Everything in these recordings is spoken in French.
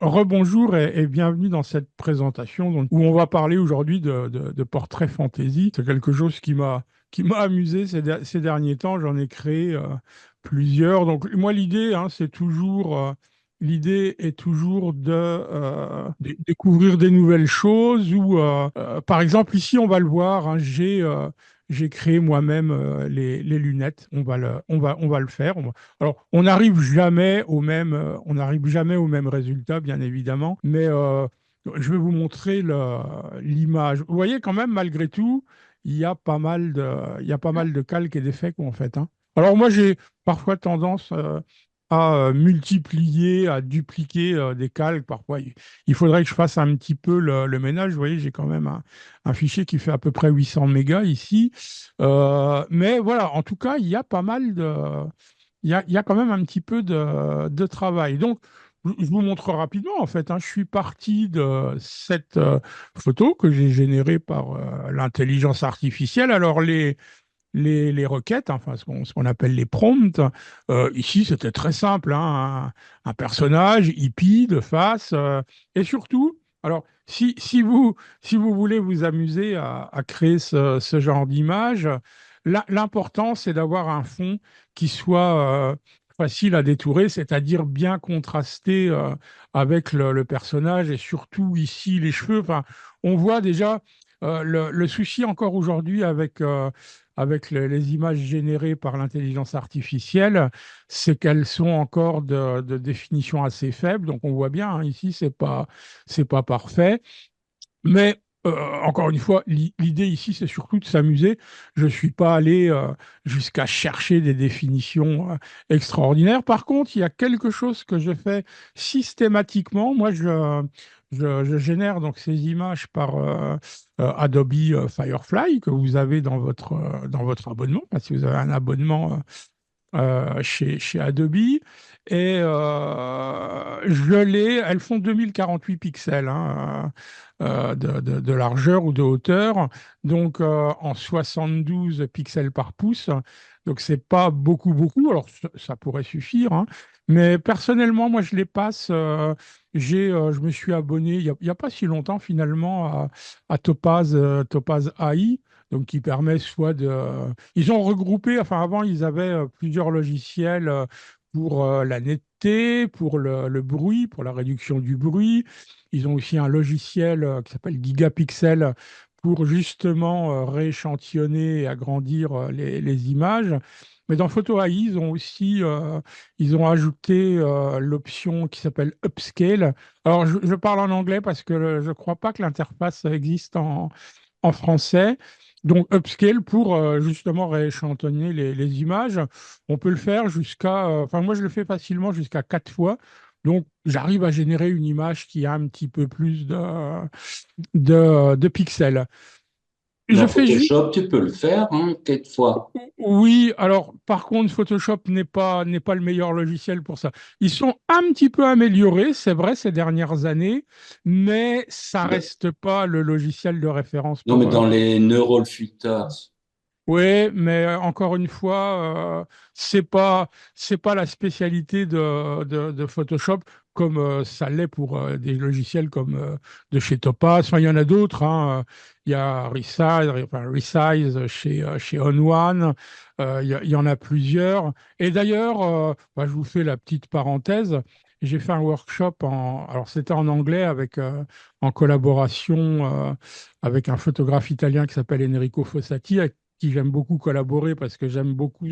Rebonjour et bienvenue dans cette présentation où on va parler aujourd'hui de portraits fantasy. C'est quelque chose qui m'a amusé ces derniers temps. J'en ai créé plusieurs. Donc moi l'idée c'est toujours l'idée est toujours de découvrir des nouvelles choses ou par exemple ici on va le voir. J'ai créé moi-même les lunettes. On va le faire. Alors, on n'arrive jamais au même résultat, bien évidemment, mais je vais vous montrer l'image. Vous voyez quand même, malgré tout, il y a pas mal de calques et d'effets qu'on fait, hein. Alors moi, j'ai parfois tendance à multiplier, à dupliquer des calques. Parfois, il faudrait que je fasse un petit peu le ménage. Vous voyez, j'ai quand même un fichier qui fait à peu près 800 mégas ici. Mais voilà, en tout cas, il y a quand même un petit peu de travail. Donc, je vous montre rapidement, en fait, hein. Je suis parti de cette photo que j'ai générée par l'intelligence artificielle. Alors, les requêtes, enfin, ce qu'on appelle les prompts, ici, c'était très simple, hein. Un personnage, hippie, de face, et surtout, alors, si vous voulez vous amuser à créer ce genre d'image, l'important, c'est d'avoir un fond qui soit facile à détourer, c'est-à-dire bien contrasté avec le personnage et surtout ici les cheveux. Enfin, on voit déjà le souci encore aujourd'hui avec les images générées par l'intelligence artificielle, c'est qu'elles sont encore de définition assez faible. Donc on voit bien, hein, ici, c'est pas parfait. Mais encore une fois, l'idée ici, c'est surtout de s'amuser. Je ne suis pas allé jusqu'à chercher des définitions extraordinaires. Par contre, il y a quelque chose que je fais systématiquement. Moi, je génère donc ces images par Adobe Firefly que vous avez dans votre abonnement. Enfin, si vous avez un abonnement chez Adobe. Et elles font 2048 pixels, hein, de largeur ou de hauteur, donc en 72 pixels par pouce. Donc c'est pas beaucoup, beaucoup. Alors ça pourrait suffire, hein. Mais personnellement, moi je les passe. Je me suis abonné il y a pas si longtemps finalement à Topaz AI, donc qui permet soit de ils ont regroupé, enfin avant, ils avaient plusieurs logiciels pour la netteté, pour le bruit, pour la réduction du bruit. Ils ont aussi un logiciel qui s'appelle Gigapixel pour justement rééchantillonner et agrandir les images. Mais dans Photo AI, ils ont ajouté l'option qui s'appelle Upscale. Alors, je parle en anglais parce que je ne crois pas que l'interface existe en français. Donc, upscale pour justement rééchelonner les images. On peut le faire enfin, moi, je le fais facilement jusqu'à 4 fois. Donc, j'arrive à générer une image qui a un petit peu plus de pixels. Je Dans fais juste. Photoshop, tu peux le faire, hein, quelquefois. Oui, alors par contre, Photoshop n'est pas le meilleur logiciel pour ça. Ils sont un petit peu améliorés, c'est vrai, ces dernières années, mais ça Ben, reste pas le logiciel de référence non, mais pour, dans les Neural Filters. oui, mais encore une fois, c'est pas la spécialité de Photoshop comme ça l'est pour des logiciels comme de chez Topaz. Enfin, il y en a d'autres, hein. Il y a Resize chez On1. Il y en a plusieurs. Et d'ailleurs, bah, je vous fais la petite parenthèse. J'ai fait un workshop alors c'était en anglais en collaboration avec un photographe italien qui s'appelle Enrico Fossati, avec qui j'aime beaucoup collaborer parce que j'aime beaucoup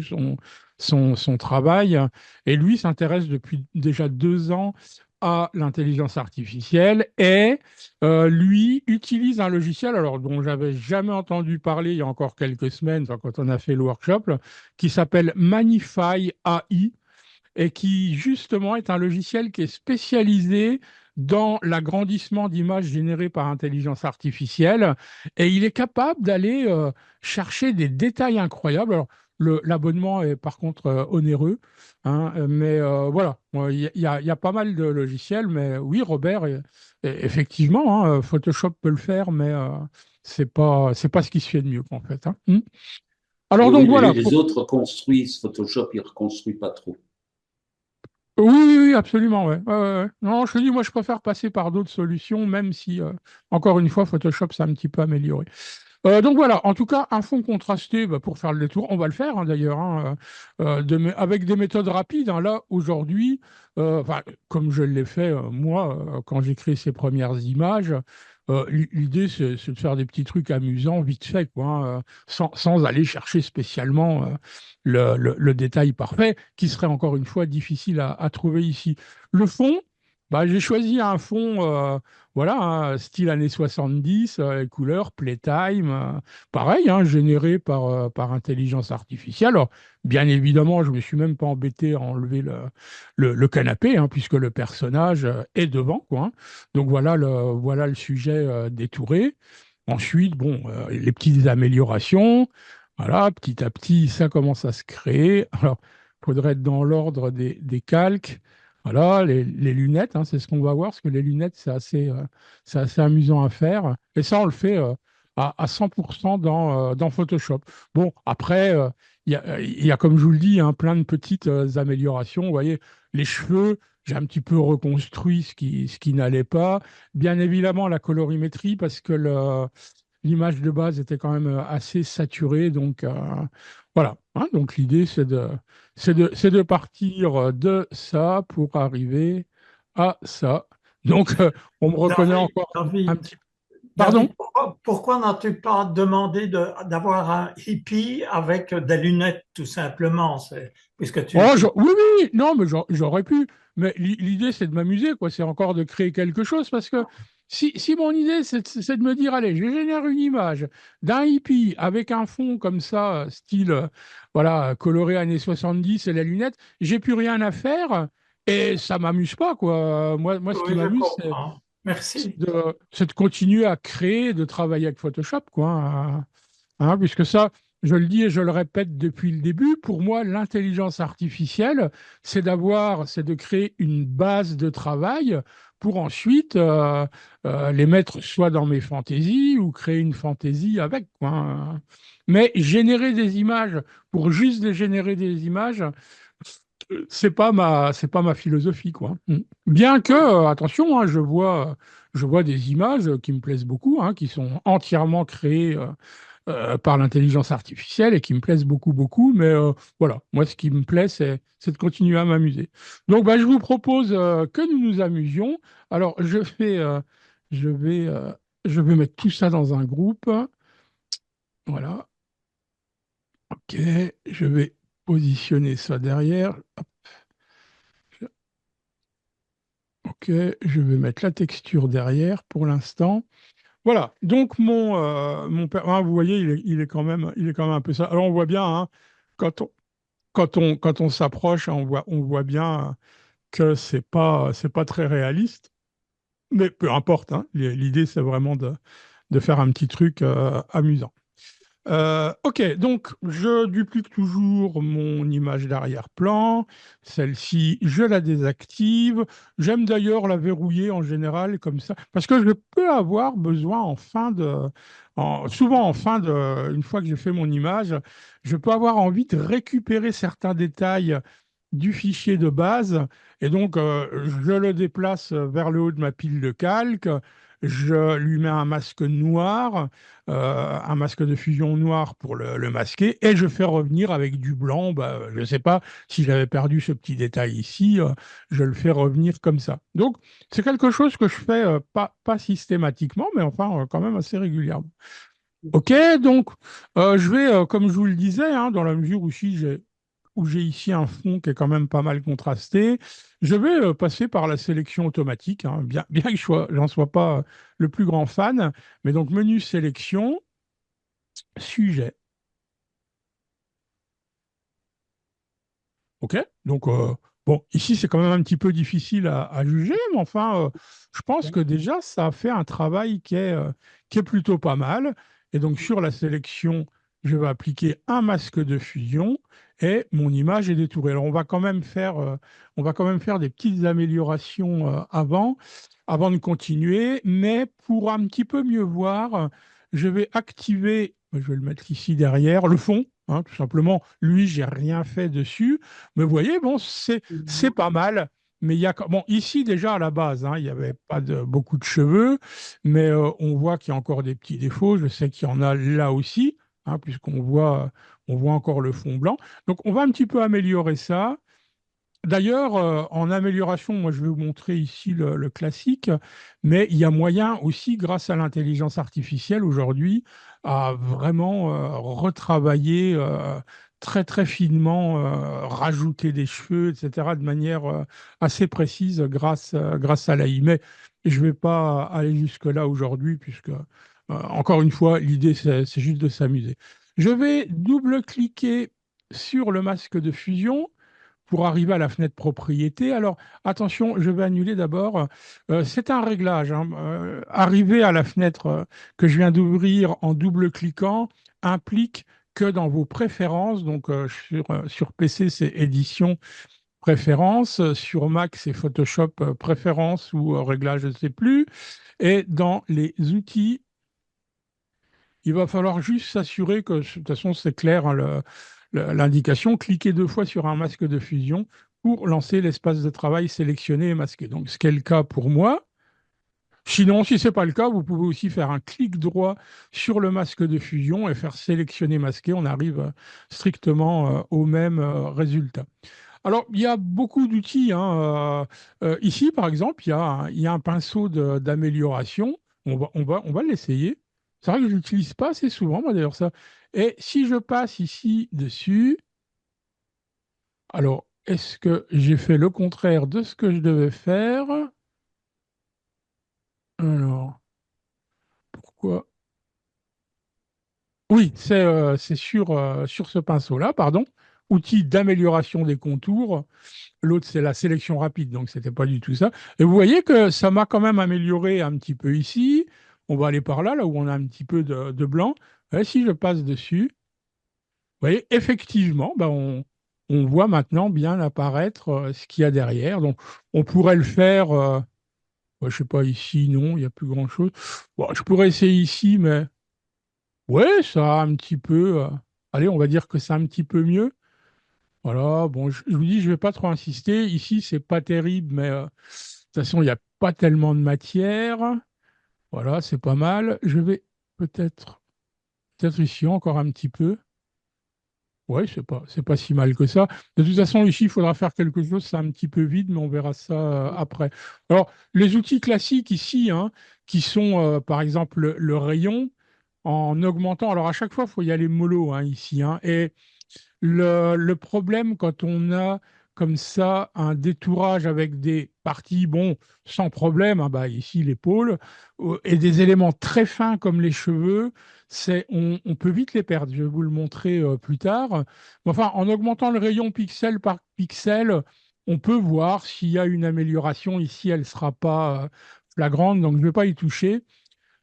son travail. Et lui s'intéresse depuis déjà 2 ans à l'intelligence artificielle et lui utilise un logiciel alors dont j'avais jamais entendu parler il y a encore quelques semaines, enfin, quand on a fait le workshop, là, qui s'appelle Manify AI et qui justement est un logiciel qui est spécialisé dans l'agrandissement d'images générées par intelligence artificielle et il est capable d'aller chercher des détails incroyables. Alors, l'abonnement est par contre onéreux, hein, mais voilà, il y a pas mal de logiciels, mais oui, Robert, effectivement, hein, Photoshop peut le faire, mais c'est pas ce qui se fait de mieux, en fait, hein. Alors Oui, oui, donc mais voilà, les autres construisent. Photoshop, il ne reconstruit pas trop. Oui, oui, oui, absolument, ouais. Ouais, ouais, ouais. Non, je te dis, moi, je préfère passer par d'autres solutions, même si, encore une fois, Photoshop, c'est un petit peu amélioré. Donc voilà, en tout cas, un fond contrasté, bah, pour faire le détour, on va le faire, hein, d'ailleurs, hein, avec des méthodes rapides, hein. Là, aujourd'hui, enfin, comme je l'ai fait, moi, quand j'ai créé ces premières images, l'idée, c'est de faire des petits trucs amusants, vite fait, quoi, hein, sans aller chercher spécialement le détail parfait, qui serait encore une fois difficile à trouver ici. Le fond, bah, j'ai choisi un fond. Voilà, hein, style années 70, les couleurs, Playtime, pareil, hein, généré par intelligence artificielle. Alors, bien évidemment, je ne me suis même pas embêté à enlever le canapé, hein, puisque le personnage est devant, quoi, hein. Donc voilà le sujet détouré. Ensuite, bon, les petites améliorations. Voilà, petit à petit, ça commence à se créer. Alors, il faudrait être dans l'ordre des calques. Voilà, les lunettes, hein, c'est ce qu'on va voir, parce que les lunettes, c'est assez amusant à faire. Et ça, on le fait à 100% dans Photoshop. Bon, après, il y a, comme je vous le dis, hein, plein de petites améliorations. Vous voyez, les cheveux, j'ai un petit peu reconstruit ce qui n'allait pas. Bien évidemment, la colorimétrie, parce que l'image de base était quand même assez saturée. Donc, voilà, hein. Donc, l'idée, c'est de partir de ça pour arriver à ça. Donc, on me reconnaît David, encore un David, petit peu. Pardon? David, pourquoi n'as-tu pas demandé d'avoir un hippie avec des lunettes, tout simplement, puisque Oh, tu... oui, oui, non, mais j'aurais pu. Mais l'idée, c'est de m'amuser, quoi. C'est encore de créer quelque chose. Parce que si mon idée, c'est de me dire, allez, je génère une image d'un hippie avec un fond comme ça, style, voilà, coloré années 70 et la lunette, j'ai plus rien à faire et ça m'amuse pas, quoi. Moi, ce qui Oui, je m'amuse, comprends. c'est Merci. de continuer à créer, de travailler avec Photoshop, quoi, hein, puisque ça, je le dis et je le répète depuis le début, pour moi, l'intelligence artificielle, c'est de créer une base de travail pour ensuite les mettre soit dans mes fantaisies ou créer une fantaisie avec, quoi, hein. Mais générer des images pour juste de générer des images, c'est pas ma philosophie, quoi. Mm. Bien que, attention, hein, je vois des images qui me plaisent beaucoup, hein, qui sont entièrement créées par l'intelligence artificielle et qui me plaisent beaucoup, beaucoup. Mais voilà, moi, ce qui me plaît, c'est de continuer à m'amuser. Donc, bah, je vous propose que nous nous amusions. Alors, je vais, euh, je vais mettre tout ça dans un groupe. Voilà. OK. Je vais positionner ça derrière. OK. Je vais mettre la texture derrière pour l'instant. Voilà, donc mon père, hein, vous voyez, il est quand même un peu ça. Alors on voit bien, hein, quand on, quand on s'approche, hein, on voit bien que c'est pas très réaliste, mais peu importe, hein. L'idée, c'est vraiment de faire un petit truc amusant. OK, donc je duplique toujours mon image d'arrière-plan. Celle-ci, je la désactive. J'aime d'ailleurs la verrouiller en général comme ça, parce que je peux avoir besoin souvent en fin de, une fois que j'ai fait mon image, je peux avoir envie de récupérer certains détails du fichier de base. Et donc, je le déplace vers le haut de ma pile de calque. Je lui mets un masque noir, un masque de fusion noir pour le masquer, et je fais revenir avec du blanc. Bah, je ne sais pas si j'avais perdu ce petit détail ici, je le fais revenir comme ça. Donc, c'est quelque chose que je fais pas systématiquement, mais enfin quand même assez régulièrement. OK, donc je vais, comme je vous le disais, hein, dans la mesure où j'ai ici un fond qui est quand même pas mal contrasté, je vais passer par la sélection automatique, hein, bien que j'en sois pas le plus grand fan. Mais donc, menu sélection, sujet. OK, donc, bon, ici, c'est quand même un petit peu difficile à juger, mais enfin, je pense que déjà, ça a fait un travail qui est plutôt pas mal. Et donc, sur la sélection, je vais appliquer un masque de fusion et mon image est détourée. Alors, on va quand même faire des petites améliorations avant de continuer, mais pour un petit peu mieux voir, je vais activer, je vais le mettre ici derrière, le fond. hein, tout simplement. Lui, j'ai rien fait dessus. Mais vous voyez, bon, c'est pas mal. Mais il y a, bon, ici déjà à la base, hein, il n'y avait pas beaucoup de cheveux, mais on voit qu'il y a encore des petits défauts. Je sais qu'il y en a là aussi, hein, on voit encore le fond blanc. Donc on va un petit peu améliorer ça. D'ailleurs, en amélioration, moi je vais vous montrer ici le classique, mais il y a moyen aussi, grâce à l'intelligence artificielle aujourd'hui, à vraiment retravailler très très finement, rajouter des cheveux, etc., de manière assez précise grâce à l'AI. Mais je ne vais pas aller jusque-là aujourd'hui, puisque, encore une fois, l'idée c'est juste de s'amuser. Je vais double-cliquer sur le masque de fusion pour arriver à la fenêtre propriété. Alors, attention, je vais annuler d'abord. C'est un réglage, hein. Arriver à la fenêtre que je viens d'ouvrir en double-cliquant implique que dans vos préférences, donc sur PC, c'est édition, préférences, sur Mac, c'est Photoshop, préférences ou réglage, je ne sais plus. Et dans les outils, il va falloir juste s'assurer que, de toute façon, c'est clair, hein, l'indication, cliquez 2 fois sur un masque de fusion pour lancer l'espace de travail sélectionné et masqué. Donc, ce qui est le cas pour moi. Sinon, si ce n'est pas le cas, vous pouvez aussi faire un clic droit sur le masque de fusion et faire sélectionner masqué. On arrive strictement au même résultat. Alors, il y a beaucoup d'outils, hein. Ici, par exemple, il y a un pinceau d'amélioration. On va l'essayer. C'est vrai que je ne l'utilise pas assez souvent, moi, d'ailleurs, ça. Et si je passe ici dessus, alors, est-ce que j'ai fait le contraire de ce que je devais faire? Alors, pourquoi? Oui, c'est sur ce pinceau-là, pardon. Outil d'amélioration des contours. L'autre, c'est la sélection rapide, donc c'était pas du tout ça. Et vous voyez que ça m'a quand même amélioré un petit peu ici. On va aller par là, là où on a un petit peu de blanc. Et si je passe dessus, vous voyez, effectivement, ben on voit maintenant bien apparaître ce qu'il y a derrière. Donc, on pourrait le faire, je sais pas, ici, non, il n'y a plus grand-chose. Bon, je pourrais essayer ici, mais ouais, ça a un petit peu. Allez, on va dire que c'est un petit peu mieux. Voilà, bon, je vous dis, je vais pas trop insister. Ici, c'est pas terrible, mais de toute façon, il n'y a pas tellement de matière. Voilà, c'est pas mal. Je vais peut-être peut-être ici encore un petit peu. Ouais, c'est pas si mal que ça. De toute façon, ici, il faudra faire quelque chose, c'est un petit peu vide, mais on verra ça après. Alors, les outils classiques ici, hein, qui sont par exemple le rayon, en augmentant. Alors, à chaque fois, il faut y aller mollo, hein, ici, hein, et le problème quand on a comme ça un détourage avec des parties, bon, sans problème, hein, bah, ici l'épaule, et des éléments très fins comme les cheveux, on peut vite les perdre. Je vais vous le montrer plus tard. Mais enfin, en augmentant le rayon pixel par pixel, on peut voir s'il y a une amélioration. Ici, elle ne sera pas flagrante, donc je ne vais pas y toucher.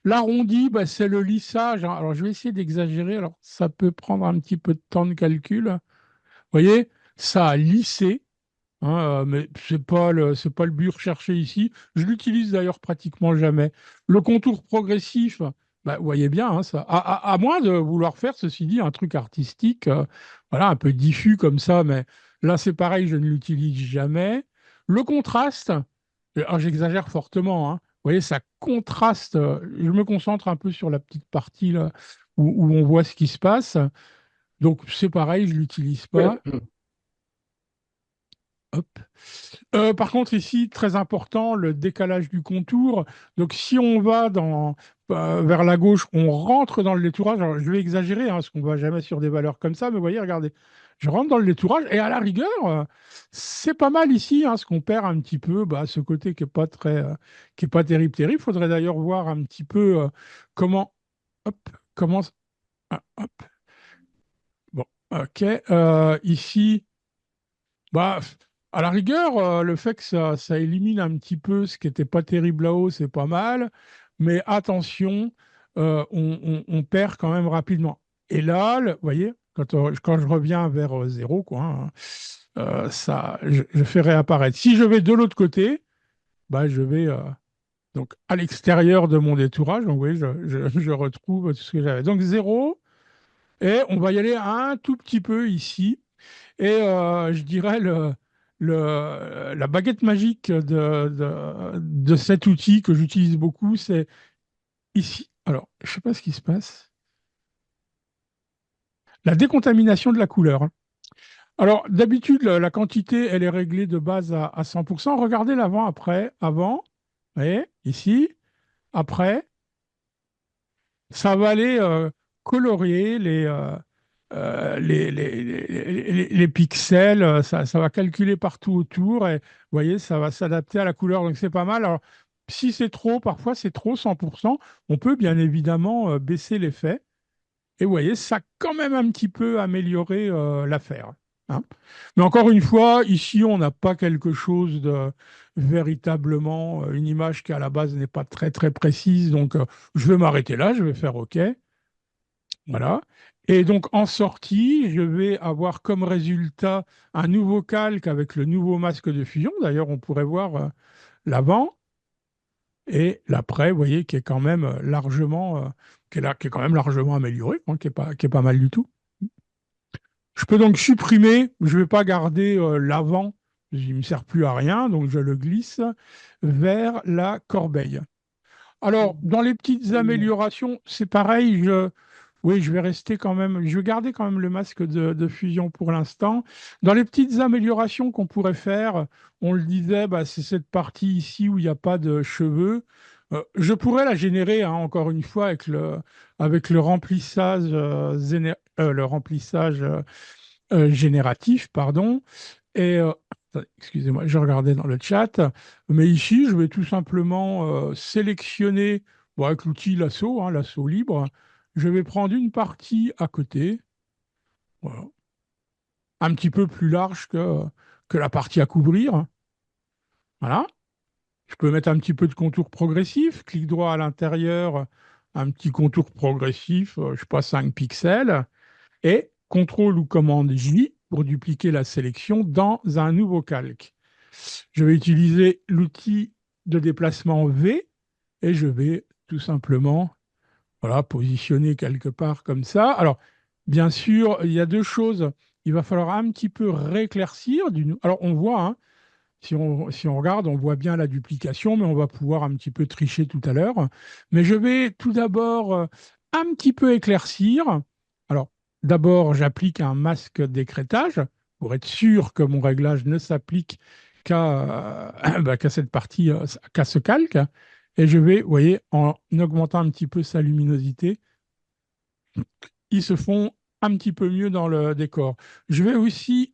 L'arrondi, bah, c'est le lissage, hein. Alors, je vais essayer d'exagérer. Alors, ça peut prendre un petit peu de temps de calcul. Vous voyez, ça a lissé, hein, mais c'est pas le but recherché ici. Je l'utilise d'ailleurs pratiquement jamais. Le contour progressif, bah, vous voyez bien, hein, ça, à moins de vouloir faire, ceci dit, un truc artistique, voilà, un peu diffus comme ça, mais là, c'est pareil, je ne l'utilise jamais. Le contraste, alors j'exagère fortement, hein. Vous voyez, ça contraste. Je me concentre un peu sur la petite partie là où on voit ce qui se passe. Donc c'est pareil, je l'utilise pas. Hop. Par contre, ici, très important, le décalage du contour. Donc, si on va vers la gauche, on rentre dans le détourage. Alors, je vais exagérer, hein, parce qu'on ne va jamais sur des valeurs comme ça, mais vous voyez, regardez, je rentre dans le détourage et à la rigueur, c'est pas mal ici, hein, ce qu'on perd un petit peu, bah, ce côté qui est pas terrible, terrible. Il faudrait d'ailleurs voir un petit peu comment, hop, comment, ah, hop, bon, ok, ici. Bah, à la rigueur, le fait que ça élimine un petit peu ce qui n'était pas terrible là-haut, c'est pas mal. Mais attention, on perd quand même rapidement. Et là, vous voyez, quand je reviens vers zéro, quoi, hein, je fais réapparaître. Si je vais de l'autre côté, bah, je vais donc à l'extérieur de mon détourage. Donc, vous voyez, je retrouve tout ce que j'avais. Donc, zéro. Et on va y aller un tout petit peu ici. Et je dirais la baguette magique de cet outil que j'utilise beaucoup, c'est ici. Alors, je ne sais pas ce qui se passe. La décontamination de la couleur. Alors, d'habitude, la quantité, elle est réglée de base à 100%. Regardez l'avant-après. Avant, vous voyez, ici, après, ça va aller colorier les pixels, ça va calculer partout autour et vous voyez, ça va s'adapter à la couleur, donc c'est pas mal. Alors, si c'est trop, parfois c'est trop 100%, on peut bien évidemment baisser l'effet et vous voyez, ça a quand même un petit peu amélioré l'affaire, hein. Mais encore une fois, ici, on n'a pas quelque chose de véritablement, une image qui à la base n'est pas très très précise, donc je vais m'arrêter là, je vais faire OK. Voilà. Et donc en sortie, je vais avoir comme résultat un nouveau calque avec le nouveau masque de fusion. D'ailleurs, on pourrait voir l'avant et l'après, vous voyez, qui est quand même largement, qui est quand même largement amélioré, hein, qui est pas mal du tout. Je peux donc supprimer, je ne vais pas garder l'avant, il ne me sert plus à rien, donc je le glisse vers la corbeille. Alors, dans les petites améliorations, c'est pareil. Oui, je vais rester quand même. Je vais garder quand même le masque de fusion pour l'instant. Dans les petites améliorations qu'on pourrait faire, on le disait, bah, c'est cette partie ici où il n'y a pas de cheveux. Je pourrais la générer, hein, encore une fois, avec le remplissage, le remplissage génératif, pardon. Et attendez, excusez-moi, je regardais dans le chat, mais ici, je vais tout simplement sélectionner, bon, avec l'outil lasso, hein, lasso libre, je vais prendre une partie à côté, voilà, un petit peu plus large que la partie à couvrir. Voilà. Je peux mettre un petit peu de contour progressif, clic droit à l'intérieur, un petit contour progressif, je sais pas, 5 pixels, et CTRL ou commande J pour dupliquer la sélection dans un nouveau calque. Je vais utiliser l'outil de déplacement V et je vais tout simplement, voilà, positionner quelque part comme ça. Alors, bien sûr, il y a deux choses. Il va falloir un petit peu rééclaircir. Alors, on voit, hein, si on regarde, on voit bien la duplication, mais on va pouvoir un petit peu tricher tout à l'heure. Mais je vais tout d'abord un petit peu éclaircir. Alors, d'abord, j'applique un masque d'écrêtage pour être sûr que mon réglage ne s'applique qu'à cette partie, qu'à ce calque. Et je vais, vous voyez, en augmentant un petit peu sa luminosité, ils se font un petit peu mieux dans le décor. Je vais aussi,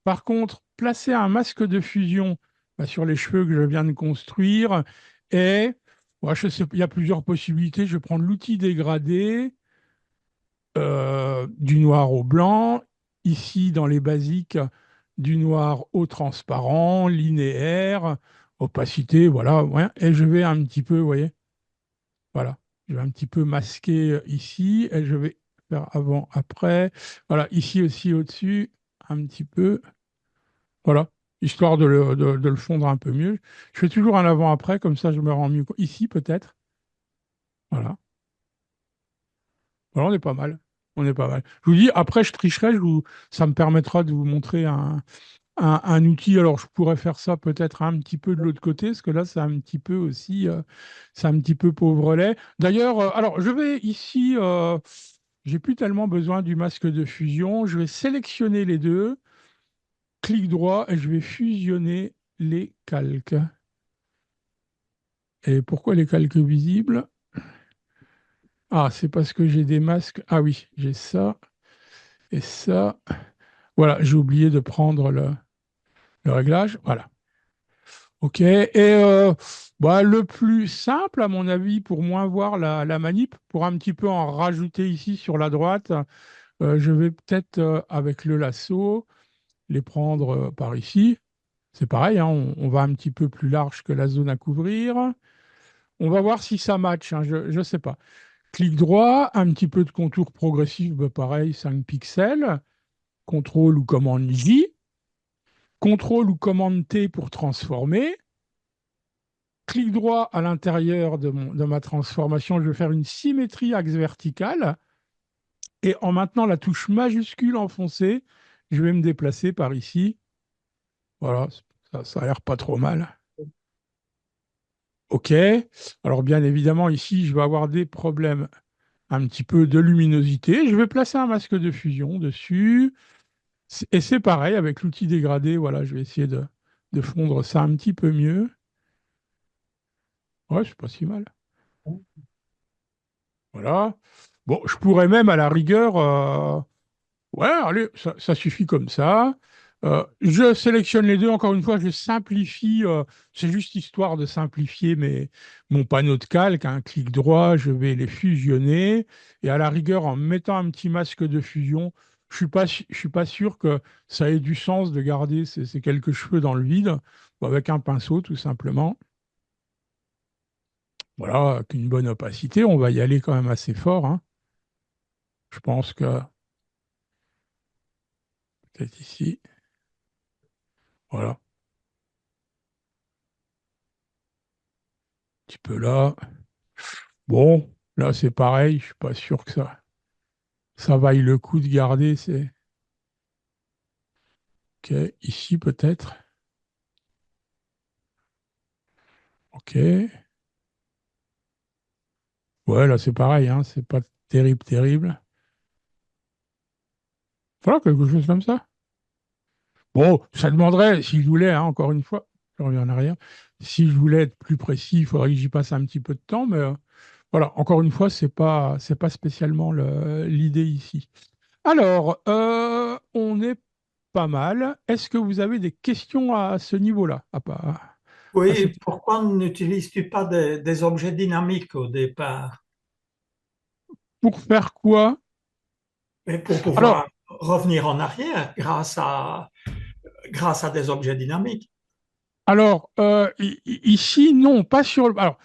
par contre, placer un masque de fusion sur les cheveux que je viens de construire. Et je sais, il y a plusieurs possibilités. Je vais prendre l'outil dégradé, du noir au blanc. Ici, dans les basiques, du noir au transparent, linéaire, opacité, voilà. Ouais. Et je vais un petit peu, vous voyez, voilà. Je vais un petit peu masquer ici et je vais faire avant, après. Voilà, ici aussi au-dessus, un petit peu. Voilà, histoire de le fondre un peu mieux. Je fais toujours un avant-après, comme ça je me rends mieux. Ici peut-être. Voilà. Voilà, on est pas mal. On est pas mal. Je vous dis, après je tricherai, ça me permettra de vous montrer un outil. Alors je pourrais faire ça peut-être un petit peu de l'autre côté, parce que là c'est un petit peu aussi, c'est un petit peu pauvre lait. D'ailleurs, alors je vais ici, j'ai plus tellement besoin du masque de fusion. Je vais sélectionner les deux, clic droit et je vais fusionner les calques. Et pourquoi les calques visibles? Ah, c'est parce que j'ai des masques. Ah oui, j'ai ça et ça. Voilà, j'ai oublié de prendre le réglage. Voilà. OK. Et le plus simple, à mon avis, pour moins voir la manip, pour un petit peu en rajouter ici sur la droite, je vais peut-être, avec le lasso, les prendre par ici. C'est pareil, hein, on va un petit peu plus large que la zone à couvrir. On va voir si ça match, hein, je ne sais pas. Clic droit, un petit peu de contour progressif, pareil, 5 pixels. CTRL ou commande J. CTRL ou commande T pour transformer. Clic droit à l'intérieur de ma transformation, je vais faire une symétrie axe verticale et en maintenant la touche majuscule enfoncée, je vais me déplacer par ici. Voilà, ça a l'air pas trop mal. OK. Alors bien évidemment, ici, je vais avoir des problèmes un petit peu de luminosité. Je vais placer un masque de fusion dessus. Et c'est pareil avec l'outil dégradé. Voilà, je vais essayer de fondre ça un petit peu mieux. Ouais, c'est pas si mal. Voilà. Bon, je pourrais même à la rigueur, ouais, allez, ça suffit comme ça. Je sélectionne les deux. Encore une fois, je simplifie. C'est juste histoire de simplifier mon panneau de calque. Un clic droit, je vais les fusionner. Et à la rigueur, en mettant un petit masque de fusion, je suis pas sûr que ça ait du sens de garder ces quelques cheveux dans le vide. Bon, avec un pinceau, tout simplement. Voilà, avec une bonne opacité, on va y aller quand même assez fort, hein. Je pense que peut-être ici. Voilà, un petit peu là. Bon, là c'est pareil, je suis pas sûr que ça vaille le coup de garder. C'est OK, ici peut-être. OK. Ouais, là c'est pareil, hein, c'est pas terrible, terrible. Voilà, quelque chose comme ça. Bon, ça demanderait, si je voulais, hein, encore une fois, je reviens en arrière, si je voulais être plus précis, il faudrait que j'y passe un petit peu de temps, mais voilà, encore une fois, c'est pas spécialement l'idée ici. Alors, on est pas mal. Est-ce que vous avez des questions à ce niveau-là, à ce Oui, type. pourquoi n'utilises-tu pas des objets dynamiques au départ? Pour faire quoi? Et pour Alors, pouvoir revenir en arrière grâce à des objets dynamiques. Ici, non, pas sur le. Alors,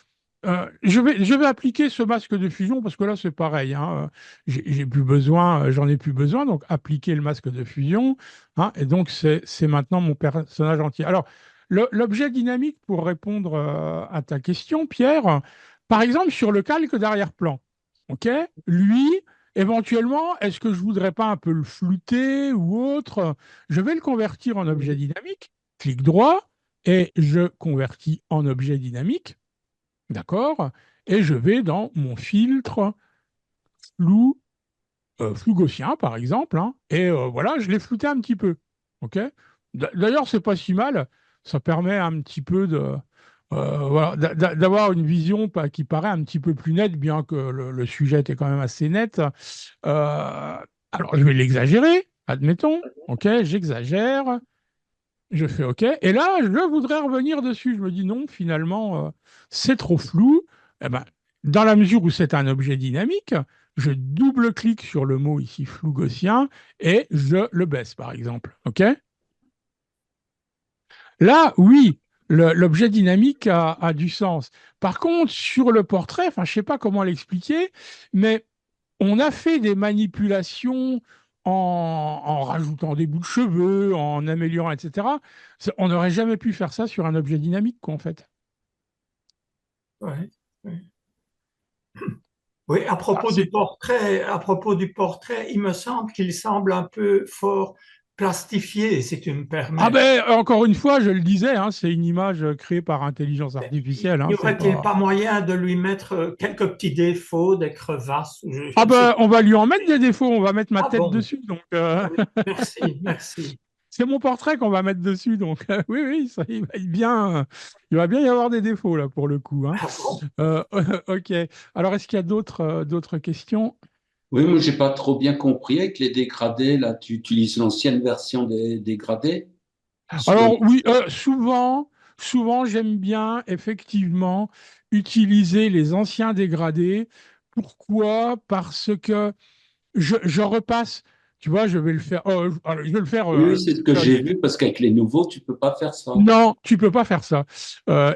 je vais appliquer ce masque de fusion parce que là, c'est pareil, hein, j'ai plus besoin, j'en ai plus besoin. Donc, appliquer le masque de fusion, hein, et donc, c'est maintenant mon personnage entier. Alors, l'objet dynamique, pour répondre à ta question, Pierre, par exemple, sur le calque d'arrière-plan, OK? Lui, éventuellement, est-ce que je voudrais pas un peu le flouter ou autre? Je vais le convertir en objet dynamique, clic droit et je convertis en objet dynamique, d'accord? Et je vais dans mon filtre flou, flou gaussien, par exemple, hein, et voilà, je l'ai flouté un petit peu, ok? D'ailleurs, c'est pas si mal, ça permet un petit peu voilà, d'avoir une vision qui paraît un petit peu plus nette, bien que le sujet était quand même assez net. Alors, je vais l'exagérer, admettons, ok? J'exagère. Je fais OK. Et là, je voudrais revenir dessus. Je me dis non, finalement, c'est trop flou. Eh ben, dans la mesure où c'est un objet dynamique, je double-clique sur le mot ici flou gaussien et je le baisse, par exemple. OK? Là, oui, l'objet dynamique a du sens. Par contre, sur le portrait, enfin, je ne sais pas comment l'expliquer, mais on a fait des manipulations en rajoutant des bouts de cheveux, en améliorant, etc. On n'aurait jamais pu faire ça sur un objet dynamique, quoi, en fait. Ouais, ouais. Oui, Ah, c'est- à propos du portrait, il me semble qu'il semble un peu fort plastifié, si tu me Ah permets. ben, encore une fois, je le disais, hein, c'est une image créée par intelligence artificielle. Hein, N'y c'est aurait-il pas... pas moyen de lui mettre quelques petits défauts, des crevasses, je Ah ne sais ben, on va lui en mettre des défauts, on va mettre ma pas. Ah tête bon, dessus. Donc, oui, merci, merci. c'est mon portrait qu'on va mettre dessus. Donc, oui, oui, ça, il va bien y avoir des défauts, là, pour le coup. Hein. Ah bon? Euh, OK. Alors, est-ce qu'il y a d'autres questions? Oui, moi, j'ai pas trop bien compris avec les dégradés. Là, tu utilises l'ancienne version des dégradés. Alors Sur- oui, souvent j'aime bien effectivement utiliser les anciens dégradés. Pourquoi? Parce que je repasse, tu vois, je vais le faire, alors, je vais le faire. Oui, oui, c'est ce que j'ai vu parce qu'avec les nouveaux, tu peux pas faire ça. Non, tu peux pas faire ça.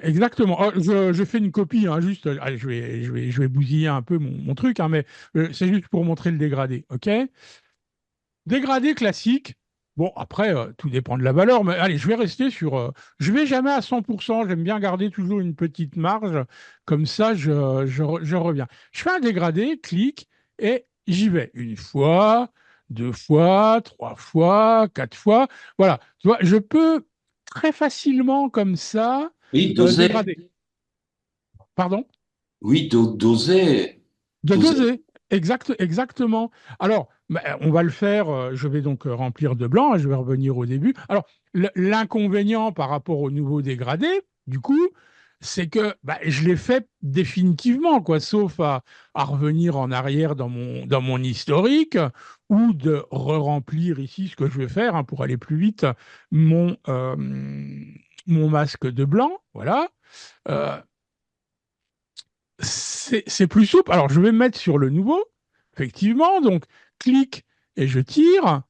Exactement. Je fais une copie, hein, juste. Allez, je vais bousiller un peu mon truc, hein, mais c'est juste pour montrer le dégradé. OK? Dégradé classique. Bon, après, tout dépend de la valeur, mais allez, je vais rester sur. Je vais jamais à 100%. J'aime bien garder toujours une petite marge. Comme ça, je reviens. Je fais un dégradé, clic, et j'y vais une fois, deux fois, trois fois, quatre fois. Voilà. Tu vois, je peux très facilement comme ça Oui, doser. dégrader. Pardon? Oui, doser. De Doser. doser. Exactement. Alors, on va le faire. Je vais donc remplir de blanc, hein. Je vais revenir au début. Alors, l'inconvénient par rapport au nouveau dégradé, du coup, c'est que je l'ai fait définitivement, quoi, sauf à revenir en arrière dans mon historique ou de re-remplir ici ce que je vais faire, hein, pour aller plus vite, mon, euh, mon masque de blanc. Voilà. Euh, c'est plus souple. Alors, je vais me mettre sur le nouveau, effectivement. Donc, clic et je tire.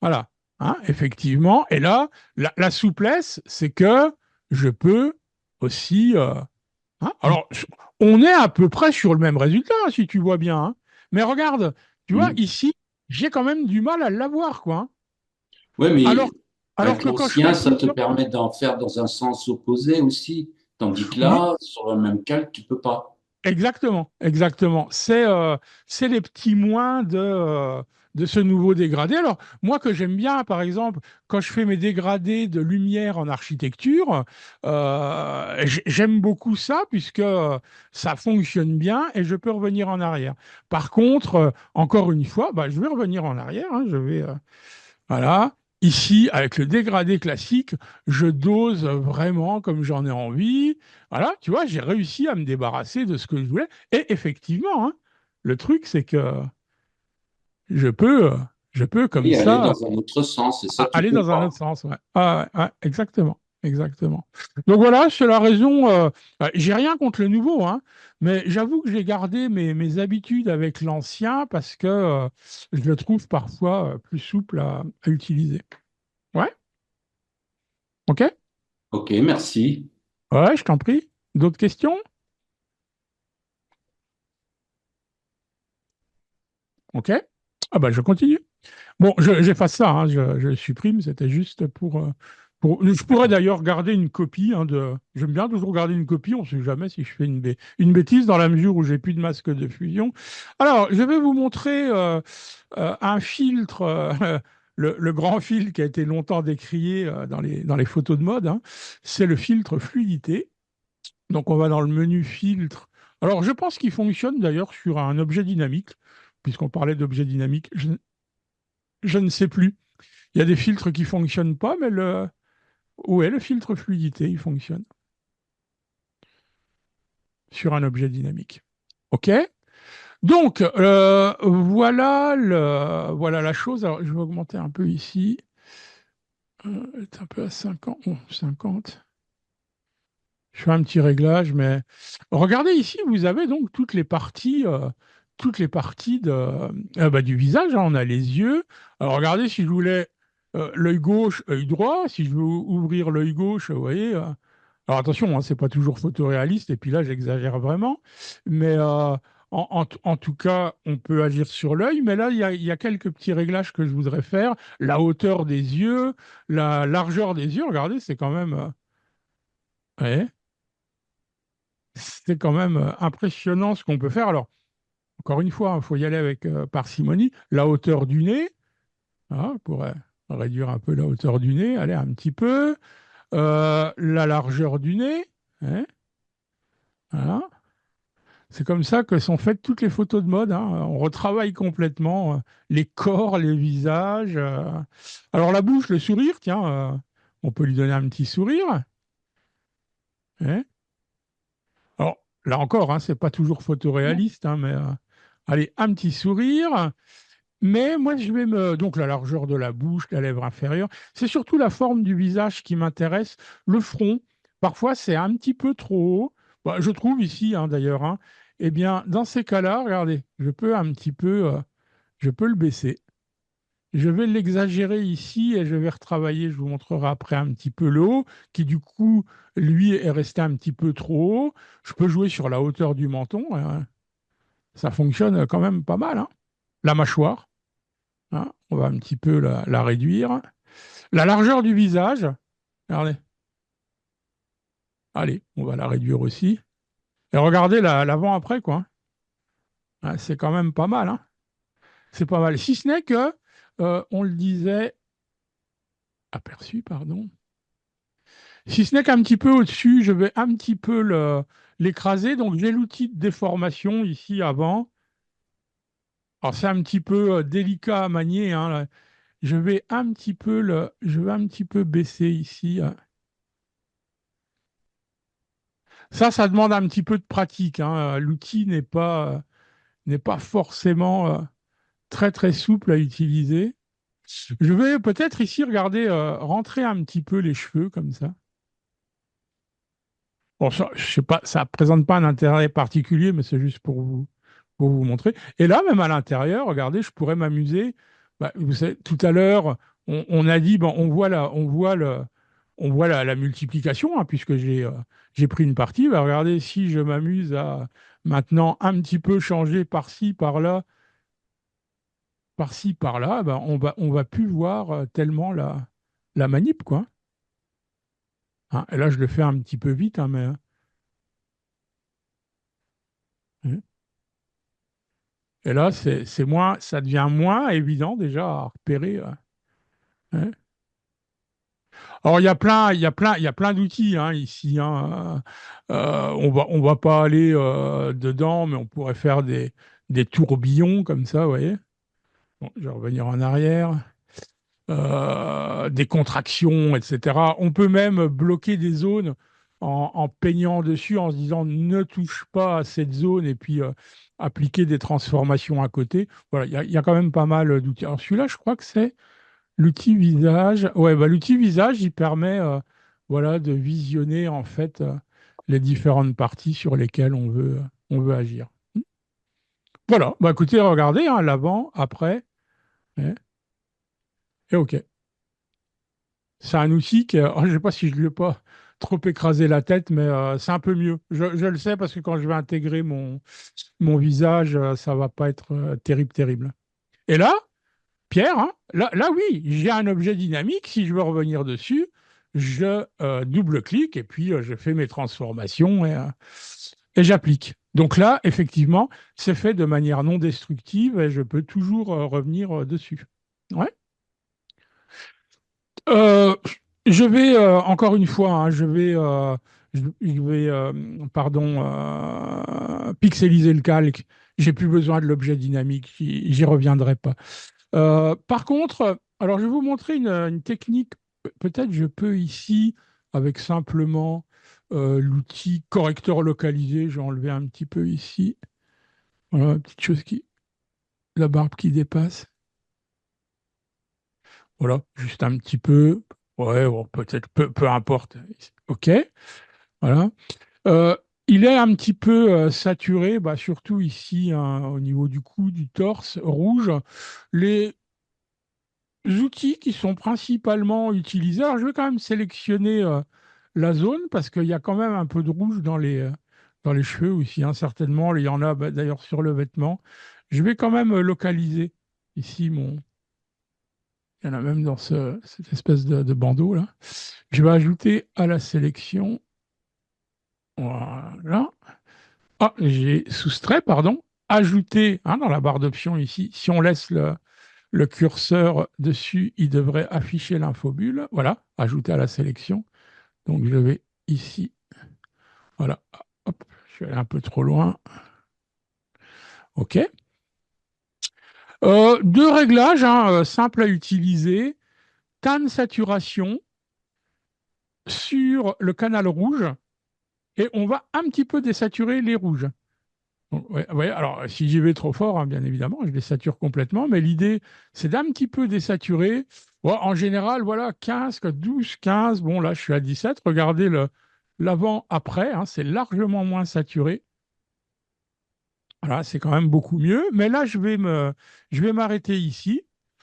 Voilà. Hein, effectivement. Et là, la souplesse, c'est que je peux aussi. Hein, alors, on est à peu près sur le même résultat, hein, si tu vois bien. Hein. Mais regarde, tu vois, Hmm. ici, j'ai quand même du mal à l'avoir, quoi. Hein. Oui, Alors, mais alors avec que quand je l'ancien, fais ça te plusieurs. permet d'en faire dans un sens opposé aussi. Tandis que Oui, là, sur le même calque, tu peux pas. exactement. C'est les petits moins de ce nouveau dégradé. Alors, moi que j'aime bien, par exemple, quand je fais mes dégradés de lumière en architecture, j'aime beaucoup ça puisque ça fonctionne bien et je peux revenir en arrière. Par contre, encore une fois, je vais revenir en arrière. Hein, voilà. Ici, avec le dégradé classique, je dose vraiment comme j'en ai envie. Voilà, tu vois, j'ai réussi à me débarrasser de ce que je voulais. Et effectivement, hein, le truc, c'est que je peux, euh, je peux comme Oui, aller ça dans un autre sens, et ça, tu aller peux dans un pas. autre sens. Ouais. Ah, ouais, ouais, exactement. Donc voilà, c'est la raison. J'ai rien contre le nouveau, hein, mais j'avoue que j'ai gardé mes habitudes avec l'ancien parce que je le trouve parfois plus souple à utiliser. Ouais, ok? Ok, merci. Ouais, je t'en prie. D'autres questions? Ok. Ah je continue. Bon, j'efface ça, hein, je le supprime, c'était juste Je pourrais d'ailleurs garder une copie, hein, de. J'aime bien toujours garder une copie, on ne sait jamais si je fais une bêtise dans la mesure où j'ai plus de masque de fusion. Alors, je vais vous montrer un filtre, le grand filtre qui a été longtemps décrié dans les photos de mode, hein. C'est le filtre fluidité. Donc, on va dans le menu filtre. Alors, je pense qu'il fonctionne d'ailleurs sur un objet dynamique, puisqu'on parlait d'objet dynamique. Je ne sais plus. Il y a des filtres qui fonctionnent pas, mais ouais, le filtre fluidité, il fonctionne sur un objet dynamique. OK? Donc, voilà la chose. Alors, je vais augmenter un peu ici. C'est un peu à 50. Oh, 50. Je fais un petit réglage, mais regardez ici, vous avez donc toutes les parties du visage, hein. On a les yeux. Alors regardez, si je voulais l'œil gauche, œil droit, si je veux ouvrir l'œil gauche, vous voyez. Alors attention, hein, c'est pas toujours photoréaliste, et puis là j'exagère vraiment, mais en tout cas, on peut agir sur l'œil. Mais là, il y a quelques petits réglages que je voudrais faire. La hauteur des yeux, la largeur des yeux. Regardez, c'est quand même. Ouais. C'est quand même impressionnant ce qu'on peut faire. Alors, encore une fois, il faut y aller avec parcimonie. La hauteur du nez, hein, on pourrait réduire un peu la hauteur du nez, aller un petit peu. La largeur du nez, hein, voilà. C'est comme ça que sont faites toutes les photos de mode, hein. On retravaille complètement les corps, les visages. Alors, la bouche, le sourire, tiens, on peut lui donner un petit sourire, hein. Alors, là encore, hein, c'est pas toujours photoréaliste, hein, mais allez, un petit sourire. Mais moi, je vais me. Donc, la largeur de la bouche, la lèvre inférieure. C'est surtout la forme du visage qui m'intéresse. Le front, parfois, c'est un petit peu trop haut. Je trouve ici, hein, d'ailleurs. Hein. Eh bien, dans ces cas-là, regardez, je peux le baisser. Je vais l'exagérer ici et je vais retravailler. Je vous montrerai après un petit peu le haut, qui du coup, lui, est resté un petit peu trop haut. Je peux jouer sur la hauteur du menton, hein. Ça fonctionne quand même pas mal, hein. La mâchoire. Hein, on va un petit peu la réduire. La largeur du visage, regardez. Allez, on va la réduire aussi. Et regardez l'avant-après, quoi. Hein, c'est quand même pas mal, hein. c'est pas mal. Si ce n'est que, on le disait, aperçu, pardon. Si ce n'est qu'un petit peu au-dessus, je vais un petit peu l'écraser. Donc j'ai l'outil de déformation ici avant. Alors c'est un petit peu délicat à manier, hein, là. Je vais un petit peu baisser ici. Ça demande un petit peu de pratique, hein. L'outil n'est pas forcément très très souple à utiliser. Je vais peut-être ici regarder, rentrer un petit peu les cheveux comme ça. Bon, ça, je sais pas, ça présente pas un intérêt particulier, mais c'est juste pour vous montrer. Et là, même à l'intérieur, regardez, je pourrais m'amuser. Bah, vous savez, tout à l'heure, on a dit, bon, on voit la multiplication, hein, puisque j'ai pris une partie. Bah, regardez, si je m'amuse à maintenant un petit peu changer par-ci, par-là, bah, on va plus voir tellement la manip, quoi. Hein, et là, je le fais un petit peu vite, hein, mais. Hein. Et là, ça devient moins évident déjà à repérer. Hein. Alors, il y a plein d'outils, hein, ici, hein. On va pas aller dedans, mais on pourrait faire des tourbillons comme ça, vous voyez. Bon, je vais revenir en arrière. Des contractions, etc. On peut même bloquer des zones en peignant dessus, en se disant ne touche pas à cette zone et puis appliquer des transformations à côté. Voilà, il y a quand même pas mal d'outils. Alors celui-là, je crois que c'est l'outil visage. Ouais, bah, l'outil visage, il permet voilà, de visionner en fait les différentes parties sur lesquelles on veut agir. Voilà, bah, écoutez, regardez, hein, l'avant, après, hein, et OK. C'est un outil qui, je ne sais pas si je ne lui ai pas trop écrasé la tête, mais c'est un peu mieux. Je le sais parce que quand je vais intégrer mon visage, ça va pas être terrible, terrible. Et là, Pierre, hein, là oui, j'ai un objet dynamique. Si je veux revenir dessus, je double-clique et puis je fais mes transformations et j'applique. Donc là, effectivement, c'est fait de manière non destructive et je peux toujours revenir dessus. Ouais. Euh, je vais encore une fois, hein, je vais pardon, pixeliser le calque. J'ai plus besoin de l'objet dynamique, j'y reviendrai pas. Par contre, alors je vais vous montrer une technique. Peut-être je peux ici, avec simplement l'outil correcteur localisé, j'ai enlevé un petit peu ici. Voilà, petite chose la barbe qui dépasse. Voilà, juste un petit peu. Ouais, bon, peut-être, peu importe. OK, voilà. Euh, il est un petit peu saturé, bah, surtout ici, hein, au niveau du cou, du torse, rouge. Les outils qui sont principalement utilisés, alors je vais quand même sélectionner la zone parce qu'il y a quand même un peu de rouge dans les cheveux aussi, hein, certainement. Il y en a bah, d'ailleurs sur le vêtement. Je vais quand même localiser ici mon. Il y en a même dans cette espèce de bandeau là. Je vais ajouter à la sélection. Voilà. Ah, j'ai soustrait, pardon. Ajouter, hein, dans la barre d'options ici. Si on laisse le curseur dessus, il devrait afficher l'infobulle. Voilà, ajouter à la sélection. Donc je vais ici. Voilà. Hop, je suis allé un peu trop loin. OK. Deux réglages hein, simples à utiliser. Tan saturation sur le canal rouge et on va un petit peu désaturer les rouges. Donc, ouais, alors, si j'y vais trop fort, hein, bien évidemment, je les sature complètement, mais l'idée, c'est d'un petit peu désaturer. Bon, en général, voilà, 15, 12, 15. Bon, là, je suis à 17. Regardez l'avant-après, hein, c'est largement moins saturé. Voilà, c'est quand même beaucoup mieux. Mais là, je vais m'arrêter ici.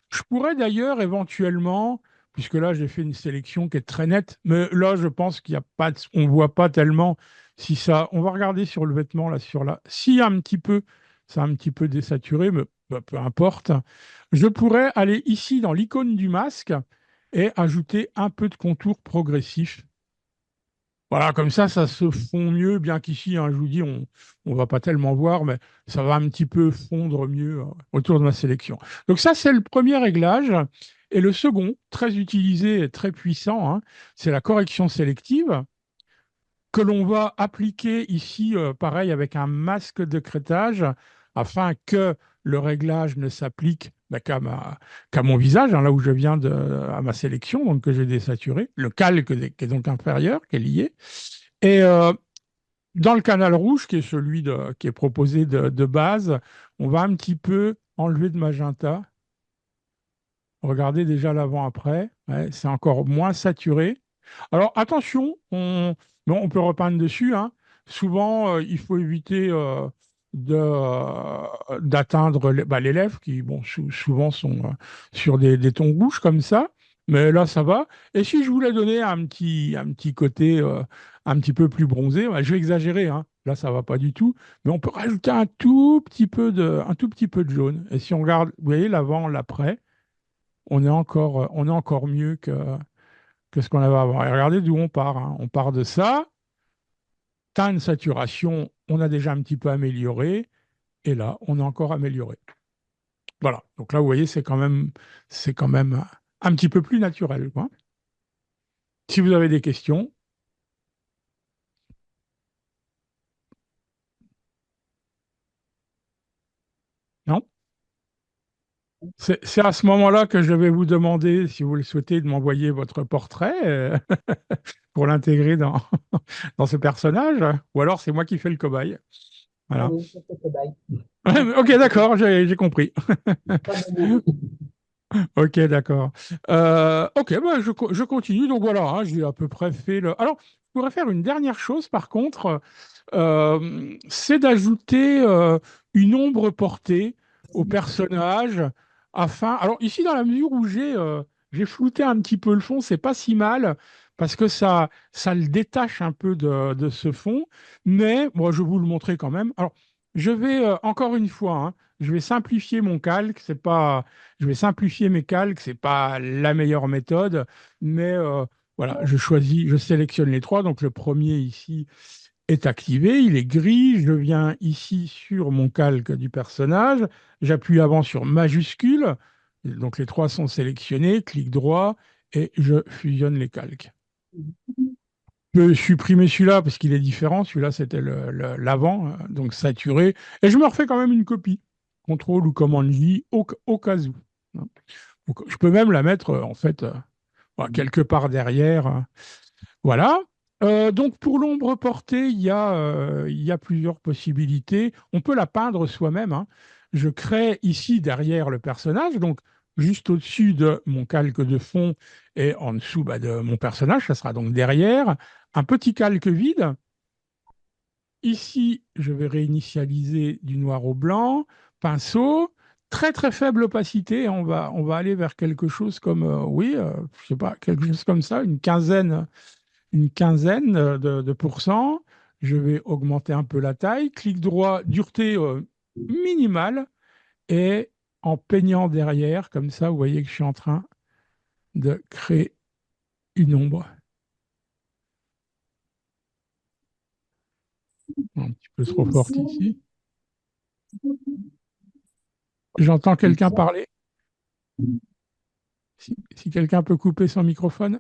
Je pourrais d'ailleurs éventuellement, puisque là, j'ai fait une sélection qui est très nette, mais là, je pense qu'il y a pas, on voit pas tellement si ça. On va regarder sur le vêtement là, sur là. Si un petit peu, c'est un petit peu désaturé, mais bah, peu importe. Je pourrais aller ici dans l'icône du masque et ajouter un peu de contour progressif. Voilà, comme ça se fond mieux, bien qu'ici, hein, je vous dis, on va pas tellement voir, mais ça va un petit peu fondre mieux autour de ma sélection. Donc ça, c'est le premier réglage. Et le second, très utilisé et très puissant, hein, c'est la correction sélective que l'on va appliquer ici, pareil, avec un masque de crêtage, afin que le réglage ne s'applique qu'à mon visage, hein, là où je viens à ma sélection, donc que j'ai désaturé, le calque qui est donc inférieur, qui est lié. Et dans le canal rouge, qui est qui est proposé de base, on va un petit peu enlever de magenta. Regardez déjà l'avant-après, ouais, c'est encore moins saturé. Alors attention, bon, on peut repeindre dessus, hein. Souvent, il faut éviter d'atteindre les lèvres qui, bon, souvent sont sur des tons rouges comme ça. Mais là, ça va. Et si je voulais donner un petit côté un petit peu plus bronzé, ouais, je vais exagérer, hein. Là, ça va pas du tout. Mais on peut rajouter un tout petit peu de jaune. Et si on regarde, vous voyez, l'avant, l'après, on est encore mieux que ce qu'on avait avant. Et regardez d'où on part, hein. On part de ça, teint de saturation, on a déjà un petit peu amélioré, et là, on a encore amélioré. Voilà. Donc là, vous voyez, c'est quand même un petit peu plus naturel, quoi. Si vous avez des questions, non? C'est à ce moment-là que je vais vous demander, si vous le souhaitez, de m'envoyer votre portrait pour l'intégrer dans ce personnage, ou alors c'est moi qui fais le cobaye. Voilà. Allez, je fais cobaye. Ok, d'accord, j'ai compris. Pas de mots. Ok, d'accord. Ok, bah, je continue. Donc voilà, hein, j'ai à peu près fait le. Alors, je pourrais faire une dernière chose, par contre, c'est d'ajouter une ombre portée au personnage afin. Alors ici, dans la mesure où j'ai flouté un petit peu le fond, c'est pas si mal parce que ça le détache un peu de ce fond. Mais moi, je vais vous le montrer quand même. Alors, je vais encore une fois, hein, je vais simplifier mon calque. C'est pas je vais simplifier mes calques, c'est pas la meilleure méthode, mais voilà, je sélectionne les trois. Donc le premier ici est activé, il est gris. Je viens ici sur mon calque du personnage, j'appuie avant sur majuscule. Donc les trois sont sélectionnés, clic droit et je fusionne les calques. Je peux supprimer celui-là parce qu'il est différent. Celui-là, c'était l'avant, donc saturé. Et je me refais quand même une copie. Contrôle ou commande J au cas où. Donc, je peux même la mettre en fait voilà, quelque part derrière. Voilà. Donc pour l'ombre portée, il y a plusieurs possibilités. On peut la peindre soi-même, hein. Je crée ici derrière le personnage, donc juste au-dessus de mon calque de fond et en dessous de mon personnage, ça sera donc derrière, un petit calque vide. Ici, je vais réinitialiser du noir au blanc, pinceau, très très faible opacité. On va aller vers quelque chose comme, oui, je sais pas, quelque chose comme ça, une quinzaine de pourcents. Je vais augmenter un peu la taille. Clic droit, dureté minimale. Et en peignant derrière, comme ça, vous voyez que je suis en train de créer une ombre. Un petit peu trop forte ici. J'entends quelqu'un parler. Si quelqu'un peut couper son microphone.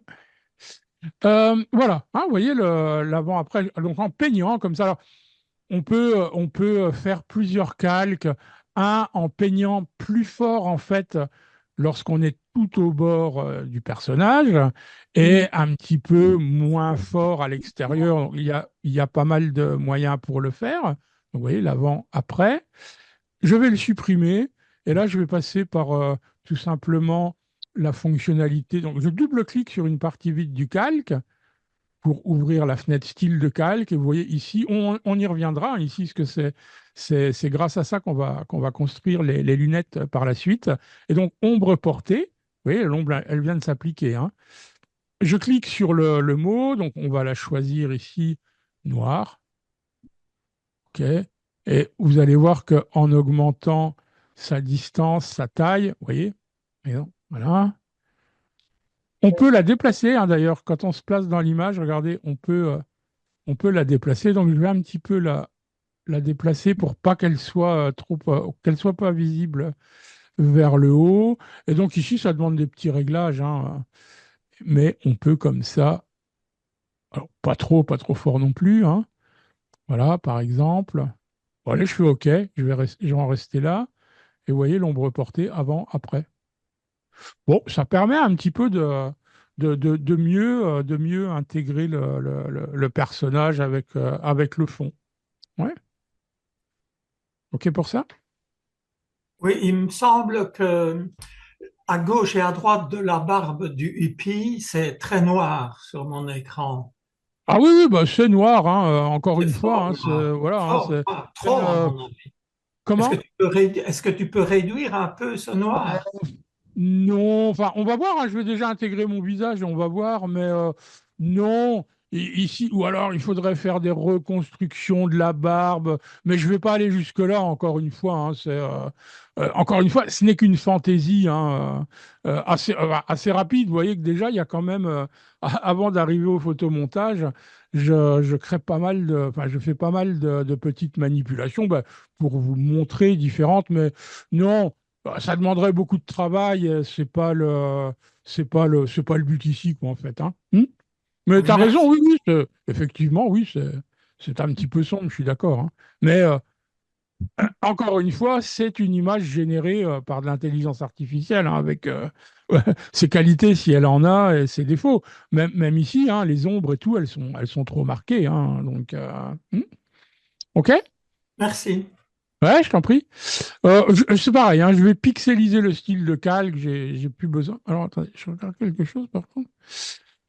Voilà, hein, vous voyez l'avant-après. Donc en peignant comme ça, alors, on peut faire plusieurs calques. Un en peignant plus fort en fait lorsqu'on est tout au bord du personnage et un petit peu moins fort à l'extérieur. Il y a pas mal de moyens pour le faire. Donc, vous voyez l'avant-après. Je vais le supprimer et là je vais passer par tout simplement la fonctionnalité. Donc je double-clique sur une partie vide du calque pour ouvrir la fenêtre style de calque. Et vous voyez ici, on y reviendra, hein, ici, ce que c'est grâce à ça qu'on va construire les lunettes par la suite. Et donc, ombre portée, vous voyez, l'ombre, elle vient de s'appliquer, hein. Je clique sur le mot, donc on va la choisir ici, noir. OK. Et vous allez voir qu'en augmentant sa distance, sa taille, vous voyez, et donc, voilà. On peut la déplacer, hein, d'ailleurs, quand on se place dans l'image, regardez, on peut on peut la déplacer. Donc, je vais un petit peu la déplacer pour pas qu'elle soit qu'elle soit pas visible vers le haut. Et donc ici, ça demande des petits réglages, hein, mais on peut comme ça, alors pas trop fort non plus, hein. Voilà, par exemple. Bon, allez, je fais OK, je vais en rester là. Et vous voyez l'ombre portée avant, après. Bon, ça permet un petit peu de mieux intégrer le personnage avec le fond. Ouais, OK pour ça? Oui, il me semble que à gauche et à droite de la barbe du hippie, c'est très noir sur mon écran. Ah oui, oui, bah, c'est noir, hein, encore C'est une fois, fort hein, noir. voilà, hein, Fort noir. Trop, à euh, mon avis. comment? Est-ce que tu peux réduire un peu ce Euh, noir? Non, enfin, on va voir, hein, je vais déjà intégrer mon visage et on va voir, mais non, ici, ou alors il faudrait faire des reconstructions de la barbe, mais je vais pas aller jusque-là, encore une fois, hein, encore une fois, ce n'est qu'une fantaisie, hein, assez rapide. Vous voyez que déjà, il y a quand même, avant d'arriver au photomontage, je crée pas mal enfin, je fais pas mal de petites manipulations, bah, pour vous montrer différentes, mais non. Bah, ça demanderait beaucoup de travail, c'est pas le but ici, quoi, en fait, hein. Mais Oui, tu as raison, merci. oui, oui, effectivement, oui, c'est un petit peu sombre, je suis d'accord, hein. Mais encore une fois, c'est une image générée par de l'intelligence artificielle, hein, avec ses qualités si elle en a et ses défauts. Même ici, hein, les ombres et tout, elles sont trop marquées, hein, donc, OK? Merci. Ouais, je t'en prie. C'est pareil, hein, je vais pixeliser le style de calque, j'ai plus besoin. Alors attendez, je regarde quelque chose par contre.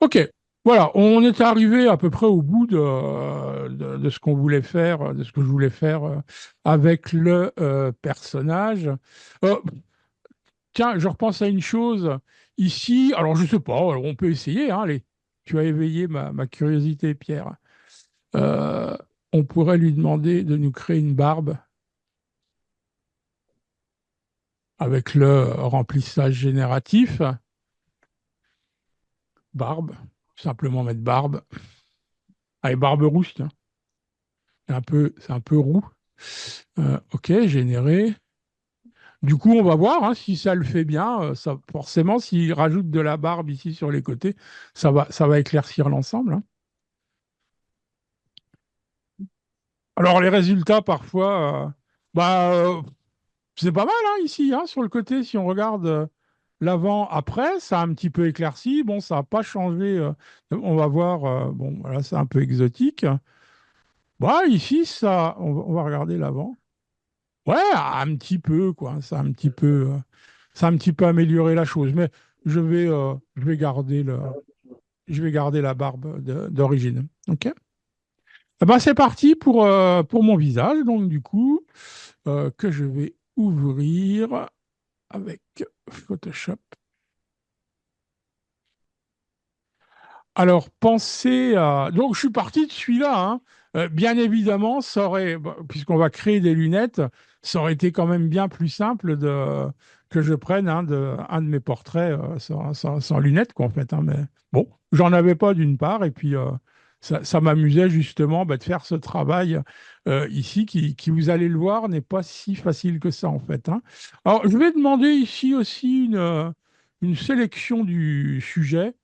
Ok, voilà, on est arrivé à peu près au bout de ce qu'on voulait faire, de ce que je voulais faire avec le personnage. Euh, Tiens, je repense à une chose. Ici, alors je sais pas, alors on peut essayer, hein, allez, tu as éveillé ma curiosité, Pierre. Euh, on pourrait lui demander de nous créer une barbe avec le remplissage génératif. Barbe, simplement mettre barbe. Allez, barbe rouge, tiens. C'est un peu roux. OK, généré. Du coup, on va voir, hein, si ça le fait bien. Forcément, s'il rajoute de la barbe ici sur les côtés, ça va éclaircir l'ensemble, hein. Alors, les résultats, parfois, bah, c'est pas mal, hein, ici, hein, sur le côté. Si on regarde l'avant, après, ça a un petit peu éclairci. Bon, ça n'a pas changé. On va voir. Bon, voilà, c'est un peu exotique. Bah, ici, on va regarder l'avant. Ouais, un petit peu, quoi. Ça a un petit peu amélioré la chose. Mais je vais garder la barbe d'origine. OK? Eh ben, c'est parti pour mon visage. Donc, du coup, que je vais ouvrir avec Photoshop. Alors, pensez à... Donc, je suis parti de celui-là, hein. Bien évidemment, bah, puisqu'on va créer des lunettes, ça aurait été quand même bien plus simple que je prenne un de mes portraits sans lunettes, quoi, en fait, hein. Mais bon, j'en avais pas d'une part, et puis ça m'amusait justement, bah, de faire ce travail ici, qui, vous allez le voir, n'est pas si facile que ça, en fait, hein. Alors, je vais demander ici aussi une sélection du sujet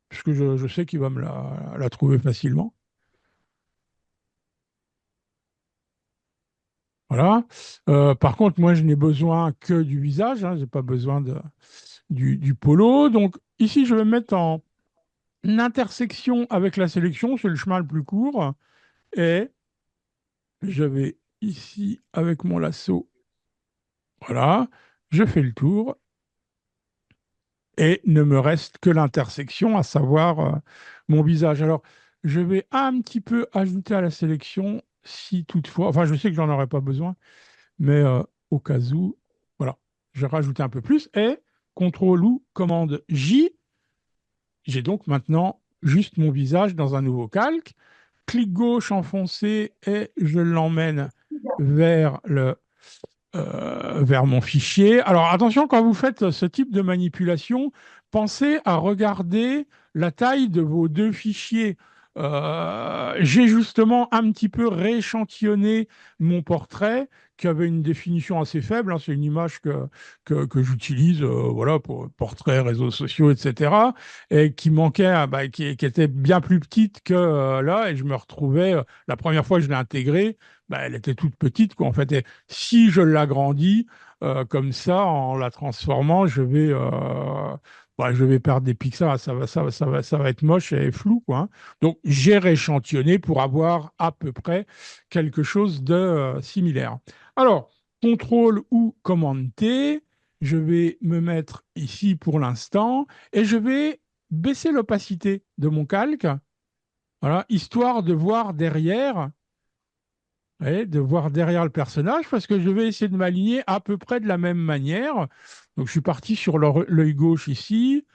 puisque je sais qu'il va me la trouver facilement. Voilà. Par contre, moi, je n'ai besoin que du visage, hein, je n'ai pas besoin du polo. Donc, ici, je vais me mettre en intersection avec la sélection, c'est le chemin le plus court. Et je vais ici, avec mon lasso, voilà, je fais le tour. Et ne me reste que l'intersection, à savoir mon visage. Alors, je vais un petit peu ajouter à la sélection, si toutefois, enfin, je sais que j'en aurais pas besoin, mais au cas où, voilà, je vais rajouter un peu plus. Et CTRL ou commande J, j'ai donc maintenant juste mon visage dans un nouveau calque. Clic gauche enfoncé et je l'emmène vers vers mon fichier. Alors attention, quand vous faites ce type de manipulation, pensez à regarder la taille de vos deux fichiers. j'ai justement un petit peu rééchantillonné mon portrait qui avait une définition assez faible, hein. C'est une image que j'utilise voilà, pour portraits, réseaux sociaux, etc. Et qui manquait, bah, qui était bien plus petite que là. Et je me retrouvais, la première fois que je l'ai intégrée, bah, elle était toute petite, quoi, en fait. Et si je l'agrandis comme ça, en la transformant, bah, je vais perdre des pixels. Ça va être moche et flou, quoi, hein. Donc, j'ai rééchantillonné pour avoir à peu près quelque chose de similaire. Alors, contrôle ou commande T, je vais me mettre ici pour l'instant et je vais baisser l'opacité de mon calque, voilà, histoire de voir derrière, ouais, de voir derrière le personnage, parce que je vais essayer de m'aligner à peu près de la même manière. Donc, je suis parti sur l'œil gauche ici,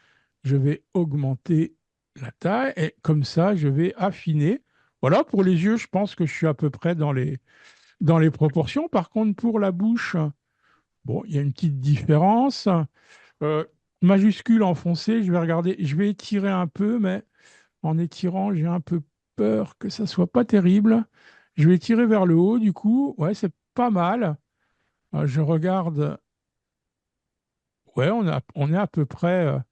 je vais augmenter la taille et comme ça, je vais affiner. Voilà, pour les yeux, je pense que je suis à peu près dans les proportions. Par contre, pour la bouche, bon, il y a une petite différence. Euh, Majuscule enfoncé, je vais regarder, je vais étirer un peu, mais en étirant, j'ai un peu peur que ça soit pas terrible. Je vais tirer vers le haut, du coup, ouais, c'est pas mal. Je regarde, ouais, on est à peu près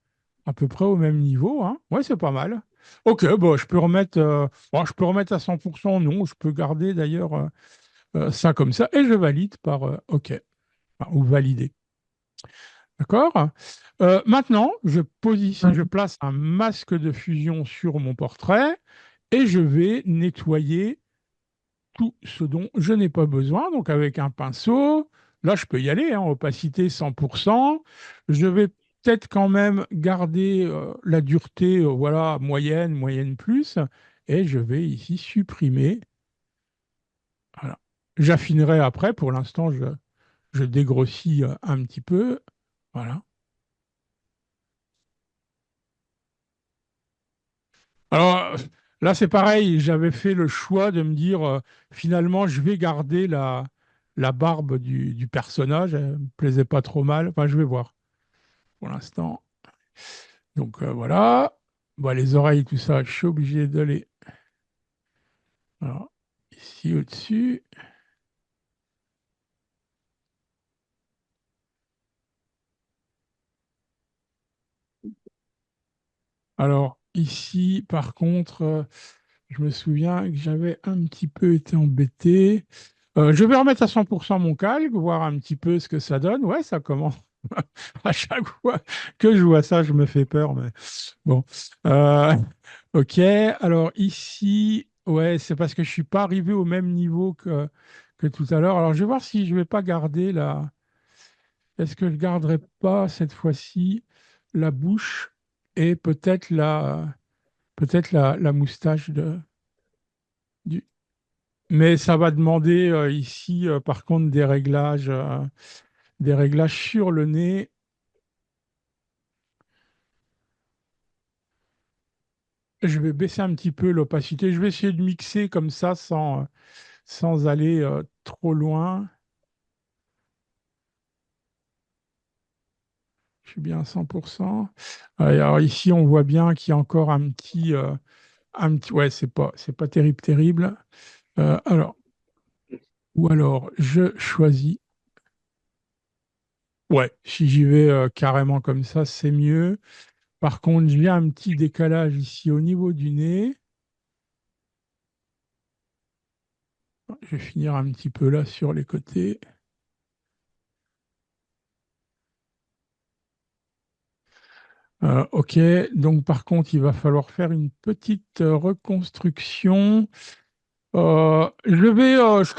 au même niveau, hein. Ouais, c'est pas mal. Ok, bon, je peux remettre à 100%, non, je peux garder d'ailleurs ça comme ça, et je valide par OK, enfin, ou valider. D'accord? Maintenant, je place un masque de fusion sur mon portrait et je vais nettoyer tout ce dont je n'ai pas besoin. Donc, avec un pinceau, là, je peux y aller, hein, opacité 100%. Je vais peut-être quand même garder la dureté, voilà, moyenne, moyenne plus. Et je vais ici supprimer. Voilà. J'affinerai après. Pour l'instant, je dégrossis un petit peu. Voilà. Alors là, c'est pareil, j'avais fait le choix de me dire finalement, je vais garder la barbe du personnage. Elle me plaisait pas trop mal. Enfin, je vais voir pour l'instant. Donc voilà. Bon, les oreilles, tout ça, je suis obligé de les. Alors, ici au-dessus. Alors, ici, par contre, je me souviens que j'avais un petit peu été embêté. Je vais remettre à 100% mon calque, voir un petit peu ce que ça donne. Ouais, ça commence. À chaque fois que je vois ça, je me fais peur, mais bon. Euh, ok, alors ici, ouais, c'est parce que je suis pas arrivé au même niveau que tout à l'heure. Alors, je vais voir si je vais pas garder la. Est-ce que je garderai pas cette fois-ci la bouche et peut-être la moustache du. Mais ça va demander ici, par contre, des réglages sur le nez. Je vais baisser un petit peu l'opacité. Je vais essayer de mixer comme ça sans aller trop loin. Je suis bien à 100%. Alors ici, on voit bien qu'il y a encore ouais, c'est pas terrible, terrible. Alors, ou alors, je choisis. Ouais, si j'y vais carrément comme ça, c'est mieux. Par contre, j'ai un petit décalage ici au niveau du nez. Je vais finir un petit peu là sur les côtés. Ok, donc par contre, il va falloir faire une petite reconstruction. Je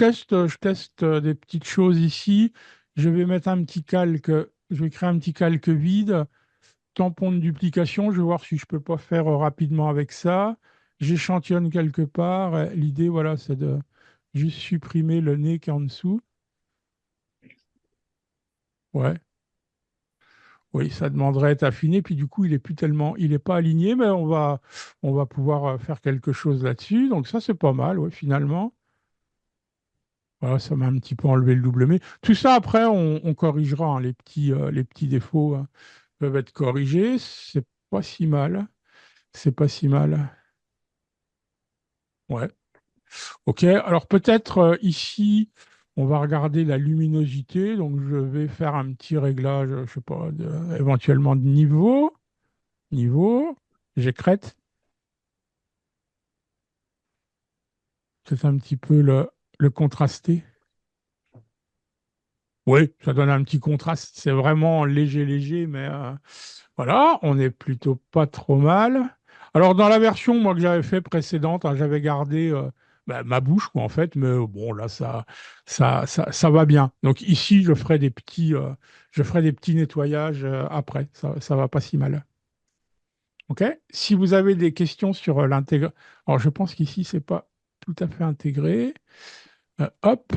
teste des petites choses ici. Je vais mettre un petit calque, je vais créer un petit calque vide, tampon de duplication. Je vais voir si je peux pas faire rapidement avec ça. J'échantillonne quelque part. L'idée, voilà, c'est de juste supprimer le nez qui est en dessous. Ouais. Oui, ça demanderait d'être affiné, puis du coup, il est pas aligné, mais on va pouvoir faire quelque chose là-dessus. Donc ça, c'est pas mal, ouais, finalement. Voilà, ça m'a un petit peu enlevé le double mais tout ça, après, on corrigera, hein, les petits défauts peuvent être corrigés. C'est pas si mal. C'est pas si mal. Ouais. OK. Alors peut-être ici, on va regarder la luminosité. Donc je vais faire un petit réglage, je sais pas, éventuellement de niveau. Niveau. J'écrète. Peut-être un petit peu le contraster. Oui, ça donne un petit contraste. C'est vraiment léger, léger, mais voilà, on est plutôt pas trop mal. Alors, dans la version moi que j'avais fait précédente, hein, j'avais gardé ma bouche, quoi, en fait, mais bon, là, ça va bien. Donc ici, je ferai des petits nettoyages après. Ça va pas si mal. OK? Si vous avez des questions sur l'intégration, alors je pense qu'ici, c'est pas tout à fait intégré. Hop,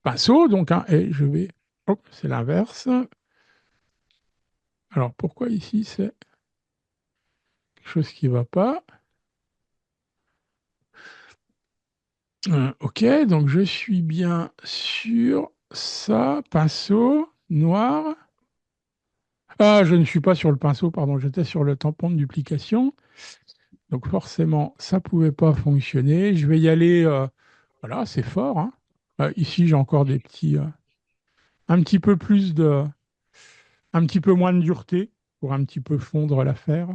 pinceau, donc, hein, et je vais. Hop, c'est l'inverse. Alors pourquoi ici c'est quelque chose qui ne va pas? Ok, donc je suis bien sur ça, pinceau, noir. Ah, je ne suis pas sur le pinceau, pardon, j'étais sur le tampon de duplication. Donc forcément, ça ne pouvait pas fonctionner. Je vais y aller, voilà, c'est fort, hein. Ici, j'ai encore un petit peu un petit peu moins de dureté pour un petit peu fondre l'affaire.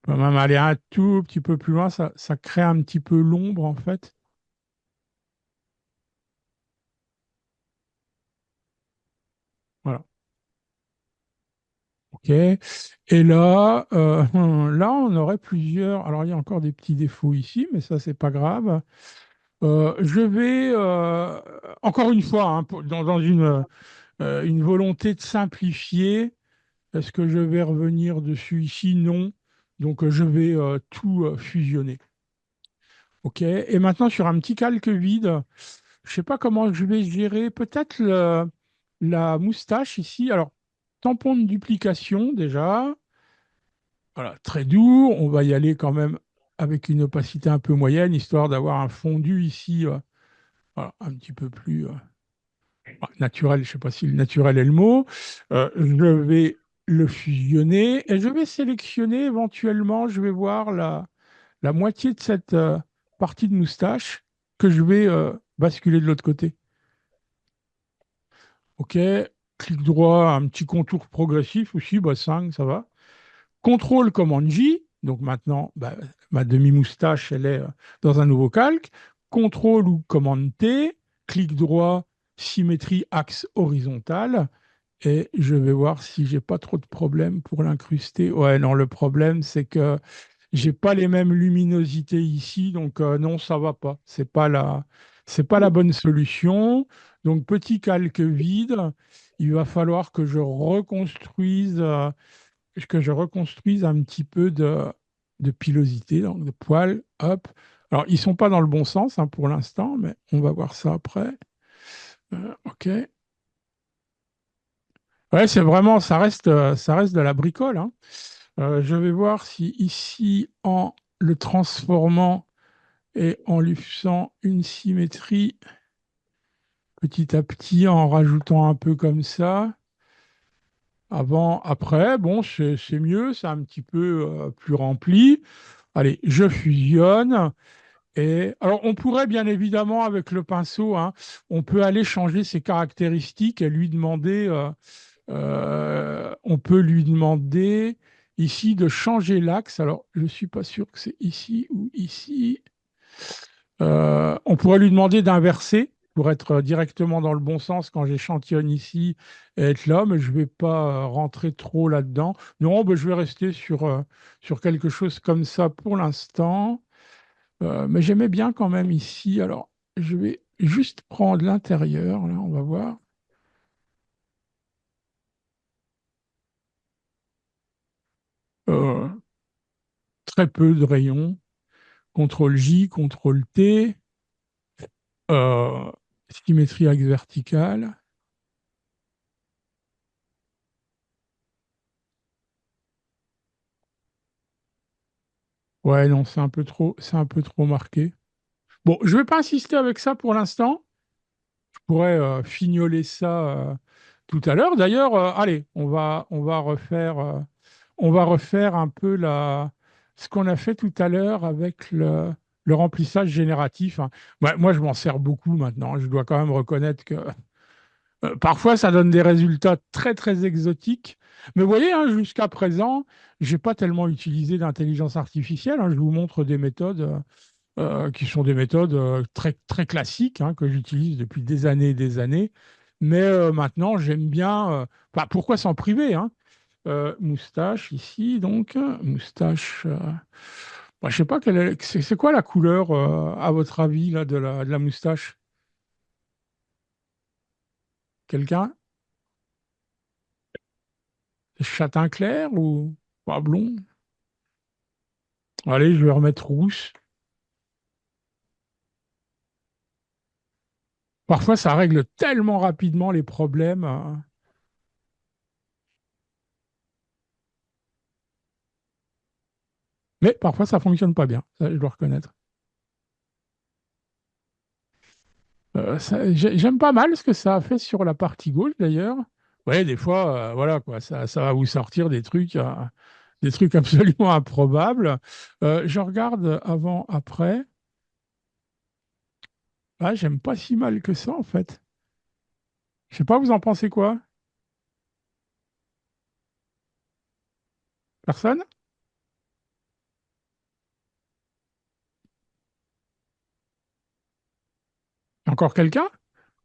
On peut même aller un tout petit peu plus loin, ça crée un petit peu l'ombre en fait. Voilà. OK. Et là, là, on aurait plusieurs. Alors, il y a encore des petits défauts ici, mais ça, c'est pas grave. Je vais, encore une fois, hein, dans une volonté de simplifier, est-ce que je vais revenir dessus ici? Non. Donc, je vais tout fusionner. OK. Et maintenant, sur un petit calque vide, je ne sais pas comment je vais gérer. Peut-être la moustache ici. Alors, tampon de duplication déjà. Voilà, très doux. On va y aller quand même avec une opacité un peu moyenne, histoire d'avoir un fondu ici, voilà, un petit peu plus naturel. Je ne sais pas si le naturel est le mot. Je vais le fusionner et je vais sélectionner éventuellement, je vais voir la moitié de cette partie de moustache que je vais basculer de l'autre côté. OK. Clic droit, un petit contour progressif aussi, bah 5, ça va. Contrôle commande J. Donc maintenant, bah, ma demi-moustache, elle est dans un nouveau calque. Contrôle ou commande T. Clic droit, symétrie axe horizontal. Et je vais voir si j'ai pas trop de problèmes pour l'incruster. Ouais, non, le problème, c'est que j'ai pas les mêmes luminosités ici, donc non, ça va pas. C'est pas la bonne solution. Donc petit calque vide, il va falloir que je reconstruise un petit peu de pilosité, donc de poils. Hop. Alors ils sont pas dans le bon sens hein, pour l'instant, mais on va voir ça après. OK. Ouais, c'est vraiment, ça reste de la bricole, hein. Je vais voir si ici, en le transformant et en lui faisant une symétrie petit à petit, en rajoutant un peu comme ça, avant, après, bon, c'est mieux, c'est un petit peu plus rempli. Allez, je fusionne. Et alors, on pourrait bien évidemment, avec le pinceau, hein, on peut aller changer ses caractéristiques et lui demander, on peut lui demander ici de changer l'axe. Alors, je ne suis pas sûr que c'est ici ou ici. On pourrait lui demander d'inverser pour être directement dans le bon sens quand j'échantillonne ici et être là, mais je ne vais pas rentrer trop là-dedans. Non, ben, je vais rester sur quelque chose comme ça pour l'instant. Mais j'aimais bien quand même ici. Alors, je vais juste prendre l'intérieur, là, on va voir. Euh, Très peu de rayons. CTRL J, CTRL T. Euh, Symétrie axe verticale. Ouais, non, c'est un peu trop marqué. Bon, je ne vais pas insister avec ça pour l'instant. Je pourrais fignoler ça tout à l'heure. D'ailleurs, allez, on va refaire un peu ce qu'on a fait tout à l'heure avec le remplissage génératif, hein. Moi, je m'en sers beaucoup maintenant. Je dois quand même reconnaître que parfois, ça donne des résultats très, très exotiques. Mais vous voyez, hein, jusqu'à présent, je n'ai pas tellement utilisé d'intelligence artificielle, hein. Je vous montre des méthodes qui sont des méthodes très, très classiques, hein, que j'utilise depuis des années et des années. Mais maintenant, j'aime bien. Bah, pourquoi s'en priver, hein? Moustache ici, donc. Moustache. Bah, je sais pas, c'est quoi la couleur, à votre avis, là, de la moustache? Quelqu'un? Châtain clair ou pas blond? Allez, je vais remettre rousse. Parfois, ça règle tellement rapidement les problèmes. Mais parfois, ça fonctionne pas bien. Ça, je dois reconnaître. J'aime pas mal ce que ça a fait sur la partie gauche, d'ailleurs. Ouais, des fois, voilà, quoi, ça va vous sortir des trucs absolument improbables. Je regarde avant, après. Ah, j'aime pas si mal que ça, en fait. Je sais pas, vous en pensez quoi? Personne? Encore quelqu'un?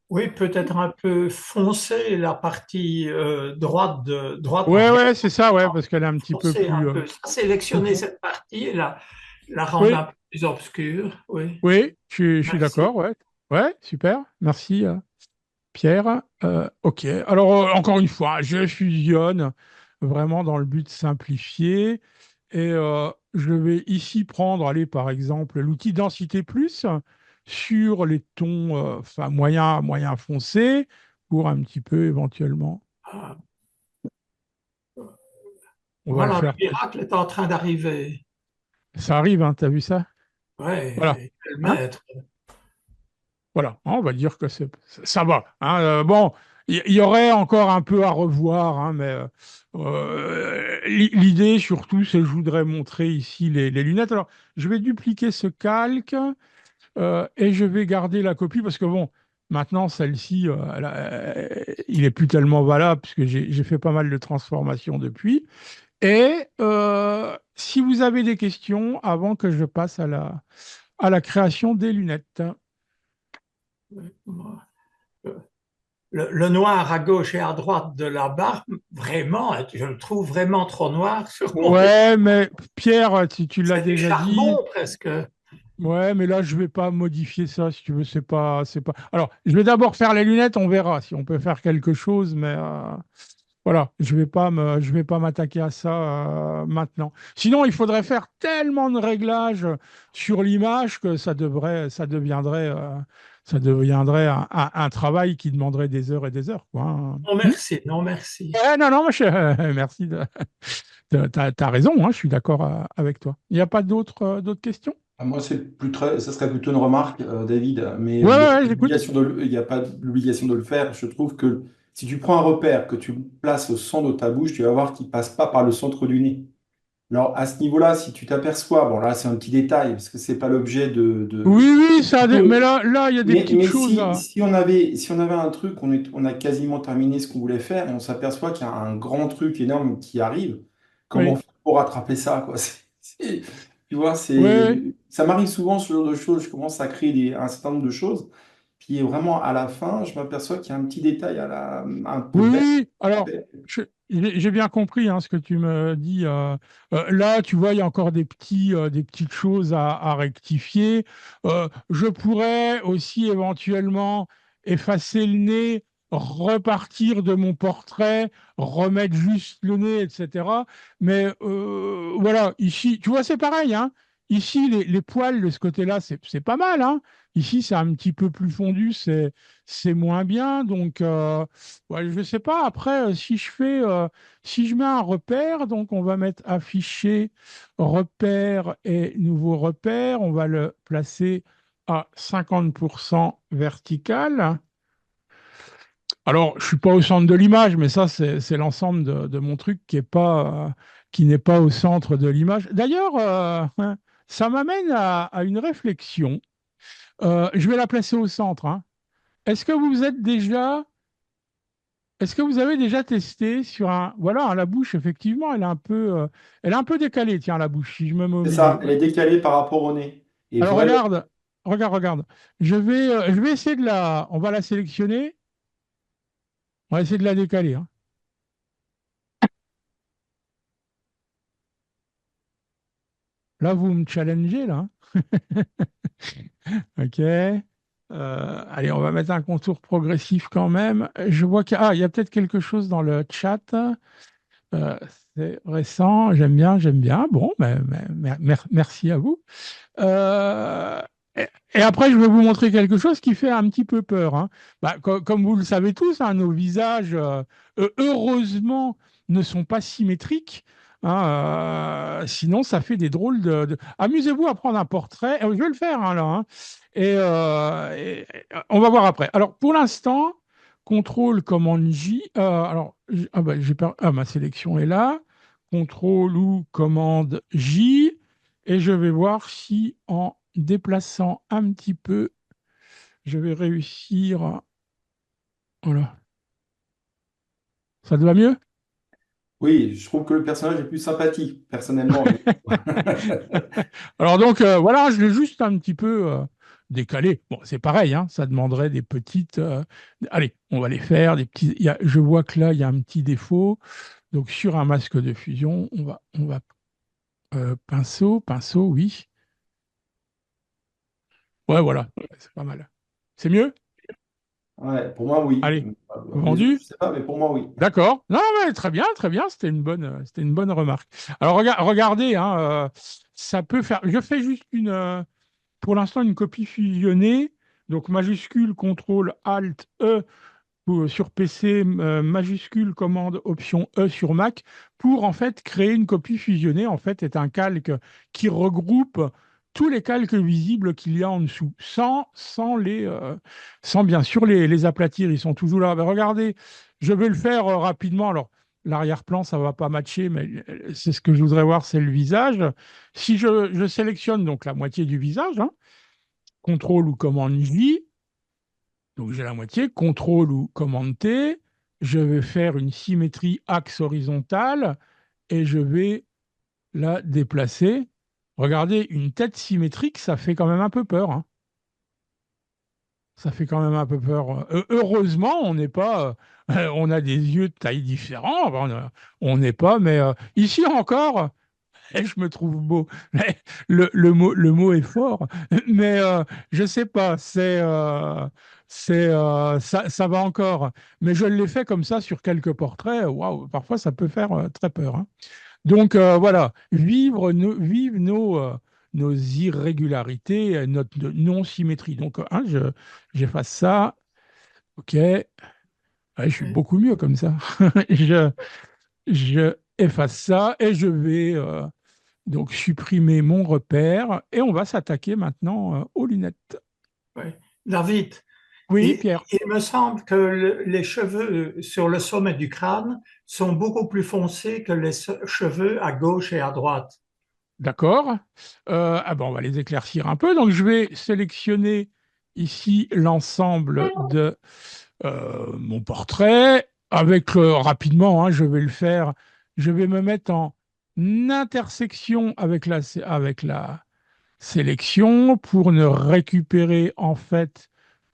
Oui, peut-être un peu foncé la partie droite en Ouais, vert, ouais, c'est ça, ouais, parce qu'elle est un petit peu foncé un plus peu. Sélectionner profonde. cette partie et la rendre Oui, un peu plus obscure. Oui, oui, je suis merci. d'accord, ouais. Ouais, super, merci Pierre. Ok, alors encore une fois, je fusionne vraiment dans le but de simplifier et je vais ici prendre, allez, par exemple, l'outil Densité Plus sur les tons enfin, moyen foncé pour un petit peu éventuellement. Ah, On va le voilà, le faire. miracle est en train d'arriver. Ça arrive, hein, t'as vu ça? Voilà. Oui, le Hein. maître. Voilà, hein, on va dire que ça va, hein. Bon, il y aurait encore un peu à revoir, hein, mais l'idée surtout, c'est que je voudrais montrer ici les lunettes. Alors, je vais dupliquer ce calque et je vais garder la copie parce que bon, maintenant celle-ci, il est plus tellement valable puisque j'ai fait pas mal de transformations depuis. Et si vous avez des questions avant que je passe à la création des lunettes. Le noir à gauche et à droite de la barre, vraiment, je le trouve vraiment trop noir sur mon écran. Ouais, mais Pierre, tu l'as C'est du déjà dit. charbon presque. Ouais, mais là, je vais pas modifier ça, si tu veux. C'est pas. Alors, je vais d'abord faire les lunettes. On verra si on peut faire quelque chose, mais voilà, je vais pas m'attaquer à ça maintenant. Sinon, il faudrait faire tellement de réglages sur l'image que ça deviendrait un travail qui demanderait des heures et des heures, quoi, hein. Non, merci, non, merci. Ouais, non, non, merci. T'as raison, hein, je suis d'accord avec toi. Il n'y a pas d'autres questions? Moi, ça serait plutôt une remarque, David, mais Ouais, il n'y a ouais, pas ouais, j'écoute. il y a pas l'obligation de le faire. Je trouve que si tu prends un repère, que tu le places au centre de ta bouche, tu vas voir qu'il passe pas par le centre du nez. Alors, à ce niveau-là, si tu t'aperçois, bon, là, c'est un petit détail, parce que c'est pas l'objet Oui, oui, mais de- là, il y a des petites mais choses à. si on avait un truc, on a quasiment terminé ce qu'on voulait faire, et on s'aperçoit qu'il y a un grand truc énorme qui arrive, comment Oui, faire pour rattraper ça, quoi? Tu vois, oui, ça m'arrive souvent ce genre de choses. Je commence à créer un certain nombre de choses. Puis vraiment, à la fin, je m'aperçois qu'il y a un petit détail un peu oui, bête. oui. Alors, j'ai bien compris hein, ce que tu me dis. Là, tu vois, il y a encore des petites choses à rectifier. Je pourrais aussi éventuellement effacer le nez, repartir de mon portrait, remettre juste le nez, etc. Mais voilà, ici, tu vois, c'est pareil, hein. Ici, les poils de ce côté-là, c'est pas mal, hein. Ici, c'est un petit peu plus fondu, c'est moins bien. Donc, ouais, je ne sais pas. Après, si je mets un repère, donc on va mettre afficher repère et nouveau repère. On va le placer à 50% vertical. Alors, je suis pas au centre de l'image, mais ça, c'est l'ensemble de mon truc qui n'est pas au centre de l'image. D'ailleurs, ça m'amène à une réflexion. Je vais la placer au centre, hein. Est-ce que vous êtes déjà, est-ce que vous avez déjà testé sur un, voilà, hein, la bouche, effectivement, elle est un peu décalée, tiens, la bouche, si je me mets au C'est ça, milieu. elle est décalée par rapport au nez. Et il Alors faudrait regarde, regarde. Je vais essayer on va la sélectionner, on va essayer de la décaler, hein. Là, vous me challengez, là, hein. Ok. Allez, on va mettre un contour progressif quand même. Je vois il y a peut-être quelque chose dans le chat. Euh, c'est récent, j'aime bien, j'aime bien. Bon, merci à vous. Euh, et après, je vais vous montrer quelque chose qui fait un petit peu peur, hein. Bah, comme vous le savez tous, hein, nos visages, heureusement, ne sont pas symétriques, hein, sinon, ça fait des drôles Amusez-vous à prendre un portrait. Je vais le faire, hein, là, hein. On va voir après. Alors, pour l'instant, contrôle, commande J. Ma sélection est là. Contrôle ou commande J. Et je vais voir si en déplaçant un petit peu, je vais réussir. Voilà. Ça te va mieux? Oui, je trouve que le personnage est plus sympathique, personnellement. Alors donc, voilà, je l'ai juste un petit peu décalé. Bon, c'est pareil, hein, ça demanderait des petites... Allez, on va les faire. Je vois que là, il y a un petit défaut. Donc, sur un masque de fusion, pinceau, oui. Ouais, voilà, c'est pas mal. C'est mieux? Ouais, pour moi, oui. Allez, Les autres, vendu? je sais pas, mais pour moi, oui. D'accord. Non, mais très bien. C'était une bonne remarque. Alors, regardez, hein, ça peut faire. Je fais juste pour l'instant, une copie fusionnée. Donc, majuscule, contrôle, alt, E sur PC, majuscule, commande, option E sur Mac, pour en fait créer une copie fusionnée. En fait, est un calque qui regroupe tous les calques visibles qu'il y a en dessous, sans bien sûr les aplatir. Ils sont toujours là. Mais regardez, je vais le faire rapidement. Alors, l'arrière-plan, ça va pas matcher, mais c'est ce que je voudrais voir, c'est le visage. Si je sélectionne donc la moitié du visage, hein, contrôle ou commande J, donc j'ai la moitié, contrôle ou commande T, je vais faire une symétrie axe horizontal et je vais la déplacer. Regardez, une tête symétrique, ça fait quand même un peu peur, hein. Ça fait quand même un peu peur. Heureusement, on n'est pas, on a des yeux de taille différente. On n'est pas, mais ici encore, et je me trouve beau. Mais le mot est fort, mais je sais pas, ça va encore. Mais je l'ai fait comme ça sur quelques portraits. Waouh, parfois ça peut faire très peur, hein. Donc voilà, nos irrégularités, notre non-symétrie. Donc, hein, j'efface ça. OK. Ouais, je suis Oui. beaucoup mieux comme ça. Je, je efface ça et je vais donc supprimer mon repère et on va s'attaquer maintenant aux lunettes. Oui. David, Oui, Pierre. il me semble que les cheveux sur le sommet du crâne sont beaucoup plus foncés que les cheveux à gauche et à droite. D'accord. On va les éclaircir un peu. Donc, je vais sélectionner ici l'ensemble de mon portrait. Rapidement, hein, je vais le faire. Je vais me mettre en intersection avec la sélection pour ne récupérer en fait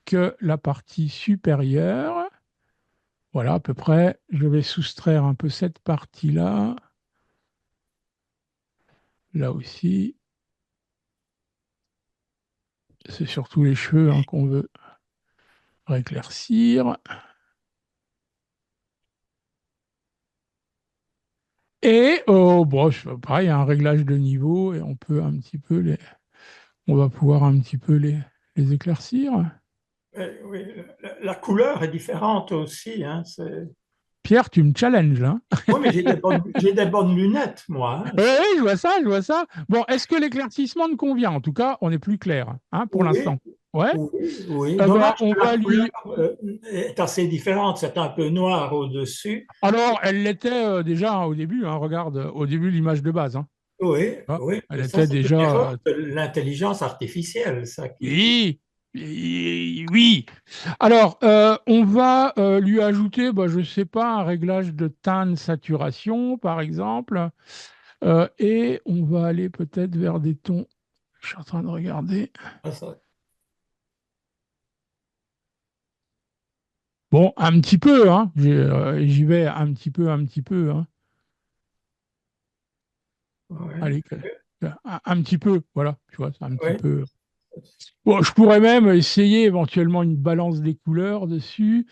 que la partie supérieure. Voilà, à peu près. Je vais soustraire un peu cette partie-là. Là aussi. C'est surtout les cheveux, hein, qu'on veut rééclaircir. Et pareil, un réglage de niveau et on va pouvoir un petit peu les éclaircir. Oui, la couleur est différente aussi, hein, Pierre, tu me challenges là. Oui, mais j'ai des bonnes lunettes, moi, hein. Oui, oui, je vois ça. Bon, est-ce que l'éclaircissement me convient? En tout cas, on est plus clair, hein, pour Oui, l'instant. Ouais. Oui, oui. Eh ben, Dommage on que la va couleur lui. est assez différente. C'est un peu noir au-dessus. Alors, elle l'était déjà au début, hein, regarde, au début, l'image de base. Hein. Oui, Ah, oui. elle Mais ça, était c'est une déjà. erreur de l'intelligence artificielle, ça qui. Oui, oui. Alors, on va lui ajouter, bah, je ne sais pas, un réglage de teinte saturation, par exemple. Et on va aller peut-être vers des tons. Je suis en train de regarder. Ah, ça- Bon, un petit peu, hein. J'y vais un petit peu, hein. ouais, Allez, un petit peu, voilà, tu vois, c'est un petit ouais. peu. Bon, je pourrais même essayer éventuellement une balance des couleurs dessus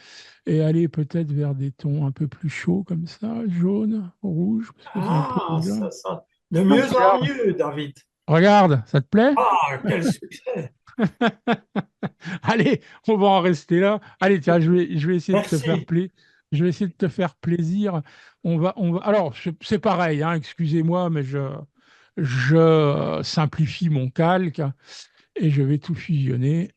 et aller peut-être vers des tons un peu plus chauds comme ça, jaune, rouge, parce que c'est un peu Ah, déjà. ça. De Ah, mieux en regarde, mieux, David. regarde, ça te plaît? Ah, quel succès. Allez, on va en rester là. Allez, tiens, je vais essayer de te faire Merci. je vais essayer de te faire plaisir. Alors, c'est pareil, hein, excusez-moi, mais je simplifie mon calque et je vais tout fusionner.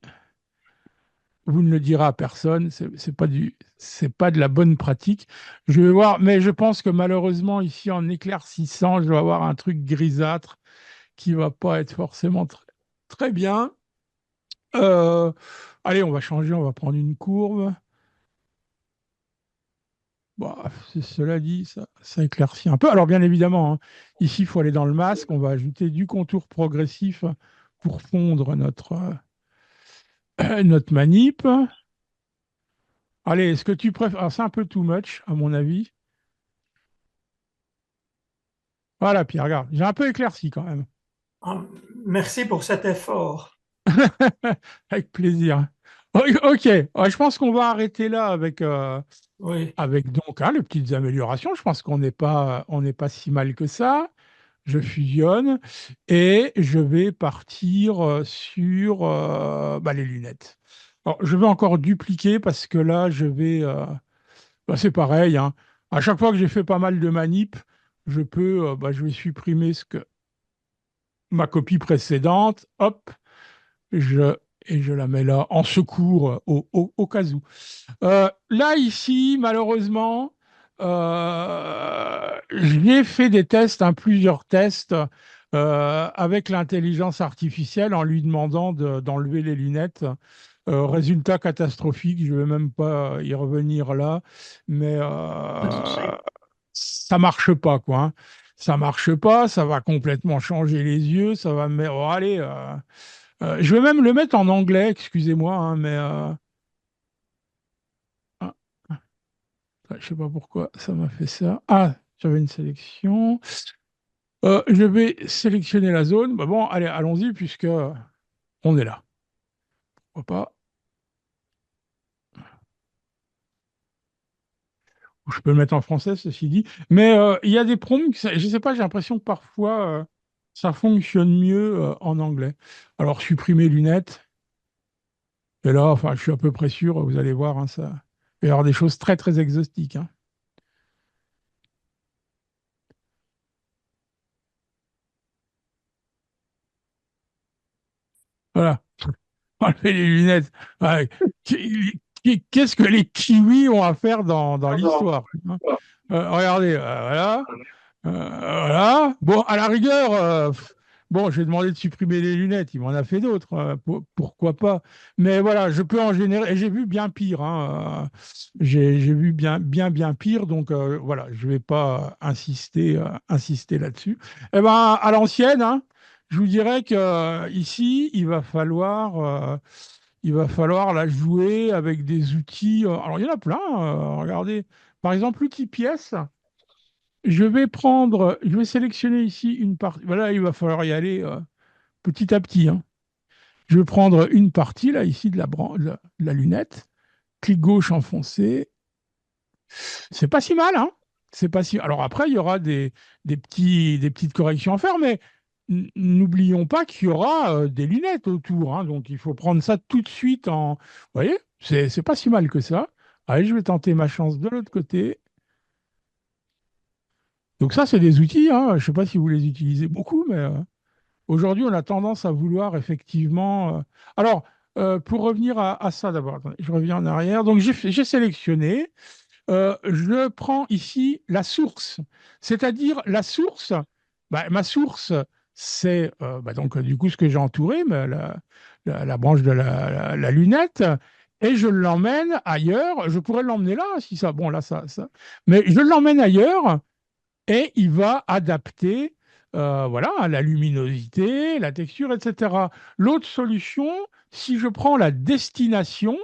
Vous ne le direz à personne, c'est pas de la bonne pratique. Je vais voir, mais je pense que malheureusement, ici, en éclaircissant, je vais avoir un truc grisâtre qui va pas être forcément très bien. Euh, Allez, on va changer, on va prendre une courbe. Bon, cela dit, ça éclaircit un peu. Alors, bien évidemment, hein, ici, il faut aller dans le masque. On va ajouter du contour progressif pour fondre notre manip. Allez, est-ce que tu préfères... Alors, c'est un peu too much, à mon avis. Voilà, Pierre, regarde. J'ai un peu éclairci quand même. Ah, merci pour cet effort. Avec plaisir. Ok, ouais, je pense qu'on va arrêter là Oui. avec donc hein, les petites améliorations. Je pense on n'est pas si mal que ça. Je fusionne et je vais partir sur bah, les lunettes. Alors, je vais encore dupliquer parce que là, bah, c'est pareil. Hein. À chaque fois que j'ai fait pas mal de manip, bah, je vais supprimer ma copie précédente. Hop, je, et je la mets là en secours au cas où. Là, ici, malheureusement, j'ai fait des tests, hein, plusieurs tests avec l'intelligence artificielle en lui demandant d'enlever les lunettes. Résultat catastrophique, je ne vais même pas y revenir là, mais ça marche pas, quoi. Hein. Ça marche pas, ça va complètement changer les yeux, ça va me mettre. Oh, allez, je vais même le mettre en anglais, excusez-moi, hein, mais ah, je sais pas pourquoi ça m'a fait ça. Ah, j'avais une sélection. Je vais sélectionner la zone. Bah bon, allez, allons-y puisque on est là. Pourquoi pas. Je peux le mettre en français, ceci dit. Mais il y a des prompts, je sais pas, j'ai l'impression que parfois ça fonctionne mieux en anglais. Alors, supprimer lunettes. Et là, enfin, je suis à peu près sûr, vous allez voir, hein, ça. Il va y avoir des choses très, très exotiques. Hein. Voilà. Enlever les lunettes. Ouais. Qu'est-ce que les kiwis ont à faire dans l'histoire? Hein. Regardez, voilà. Voilà. Bon, à la rigueur, bon, j'ai demandé de supprimer les lunettes. Il m'en a fait d'autres. Pourquoi pas? Mais voilà, je peux en générer. Et j'ai vu bien pire. Hein, j'ai vu bien pire. Donc voilà, je ne vais pas insister là-dessus. Eh ben, à l'ancienne, hein, je vous dirais que ici, il va falloir la jouer avec des outils. Alors, il y en a plein. Regardez, par exemple, l'outil pièce. Je vais sélectionner ici une partie. Voilà, il va falloir y aller petit à petit. Hein. Je vais prendre une partie, là, ici, de la lunette. Clic gauche enfoncé. C'est pas si mal, hein? C'est pas si... Alors après, il y aura des petites corrections à faire, mais n'oublions pas qu'il y aura des lunettes autour. Hein. Donc, il faut prendre ça tout de suite en... Vous voyez, c'est pas si mal que ça. Allez, je vais tenter ma chance de l'autre côté. Donc ça, c'est des outils. Hein. Je ne sais pas si vous les utilisez beaucoup, mais aujourd'hui, on a tendance à vouloir effectivement. Alors, pour revenir à ça d'abord. Attendez, je reviens en arrière. Donc, j'ai sélectionné. Je prends ici la source. C'est-à-dire la source, bah, ma source, c'est bah, donc du coup ce que j'ai entouré, mais la branche de la lunette, et je l'emmène ailleurs. Je pourrais l'emmener là, si ça. Bon, là, ça. Mais je l'emmène ailleurs et il va adapter voilà, la luminosité, la texture, etc. L'autre solution, si je prends la destination,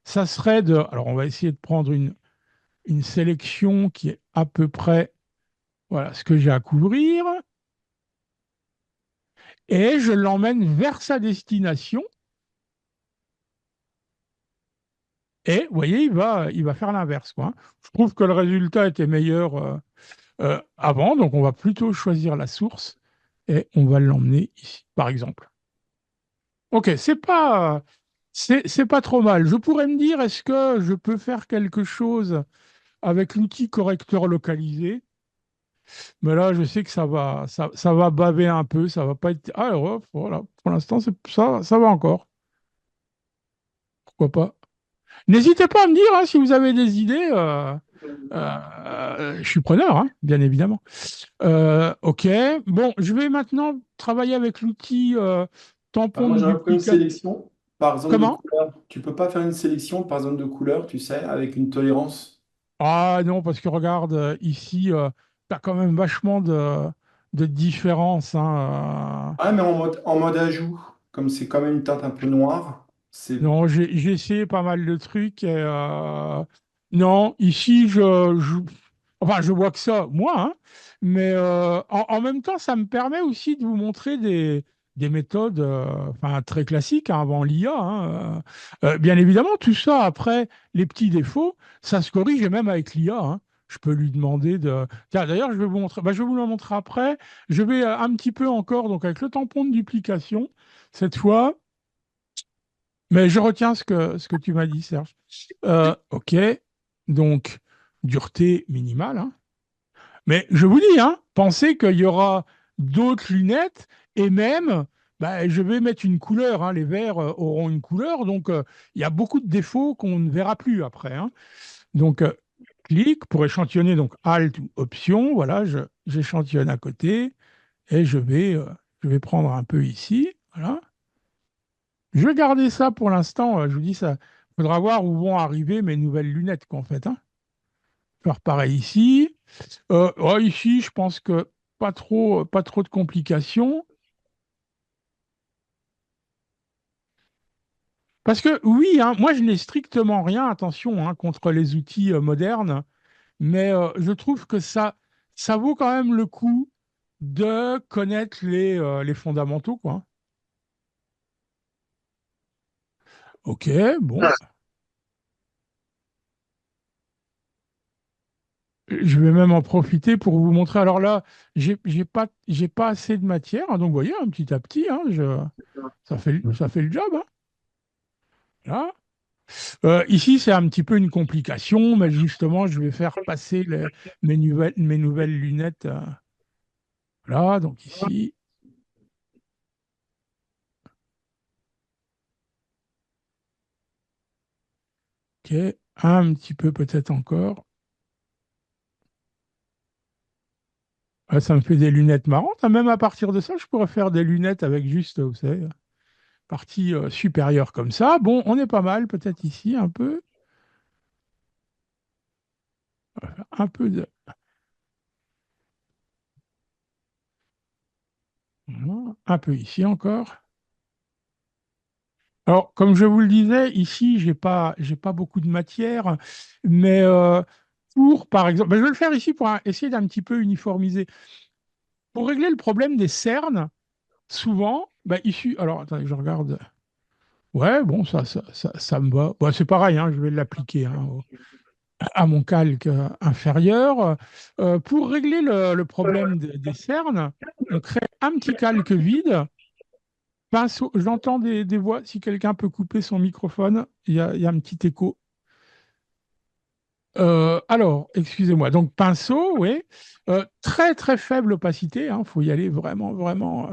ça serait de. Alors, on va essayer de prendre une sélection qui est à peu près voilà, ce que j'ai à couvrir, et je l'emmène vers sa destination. Et vous voyez, il va faire l'inverse, quoi. Je trouve que le résultat était meilleur avant, donc on va plutôt choisir la source et on va l'emmener ici, par exemple. Ok, c'est pas trop mal. Je pourrais me dire, est-ce que je peux faire quelque chose avec l'outil correcteur localisé? Mais là, je sais que ça va baver un peu, ça va pas être. Alors, voilà, pour l'instant, ça va encore. Pourquoi pas? N'hésitez pas à me dire hein, si vous avez des idées. Je suis preneur, hein, bien évidemment. Ok. Bon, je vais maintenant travailler avec l'outil Bah, tampon moi, de j'aurais pris une duplication. sélection par zone de Comment? couleur. Tu peux pas faire une sélection par zone de couleur, tu sais, avec une tolérance. Ah non, parce que regarde, ici, tu as quand même vachement de différences. Hein. Ah, mais en mode ajout, comme c'est quand même une teinte un peu noire, c'est. Non, j'ai essayé pas mal de trucs. Et, non, ici, enfin, je vois que ça, moi, hein, mais en même temps, ça me permet aussi de vous montrer des méthodes enfin, très classiques hein, avant l'IA. Hein. Bien évidemment, tout ça, après, les petits défauts, ça se corrige et même avec l'IA. Hein. Je peux lui demander de. Tiens, d'ailleurs, je vais vous montrer. Bah, je vais vous le montrer après. Je vais un petit peu encore, donc avec le tampon de duplication, cette fois. Mais je retiens ce que tu m'as dit, Serge. Ok, donc dureté minimale. Hein. Mais je vous dis, hein, pensez qu'il y aura d'autres lunettes et même, bah, je vais mettre une couleur. Hein, les verts auront une couleur, donc il y a beaucoup de défauts qu'on ne verra plus après. Hein. Donc, clic pour échantillonner, donc Alt ou Option. Voilà, j'échantillonne à côté et je vais prendre un peu ici. Voilà. Je vais garder ça pour l'instant. Je vous dis, ça faudra voir où vont arriver mes nouvelles lunettes, quoi, en fait. Hein. Faire pareil ici. Ouais, ici, je pense que pas trop de complications. Parce que oui, hein, moi, je n'ai strictement rien, attention, hein, contre les outils modernes, mais je trouve que ça vaut quand même le coup de connaître les fondamentaux, quoi. Ok, bon. Je vais même en profiter pour vous montrer. Alors là, j'ai pas assez de matière, hein, donc vous voyez, hein, petit à petit, hein, ça fait le job. Hein, là. Ici, c'est un petit peu une complication, mais justement, je vais faire passer mes nouvelles lunettes. Là, donc ici, ok, un petit peu peut-être encore. Ça me fait des lunettes marrantes. Hein. Même à partir de ça, je pourrais faire des lunettes avec juste, vous savez, partie supérieure comme ça. Bon, on est pas mal, peut-être ici, un peu de. Voilà, un peu ici encore. Alors, comme je vous le disais, ici, j'ai pas beaucoup de matière, mais par exemple, ben, je vais le faire ici pour essayer d'un petit peu uniformiser. Pour régler le problème des cernes, souvent, ben, ici, alors attendez, je regarde. Ouais, bon, ça me va. Bon, c'est pareil, hein, je vais l'appliquer hein, à mon calque inférieur. Pour régler le problème des cernes, on crée un petit calque vide. Pinceau, j'entends des voix. Si quelqu'un peut couper son microphone, il y a un petit écho. Alors, excusez-moi. Donc, pinceau, oui. Très, très faible opacité. Il faut y aller vraiment, vraiment.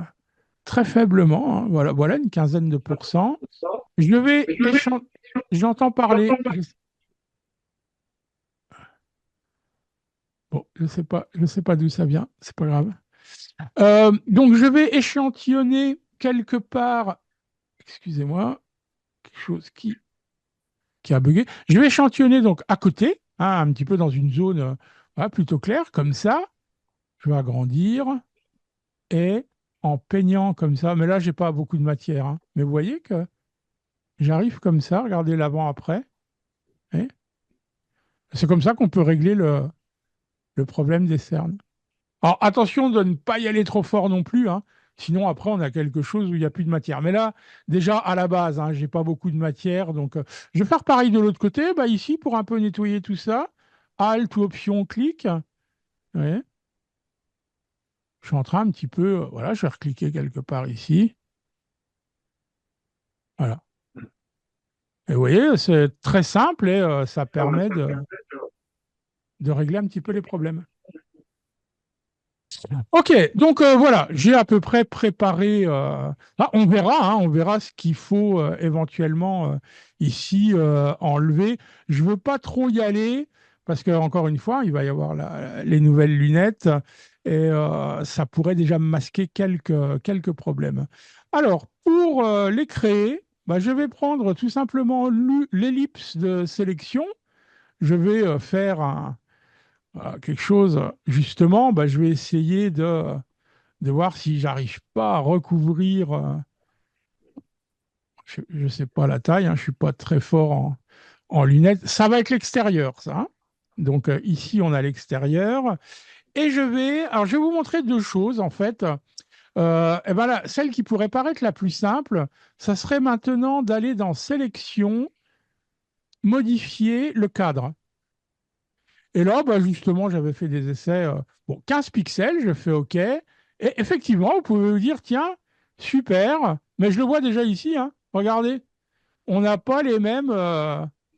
très faiblement, hein. Voilà, voilà une quinzaine de pourcents. Je vais échan- J'entends parler. Bon, je sais pas d'où ça vient, c'est pas grave. Donc, je vais échantillonner quelque part. Excusez-moi, quelque chose qui a bugué. Je vais échantillonner donc à côté, hein, un petit peu dans une zone voilà, plutôt claire, comme ça. Je vais agrandir et en peignant comme ça. Mais là, j'ai pas beaucoup de matière, hein. Mais vous voyez que j'arrive comme ça. Regardez l'avant-après. Et c'est comme ça qu'on peut régler le problème des cernes. Alors attention de ne pas y aller trop fort non plus, hein. Sinon après on a quelque chose où il n'y a plus de matière. Mais là, déjà à la base, hein, j'ai pas beaucoup de matière, donc je vais faire pareil de l'autre côté. Bah, ici, pour un peu nettoyer tout ça, Alt ou Option, clic. Vous voyez, je suis en train un petit peu, voilà, je vais recliquer quelque part ici. Voilà. Et vous voyez, c'est très simple et ça permet de régler un petit peu les problèmes. Ok, donc voilà, j'ai à peu près préparé. On verra, hein, on verra ce qu'il faut éventuellement ici enlever. Je veux pas trop y aller parce que encore une fois, il va y avoir les nouvelles lunettes et ça pourrait déjà masquer quelques problèmes. Alors, pour les créer, bah, je vais prendre tout simplement l'ellipse de sélection. Je vais faire quelque chose, justement, bah, je vais essayer de voir si j'arrive pas à recouvrir, je ne sais pas la taille, hein, je suis pas très fort en lunettes. Ça va être l'extérieur, ça, hein. Donc ici, on a l'extérieur. Et alors je vais vous montrer deux choses, en fait. Et ben là, celle qui pourrait paraître la plus simple, ça serait maintenant d'aller dans Sélection, modifier le cadre. Et là, bah, justement, j'avais fait des essais, bon, 15 pixels, je fais OK. Et effectivement, vous pouvez vous dire, tiens, super, mais je le vois déjà ici, hein, regardez, on n'a pas les mêmes,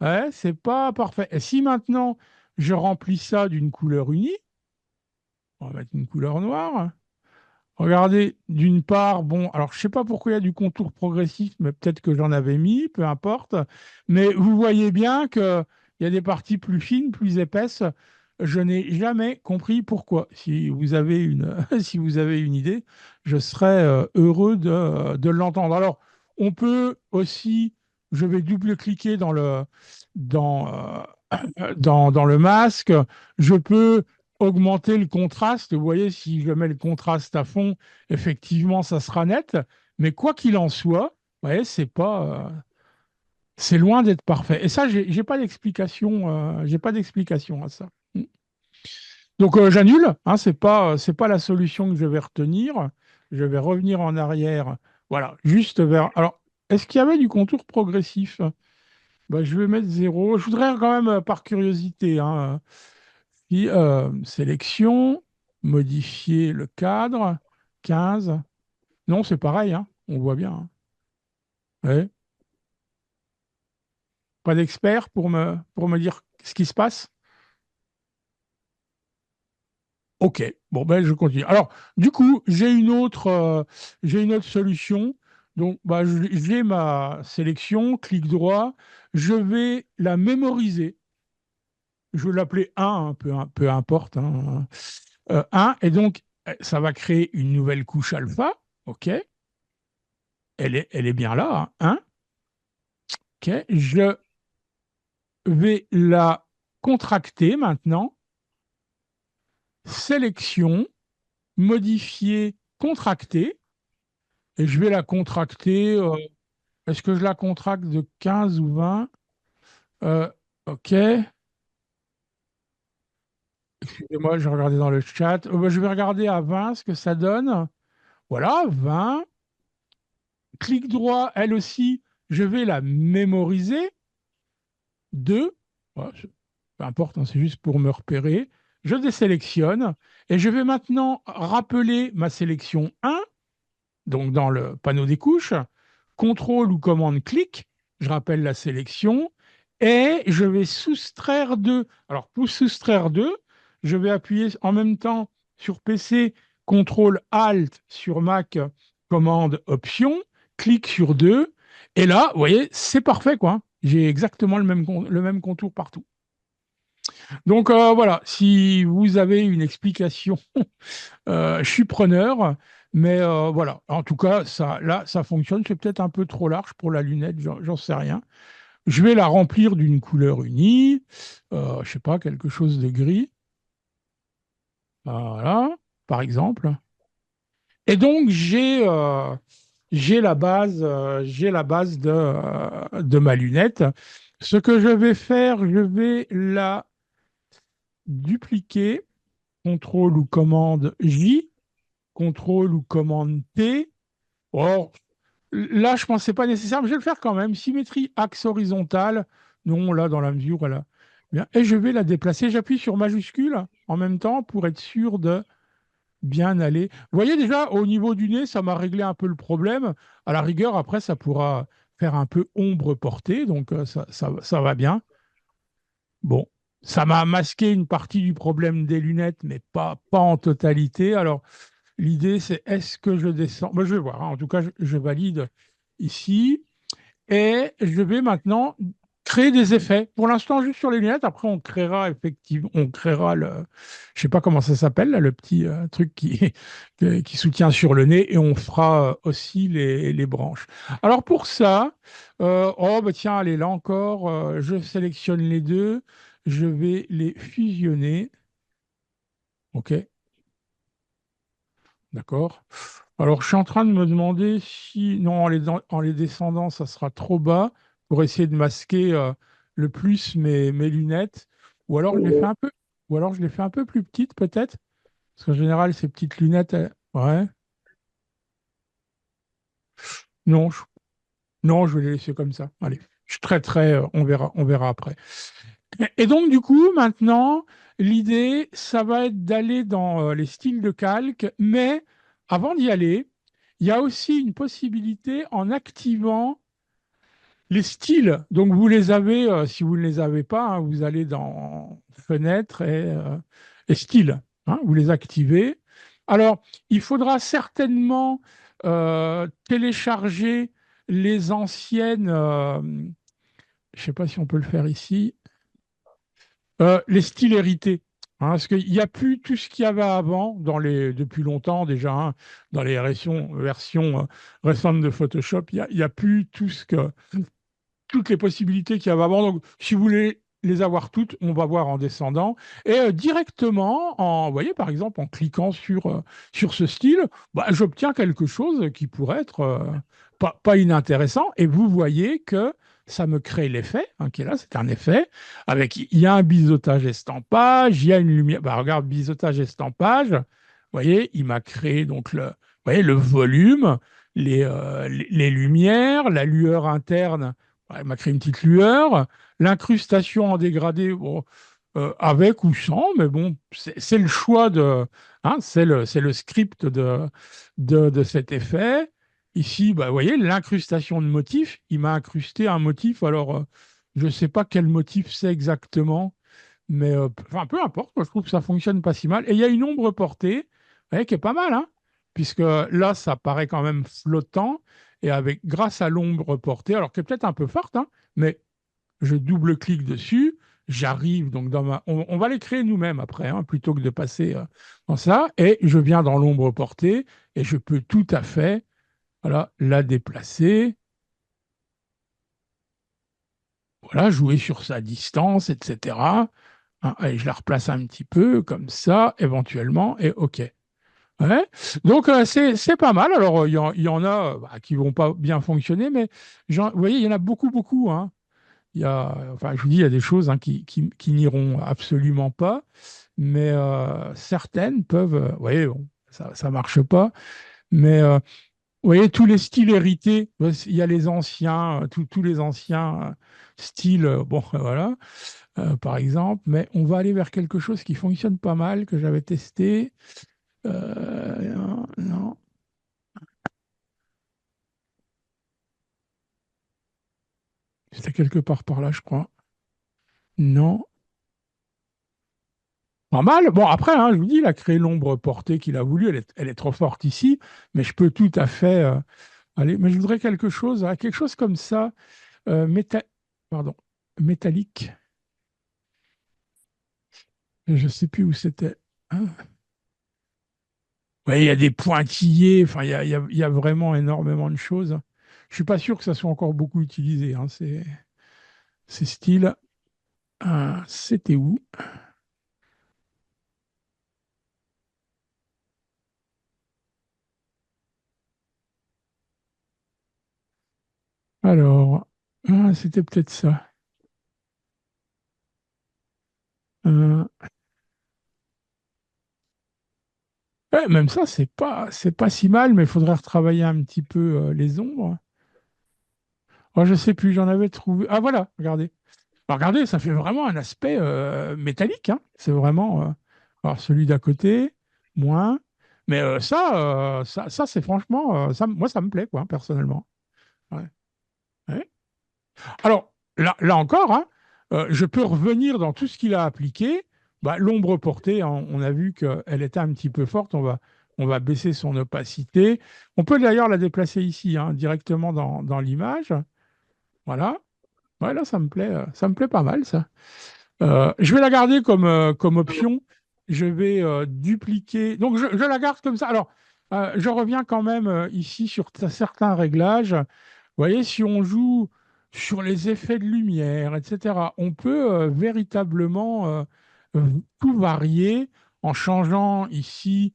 ouais, c'est pas parfait. Et si maintenant, je remplis ça d'une couleur unie, on va mettre une couleur noire, regardez, d'une part, bon, alors je sais pas pourquoi il y a du contour progressif, mais peut-être que j'en avais mis, peu importe. Mais vous voyez bien qu'il y a des parties plus fines, plus épaisses. Je n'ai jamais compris pourquoi. Si vous avez si vous avez une idée, je serais heureux de l'entendre. Alors, on peut aussi, je vais double-cliquer dans, dans le masque. Je peux augmenter le contraste. Vous voyez, si je mets le contraste à fond, effectivement, ça sera net. Mais quoi qu'il en soit, vous voyez, c'est loin d'être parfait. Et ça, j'ai pas d'explication, j'ai pas d'explication à ça. Donc j'annule. Hein, c'est pas la solution que je vais retenir. Je vais revenir en arrière. Voilà, juste vers. Alors, est-ce qu'il y avait du contour progressif? Bah, je vais mettre 0. Je voudrais quand même, par curiosité, hein, puis, sélection, modifier le cadre, 15. Non, c'est pareil, hein, on voit bien, hein. Ouais. Pas d'expert pour me dire ce qui se passe? Ok, bon, ben, je continue. Alors, du coup, j'ai une autre solution. Donc, bah, j'ai ma sélection, clic droit, je vais la mémoriser. Je vais l'appeler 1, hein, peu importe, hein. 1, et donc, ça va créer une nouvelle couche alpha. OK, elle est bien là, hein. OK, je vais la contracter maintenant. Sélection, modifier, contracter. Et je vais la contracter. Est-ce que je la contracte de 15 ou 20? Euh, OK. Excusez-moi, je vais regarder dans le chat. Ben, je vais regarder à 20 ce que ça donne. Voilà, 20. Clic droit, elle aussi, je vais la mémoriser. 2. Voilà, peu importe, hein, c'est juste pour me repérer. Je désélectionne et je vais maintenant rappeler ma sélection 1, donc dans le panneau des couches, contrôle ou commande clic, je rappelle la sélection et je vais soustraire 2. Alors pour soustraire 2, je vais appuyer en même temps sur PC, contrôle Alt sur Mac commande option, clique sur 2, et là, vous voyez, c'est parfait, quoi. J'ai exactement le même contour partout. Donc voilà, si vous avez une explication, je suis preneur, mais voilà. En tout cas, ça, là, ça fonctionne. C'est peut-être un peu trop large pour la lunette, j'en sais rien. Je vais la remplir d'une couleur unie, je sais pas, quelque chose de gris, voilà, par exemple. Et donc j'ai la base de ma lunette. Ce que je vais faire, je vais la dupliquer, contrôle ou commande J, contrôle ou commande T. Or, là, je pensais pas nécessaire, mais je vais le faire quand même. Symétrie axe horizontal. Non, là, dans la mesure, voilà. Bien. Et je vais la déplacer. J'appuie sur majuscule en même temps pour être sûr de bien aller. Vous voyez déjà, au niveau du nez, ça m'a réglé un peu le problème. À la rigueur, après, ça pourra faire un peu ombre portée, donc ça va bien. Bon, ça m'a masqué une partie du problème des lunettes, mais pas en totalité. Alors, l'idée, c'est est-ce que je descends? Ben, je vais voir, hein. En tout cas, je valide ici. Et je vais maintenant créer des effets. Pour l'instant, juste sur les lunettes. Après, on créera effectivement, on créera je sais pas comment ça s'appelle, là, le petit truc qui soutient sur le nez, et on fera aussi les branches. Alors pour ça, oh bah tiens, allez, là encore, je sélectionne les deux, je vais les fusionner. OK, d'accord. Alors, je suis en train de me demander si, non, en les descendant, ça sera trop bas pour essayer de masquer le plus mes lunettes. Ou alors, je les fais un peu, ou alors, je les fais un peu plus petites, peut-être. Parce qu'en général, ces petites lunettes, ouais. Non, non, je vais les laisser comme ça. Allez, je traiterai, on verra après. Et donc, du coup, maintenant, l'idée, ça va être d'aller dans les styles de calque, mais avant d'y aller, il y a aussi une possibilité en activant les styles. Donc, vous les avez, si vous ne les avez pas, hein, vous allez dans Fenêtre et Styles, hein, vous les activez. Alors, il faudra certainement télécharger les anciennes, je ne sais pas si on peut le faire ici, les styles hérités. Hein, parce qu'il n'y a plus tout ce qu'il y avait avant, depuis longtemps déjà, hein, dans les versions récentes de Photoshop, il y a plus toutes les possibilités qu'il y avait avant. Donc, si vous voulez les avoir toutes, on va voir en descendant. Et directement, vous voyez, par exemple, en cliquant sur ce style, bah, j'obtiens quelque chose qui pourrait être pas inintéressant. Et vous voyez que ça me crée l'effet, hein, qui est là, c'est un effet, il y a un biseautage estampage, il y a une lumière. Bah, regarde, biseautage estampage, vous voyez, il m'a créé donc vous voyez, le volume, les lumières, la lueur interne. Elle m'a créé une petite lueur. L'incrustation en dégradé, bon, avec ou sans, mais bon, c'est le choix hein, c'est le script de cet effet. Ici, bah, vous voyez, l'incrustation de motif, il m'a incrusté un motif. Alors, je ne sais pas quel motif c'est exactement, mais enfin, peu importe, moi, je trouve que ça fonctionne pas si mal. Et il y a une ombre portée, vous voyez, qui est pas mal, hein, puisque là, ça paraît quand même flottant, et grâce à l'ombre portée, alors qui est peut-être un peu forte, hein, mais je double-clique dessus, j'arrive donc on va les créer nous-mêmes après, hein, plutôt que de passer dans ça, et je viens dans l'ombre portée, et je peux tout à fait, voilà, la déplacer, voilà, jouer sur sa distance, etc. Hein, et je la replace un petit peu comme ça, éventuellement, et OK. Ouais. Donc, c'est pas mal. Alors, il y en a bah, qui vont pas bien fonctionner, mais vous voyez, il y en a beaucoup, beaucoup. Hein. Enfin, je vous dis, il y a des choses hein, qui n'iront absolument pas, mais certaines peuvent. Vous voyez, bon, ça marche pas. Mais vous voyez, tous les styles hérités, il y a les anciens, tous les anciens styles, bon, voilà, par exemple, mais on va aller vers quelque chose qui fonctionne pas mal, que j'avais testé. Non, non. C'était quelque part par là, je crois. Non. pas mal. Bon, après, hein, je vous dis, il a créé l'ombre portée qu'il a voulu. Elle est trop forte ici, mais je peux tout à fait aller. Mais je voudrais quelque chose comme ça, pardon, métallique. Je ne sais plus où c'était. Hein. Ouais, il y a des pointillés. Enfin, il y a vraiment énormément de choses. Je suis pas sûr que ça soit encore beaucoup utilisé. Hein, ces styles. C'était où? Alors, c'était peut-être ça. Euh, ouais, même ça, c'est pas si mal, mais il faudrait retravailler un petit peu les ombres. Oh, je sais plus, j'en avais trouvé. Ah voilà, regardez. Alors, regardez, ça fait vraiment un aspect métallique. Hein. C'est vraiment. Alors, celui d'à côté, moins. Mais ça c'est franchement. Moi, ça me plaît, quoi, personnellement. Ouais. Ouais. Alors, là encore, hein, je peux revenir dans tout ce qu'il a appliqué. Bah, l'ombre portée, hein, on a vu qu'elle était un petit peu forte. On va baisser son opacité. On peut d'ailleurs la déplacer ici, hein, directement dans l'image. Voilà. Ouais, là, ça me plaît pas mal, ça. Je vais la garder comme option. Je vais dupliquer. Donc, je la garde comme ça. Alors, je reviens quand même ici sur certains réglages. Vous voyez, si on joue sur les effets de lumière, etc., on peut véritablement tout varier en changeant ici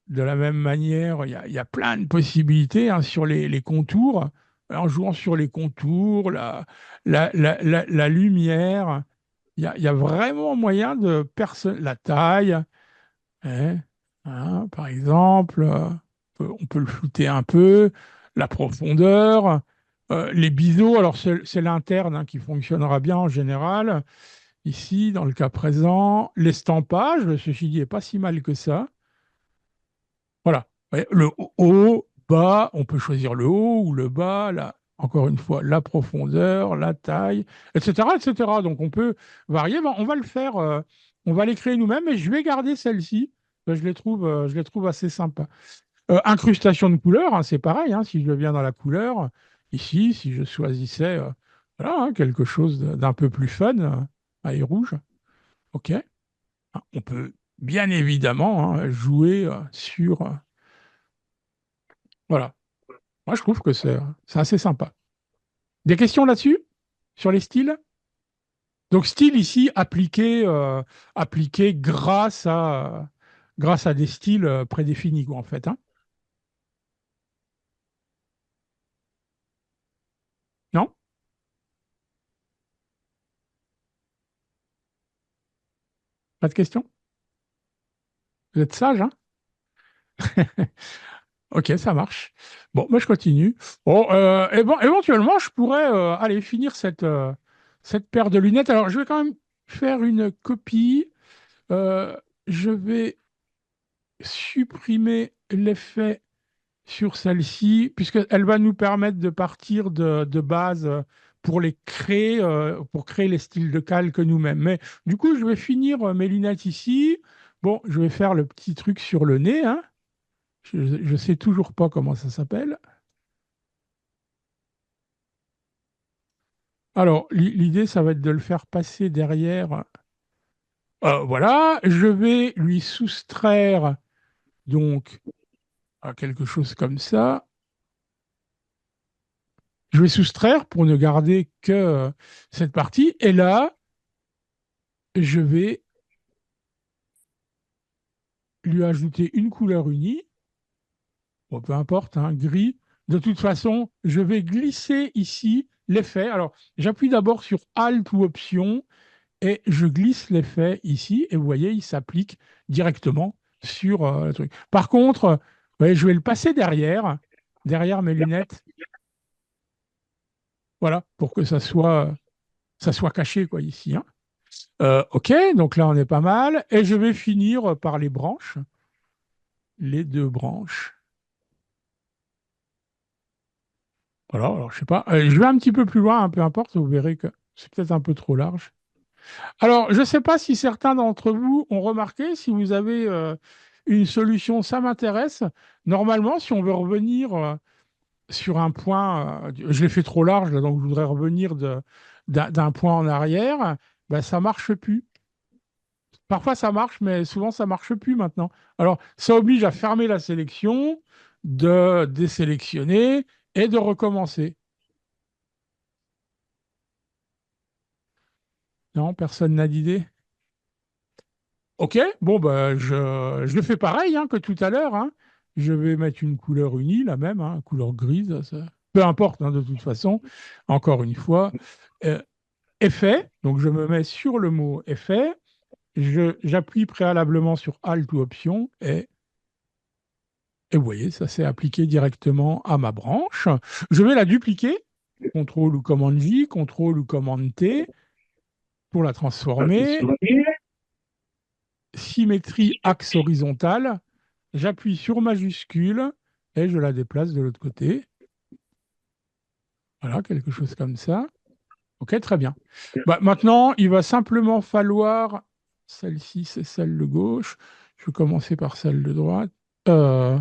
de la même manière. Il y a plein de possibilités hein, sur les contours. En jouant sur les contours, la lumière, il y a vraiment moyen de la taille. Hein, hein, par exemple, on peut le flouter un peu, la profondeur, les biseaux, alors c'est l'interne hein, qui fonctionnera bien en général. Ici, dans le cas présent, l'estampage, ceci dit, n'est pas si mal que ça. Voilà. Ouais, le haut, bas, on peut choisir le haut ou le bas, encore une fois, la profondeur, la taille, etc., etc. Donc on peut varier. Ben, on va le faire, on va les créer nous-mêmes et je vais garder celle-ci. Je les trouve assez sympas. Incrustation de couleurs, hein, c'est pareil. Hein, si je viens dans la couleur, ici, si je choisissais voilà, hein, quelque chose d'un peu plus fun, et rouge, OK. Ah, on peut bien évidemment hein, jouer sur. Voilà. Moi, je trouve que c'est assez sympa. Des questions là-dessus? Sur les styles? Donc, style ici appliqué grâce à des styles prédéfinis, quoi, en fait. Hein. Non? Pas de questions? Vous êtes sage, hein? Ok, ça marche. Bon, moi, je continue. Bon, et bon, éventuellement, je pourrais aller finir cette paire de lunettes. Alors, je vais quand même faire une copie. Euh, je vais supprimer l'effet sur celle-ci, puisqu'elle va nous permettre de partir de base pour créer les styles de calque nous-mêmes. Mais du coup, je vais finir mes lunettes ici. Bon, je vais faire le petit truc sur le nez. Hein. Je ne sais toujours pas comment ça s'appelle. Alors, l'idée, ça va être de le faire passer derrière. Voilà, je vais lui soustraire donc à quelque chose comme ça. Je vais soustraire pour ne garder que cette partie. Et là, je vais lui ajouter une couleur unie. Bon, peu importe, hein, gris. De toute façon, je vais glisser ici l'effet. Alors, j'appuie d'abord sur Alt ou Option et je glisse l'effet ici. Et vous voyez, il s'applique directement sur le truc. Par contre, vous voyez, je vais le passer derrière mes lunettes. Voilà, pour que ça soit caché, quoi, ici. Hein. OK, donc là, on est pas mal. Et je vais finir par les branches, les deux branches. Voilà, alors je sais pas. Je vais un petit peu plus loin, hein, peu importe, vous verrez que c'est peut-être un peu trop large. Alors, je ne sais pas si certains d'entre vous ont remarqué, si vous avez une solution, ça m'intéresse. Normalement, si on veut revenir sur un point, je l'ai fait trop large, là, donc je voudrais revenir d'un point en arrière, ben, ça marche plus. Parfois ça marche, mais souvent ça marche plus maintenant. Alors, ça oblige à fermer la sélection, de désélectionner et de recommencer. Non, personne n'a d'idée? Ok, bon, ben, je le fais pareil hein, que tout à l'heure, hein. Je vais mettre une couleur unie, la même, hein, couleur grise, peu importe hein, de toute façon. Encore une fois, euh, effet, donc je me mets sur le mot effet, j'appuie préalablement sur Alt ou Option et vous voyez, ça s'est appliqué directement à ma branche. Je vais la dupliquer, CTRL ou commande J, CTRL ou commande T pour la transformer. Symétrie axe horizontal, j'appuie sur majuscule et je la déplace de l'autre côté. Voilà, quelque chose comme ça. Ok, très bien. Bah, maintenant, il va simplement falloir, celle-ci, c'est celle de gauche. Je vais commencer par celle de droite. Euh,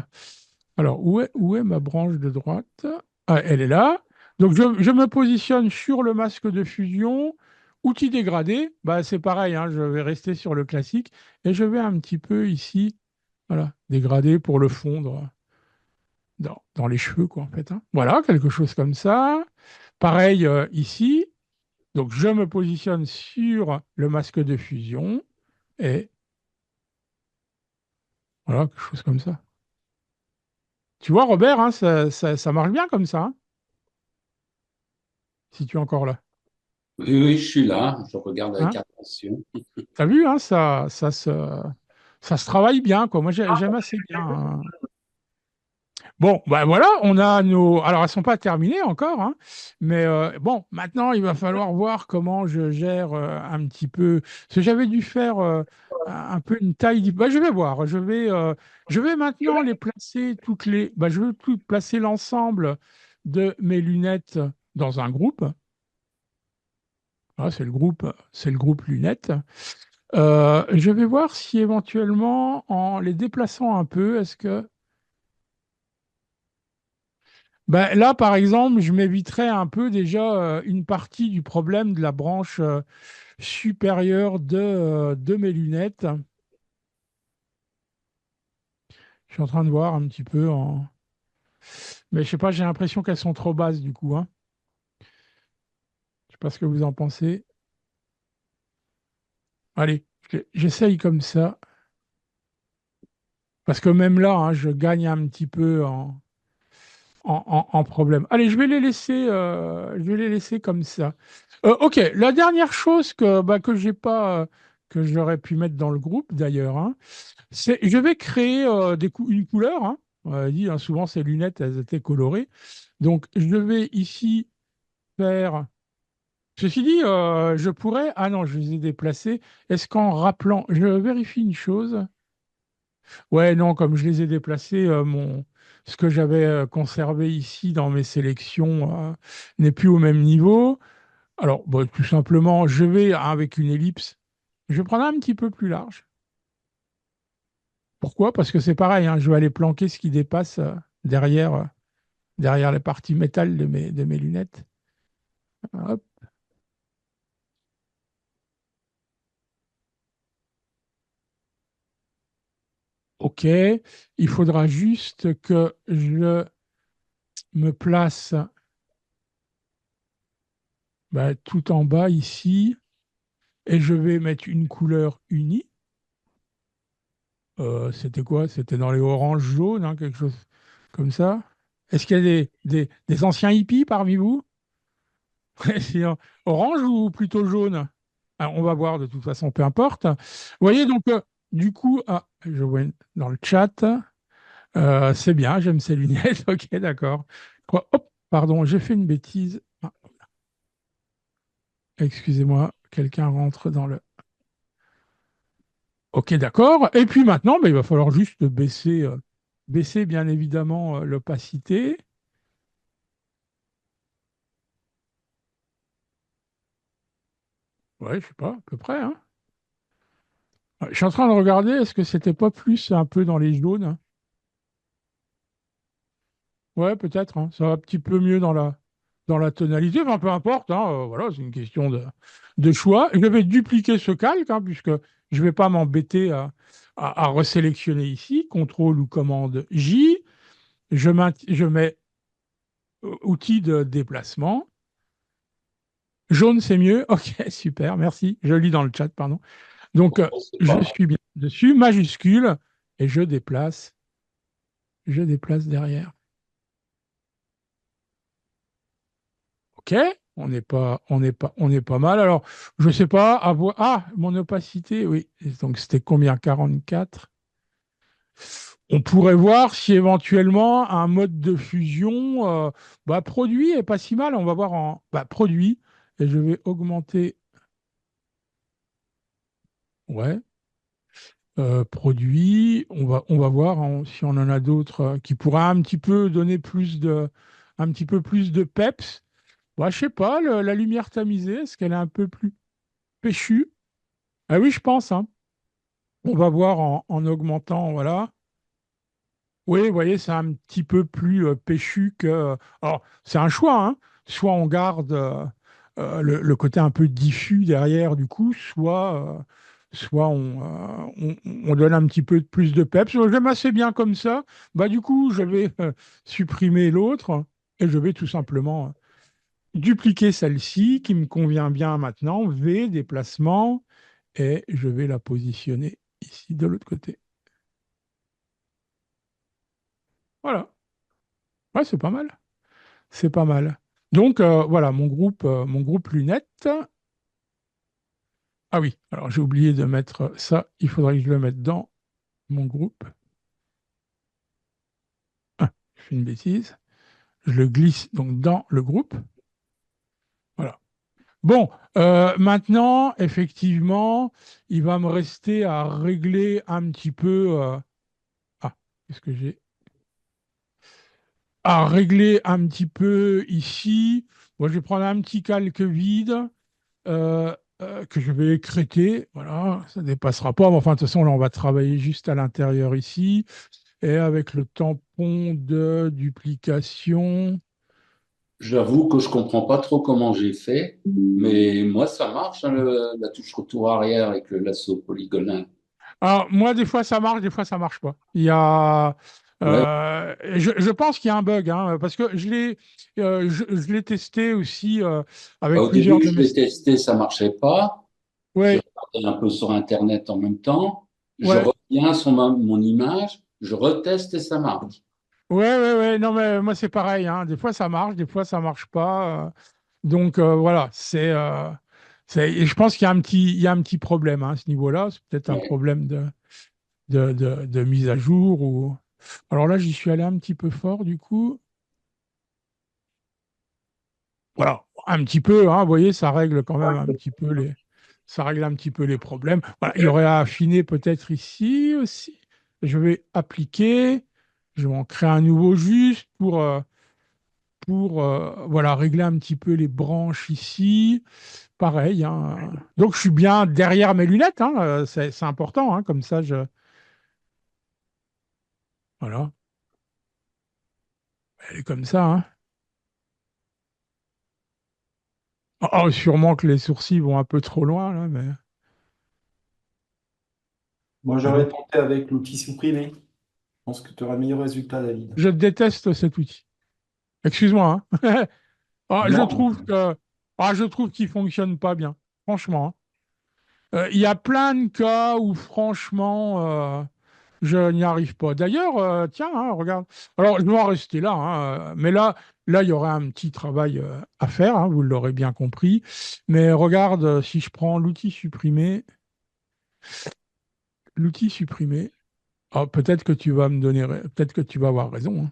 alors, où est ma branche de droite? Ah, elle est là. Donc, je me positionne sur le masque de fusion. Outil dégradé, bah, c'est pareil, hein, je vais rester sur le classique et je vais un petit peu ici, voilà, dégrader pour le fondre dans les cheveux, quoi, en fait, hein. Voilà, quelque chose comme ça. Pareil ici. Donc, je me positionne sur le masque de fusion et voilà, quelque chose comme ça. Tu vois, Robert, hein, ça marche bien comme ça, hein, si tu es encore là. Oui, oui, je suis là, je regarde avec Hein. attention. T'as vu, hein, ça se travaille bien, quoi. Moi, j'aime assez bien, hein. Bon, ben voilà, on a nos. Alors, elles ne sont pas terminées encore, hein, mais bon, maintenant, il va falloir voir comment je gère un petit peu. Parce que j'avais dû faire un peu une taille. Bah, je vais voir. Je vais maintenant les placer toutes les. Bah, je veux tout placer l'ensemble de mes lunettes dans un groupe. Voilà, c'est le groupe lunettes. Je vais voir si éventuellement, en les déplaçant un peu, est-ce que ben, là, par exemple, je m'éviterais un peu déjà une partie du problème de la branche supérieure de mes lunettes. Je suis en train de voir un petit peu en. Mais je sais pas, j'ai l'impression qu'elles sont trop basses du coup, hein. Je sais pas ce que vous en pensez. Allez, j'essaye comme ça. Parce que même là, hein, je gagne un petit peu en problème. Allez, je vais les laisser comme ça. Ok, la dernière chose que j'ai pas, que j'aurais pu mettre dans le groupe d'ailleurs, hein, je vais créer une couleur, hein. On a dit, hein, souvent ces lunettes, elles étaient colorées. Donc, je vais ici faire. Ceci dit, je pourrais. Ah non, je les ai déplacés. Est-ce qu'en rappelant, je vérifie une chose. Ouais, non, comme je les ai déplacés, ce que j'avais conservé ici dans mes sélections n'est plus au même niveau. Alors, bon, tout simplement, je vais avec une ellipse. Je vais prendre un petit peu plus large. Pourquoi? Parce que c'est pareil, hein, je vais aller planquer ce qui dépasse derrière la partie métal de mes lunettes. Hop, OK. Il faudra juste que je me place bah, tout en bas ici et je vais mettre une couleur unie. C'était quoi? C'était dans les oranges jaunes, hein, quelque chose comme ça. Est-ce qu'il y a des anciens hippies parmi vous? C'est orange ou plutôt jaune? Alors, on va voir de toute façon, peu importe. Vous voyez, donc, du coup, ah, je vois dans le chat, c'est bien, j'aime ces lunettes. Ok, d'accord. Hop, pardon, j'ai fait une bêtise. Ah, excusez-moi, quelqu'un rentre dans le. Ok, d'accord. Et puis maintenant, il va falloir juste baisser bien évidemment l'opacité. Ouais, je sais pas, à peu près, hein. Je suis en train de regarder, est-ce que c'était pas plus un peu dans les jaunes, hein? Ouais, peut-être, hein. Ça va un petit peu mieux dans la tonalité, enfin peu importe, hein, voilà, c'est une question de choix. Je vais dupliquer ce calque, hein, puisque je ne vais pas m'embêter à resélectionner ici. Contrôle ou commande J. Je mets outil de déplacement. Jaune, c'est mieux. Ok, super, merci. Je lis dans le chat, pardon. Donc, C'est je pas suis bien dessus, majuscule, et je déplace derrière. Ok, on n'est pas mal. Alors, je sais pas, ah, mon opacité, oui. Et donc, c'était combien? 44. On pourrait voir si éventuellement un mode de fusion, produit est pas si mal. On va voir en produit. Et je vais augmenter, ouais, produit. On va voir si on en a d'autres qui pourraient un petit peu donner un petit peu plus de peps. Je sais pas, la lumière tamisée, est-ce qu'elle est un peu plus péchue? Ah oui, je pense, hein. On va voir en augmentant, voilà. Oui, vous voyez, c'est un petit peu plus péchu que. Alors, c'est un choix, hein. Soit on garde le côté un peu diffus derrière, du coup, soit on donne un petit peu plus de peps. J'aime assez bien comme ça. Du coup, je vais supprimer l'autre et je vais tout simplement dupliquer celle-ci qui me convient bien maintenant. V, déplacement, et je vais la positionner ici de l'autre côté. Voilà. Ouais, c'est pas mal. C'est pas mal. Donc, voilà, mon groupe lunettes. Ah oui, alors j'ai oublié de mettre ça. Il faudrait que je le mette dans mon groupe. Ah, je fais une bêtise. Je le glisse donc dans le groupe. Voilà. Bon, maintenant, effectivement, il va me rester à régler un petit peu. Ah, qu'est-ce que j'ai? À régler un petit peu ici. Moi, je vais prendre un petit calque vide que je vais écréter. Voilà, ça ne dépassera pas. Mais enfin, de toute façon, là, on va travailler juste à l'intérieur ici. Et avec le tampon de duplication. J'avoue que je comprends pas trop comment j'ai fait, mais moi ça marche, hein, la touche retour arrière avec le lasso polygonal. Alors, moi, des fois, ça marche, des fois, ça marche pas. Il y a. Ouais. Je pense qu'il y a un bug, hein, parce que je l'ai testé aussi avec Au plusieurs début, de je mes. l'ai testé, ça marchait pas. J'ai Ouais, regardé un peu sur Internet en même temps. Je ouais. reviens sur mon image, je reteste et ça marche. Ouais. Non, mais moi, c'est pareil, hein. Des fois, ça marche, des fois, ça marche pas. Donc, voilà. Et je pense qu'il y a il y a un petit problème hein, à ce niveau-là. C'est peut-être un Ouais. problème de mise à jour. Alors là, j'y suis allé un petit peu fort, du coup. Voilà. Un petit peu, hein, vous voyez, ça règle quand même un petit peu ça règle un petit peu les problèmes. Voilà. Il y aurait à affiner peut-être ici aussi. Je vais appliquer. Je vais en créer un nouveau juste pour voilà, régler un petit peu les branches ici. Pareil, hein. Donc, je suis bien derrière mes lunettes, hein. C'est important, hein. Comme ça, voilà, elle est comme ça, hein. Sûrement que les sourcils vont un peu trop loin, là, Moi, mais j'aurais bon. tenté avec l'outil supprimé. Je pense que tu auras le meilleur résultat, David. Je déteste cet outil. Excuse-moi, hein. Non. Je trouve qu'il fonctionne pas bien, franchement, hein. Il y a plein de cas où, franchement, je n'y arrive pas. D'ailleurs, tiens, hein, regarde. Alors, je dois en rester là, hein, mais là, il y aurait un petit travail à faire, hein, vous l'aurez bien compris. Mais regarde, si je prends l'outil supprimé, peut-être que tu vas me donner, peut-être que tu vas avoir raison, hein.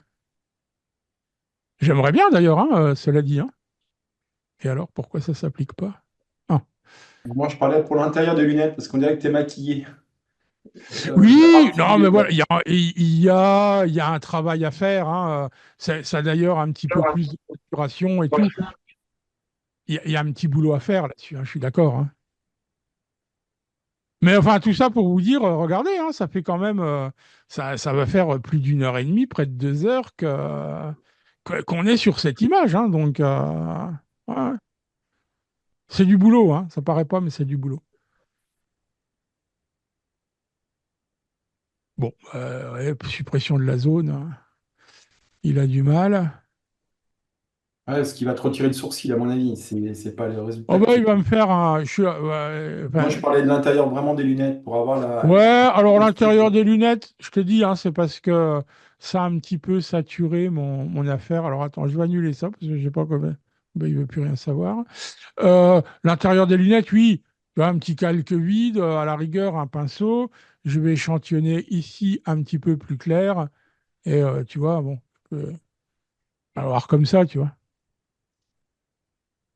J'aimerais bien d'ailleurs, hein, cela dit, hein. Et alors, pourquoi ça s'applique pas? Ah. Moi, je parlais pour l'intérieur des lunettes parce qu'on dirait que tu es maquillé. La Oui, partie du non, mais détail. voilà, il y a un travail à faire, hein. Ça a d'ailleurs un petit peu plus de structuration et tout. Il y a un petit boulot à faire là-dessus, hein, je suis d'accord, hein. Mais enfin, tout ça pour vous dire, regardez, hein, ça fait quand même, ça va faire plus d'une heure et demie, près de 2 heures qu'on est sur cette image, hein, donc, ouais, c'est du boulot, hein, ça paraît pas, mais c'est du boulot. Bon, ouais, suppression de la zone, hein, il a du mal. Ouais, ce qui va te retirer le sourcil, à mon avis, c'est pas le Oh résultat que bah, tu il va veux. me faire un. Ouais, Moi, enfin, je parlais de l'intérieur vraiment des lunettes pour avoir ouais, alors la l'intérieur structure. des lunettes, je te dis, hein, c'est parce que ça a un petit peu saturé mon affaire. Alors attends, je vais annuler ça parce que je sais pas comment. Ben, il veut plus rien savoir. L'intérieur des lunettes, oui, tu vois, un petit calque vide, à la rigueur, un pinceau. Je vais échantillonner ici un petit peu plus clair. Et tu vois, bon, alors comme ça, tu vois,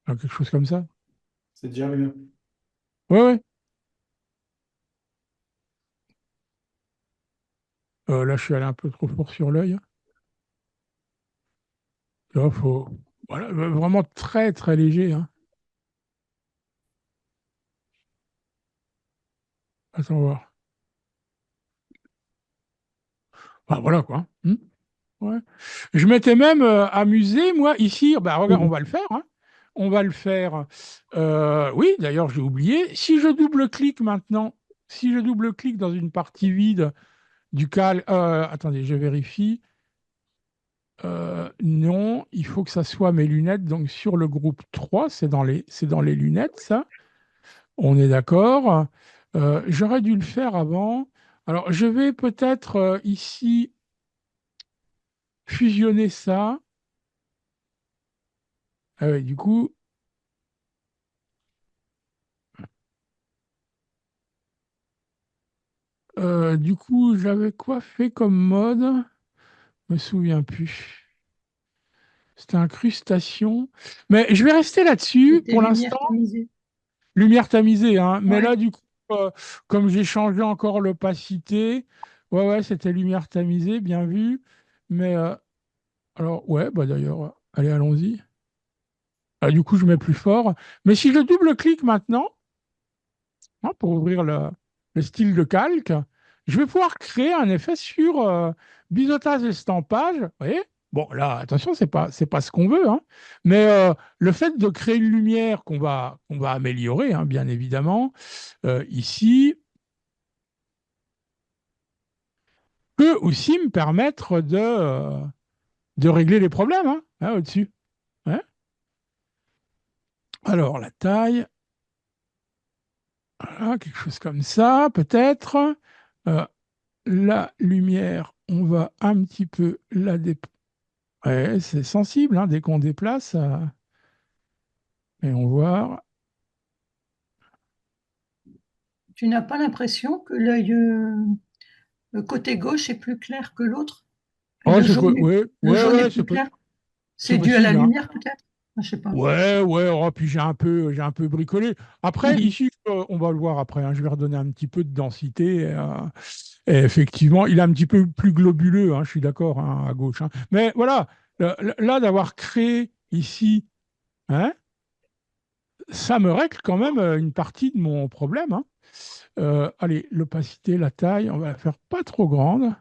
quelque chose comme ça. C'est déjà mieux. Ouais, ouais. Là, je suis allé un peu trop fort sur l'œil. Tu vois, faut. Voilà, vraiment très, très léger, hein. Attends voir. Ah, voilà, quoi. Ouais. Je m'étais même amusé, moi, ici. Bah, regarde, on va le faire, hein. On va le faire. Oui, d'ailleurs, j'ai oublié. Si je double-clique maintenant, si je double-clique dans une partie vide du cal. Attendez, je vérifie. Non, il faut que ça soit mes lunettes. Donc, sur le groupe 3, c'est dans les lunettes, ça. On est d'accord. J'aurais dû le faire avant. Alors, je vais peut-être ici fusionner ça. Ah ouais, du coup, j'avais quoi fait comme mode? Je me souviens plus. C'était incrustation. Mais je vais rester là-dessus C'était pour l'instant. lumière tamisée. Lumière tamisée, hein. Mais Ouais. là, du coup, comme j'ai changé encore l'opacité, ouais, ouais, c'était lumière tamisée, bien vu. Mais alors, ouais, bah d'ailleurs, allez, allons-y. Ah, du coup, je mets plus fort. Mais si je double-clique maintenant, hein, pour ouvrir le style de calque, je vais pouvoir créer un effet sur biseautage estampage. Vous voyez? Bon, là, attention, c'est pas ce qu'on veut, hein. Mais le fait de créer une lumière qu'on va améliorer, hein, bien évidemment, ici, peut aussi me permettre de régler les problèmes, hein, au-dessus. Ouais. Alors, la taille, voilà, quelque chose comme ça, peut-être. Euh, la lumière, on va un petit peu la déplacer. Ouais, c'est sensible, hein, dès qu'on déplace. Et on voit. Tu n'as pas l'impression que l'œil, le côté gauche est plus clair que l'autre? Et Oh, le jaune, ouais, le ouais, jaune est ouais, plus clair? c'est C'est dû à la possible, hein. lumière peut-être? Ah, je sais pas. Ouais, ouais, oh, puis j'ai un peu bricolé. Après, Mhm. ici, on va le voir après, hein, je vais redonner un petit peu de densité. Et effectivement, il est un petit peu plus globuleux, hein, je suis d'accord, hein, à gauche, hein. Mais voilà, là, d'avoir créé ici, hein, ça me règle quand même une partie de mon problème, hein. Allez, l'opacité, la taille, on va la faire pas trop grande.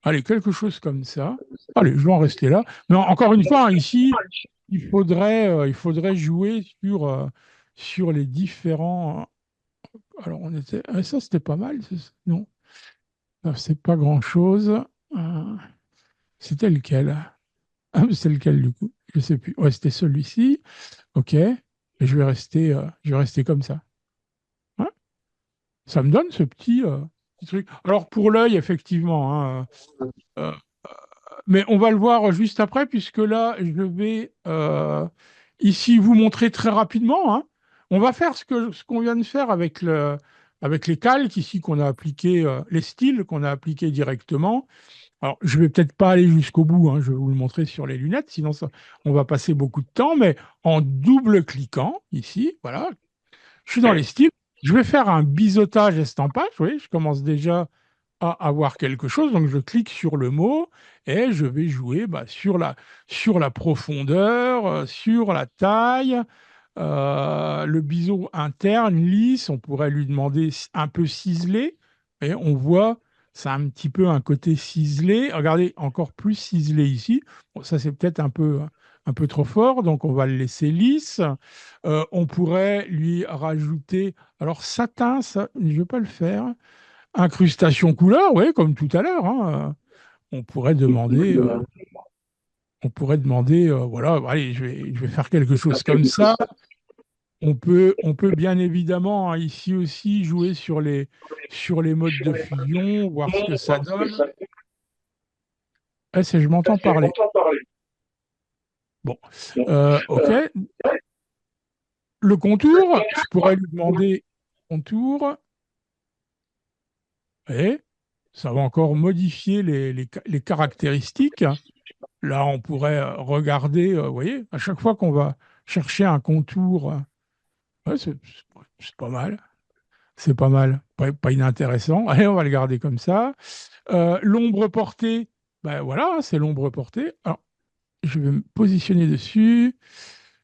Allez, quelque chose comme ça. Allez, je vais en rester là. Mais encore une fois, hein, ici, il faudrait jouer sur les différents. Alors, ça, c'était pas mal. Non, c'est pas grand-chose. Euh, C'était lequel? Ah, c'était lequel du coup? Je sais plus. Ouais, c'était celui-ci. OK. Et je vais rester comme ça. Hein. Ça me donne ce petit truc. Alors, pour l'œil, effectivement, hein, euh, mais on va le voir juste après, puisque là, je vais ici vous montrer très rapidement, hein. On va faire ce qu'on vient de faire avec les calques ici qu'on a appliqués, les styles qu'on a appliqués directement. Alors, je vais peut-être pas aller jusqu'au bout, hein, je vais vous le montrer sur les lunettes, sinon on va passer beaucoup de temps, mais en double-cliquant ici, voilà, je suis dans les styles, je vais faire un biseautage estampage, vous voyez, je commence déjà à avoir quelque chose. Donc, je clique sur le mot et je vais jouer bah, sur la profondeur, sur la taille. Le biseau interne, lisse, on pourrait lui demander un peu ciselé. Et on voit, ça a un petit peu un côté ciselé. Regardez, encore plus ciselé ici. Bon, ça, c'est peut-être un peu trop fort, donc on va le laisser lisse. On pourrait lui rajouter, alors satin, ça, je ne vais pas le faire. Incrustation couleur, oui, comme tout à l'heure, hein. On pourrait demander, voilà, allez, je vais faire quelque chose comme ça. On peut bien évidemment, hein, ici aussi jouer sur les modes de fusion, voir ce que ça donne. Je m'entends parler. Bon, ok. Le contour, je pourrais lui demander contour, et ça va encore modifier les caractéristiques. Là, on pourrait regarder, vous voyez, à chaque fois qu'on va chercher un contour, ouais, c'est pas mal. C'est pas mal, pas inintéressant. Allez, on va le garder comme ça. L'ombre portée, ben voilà, c'est l'ombre portée. Alors, je vais me positionner dessus.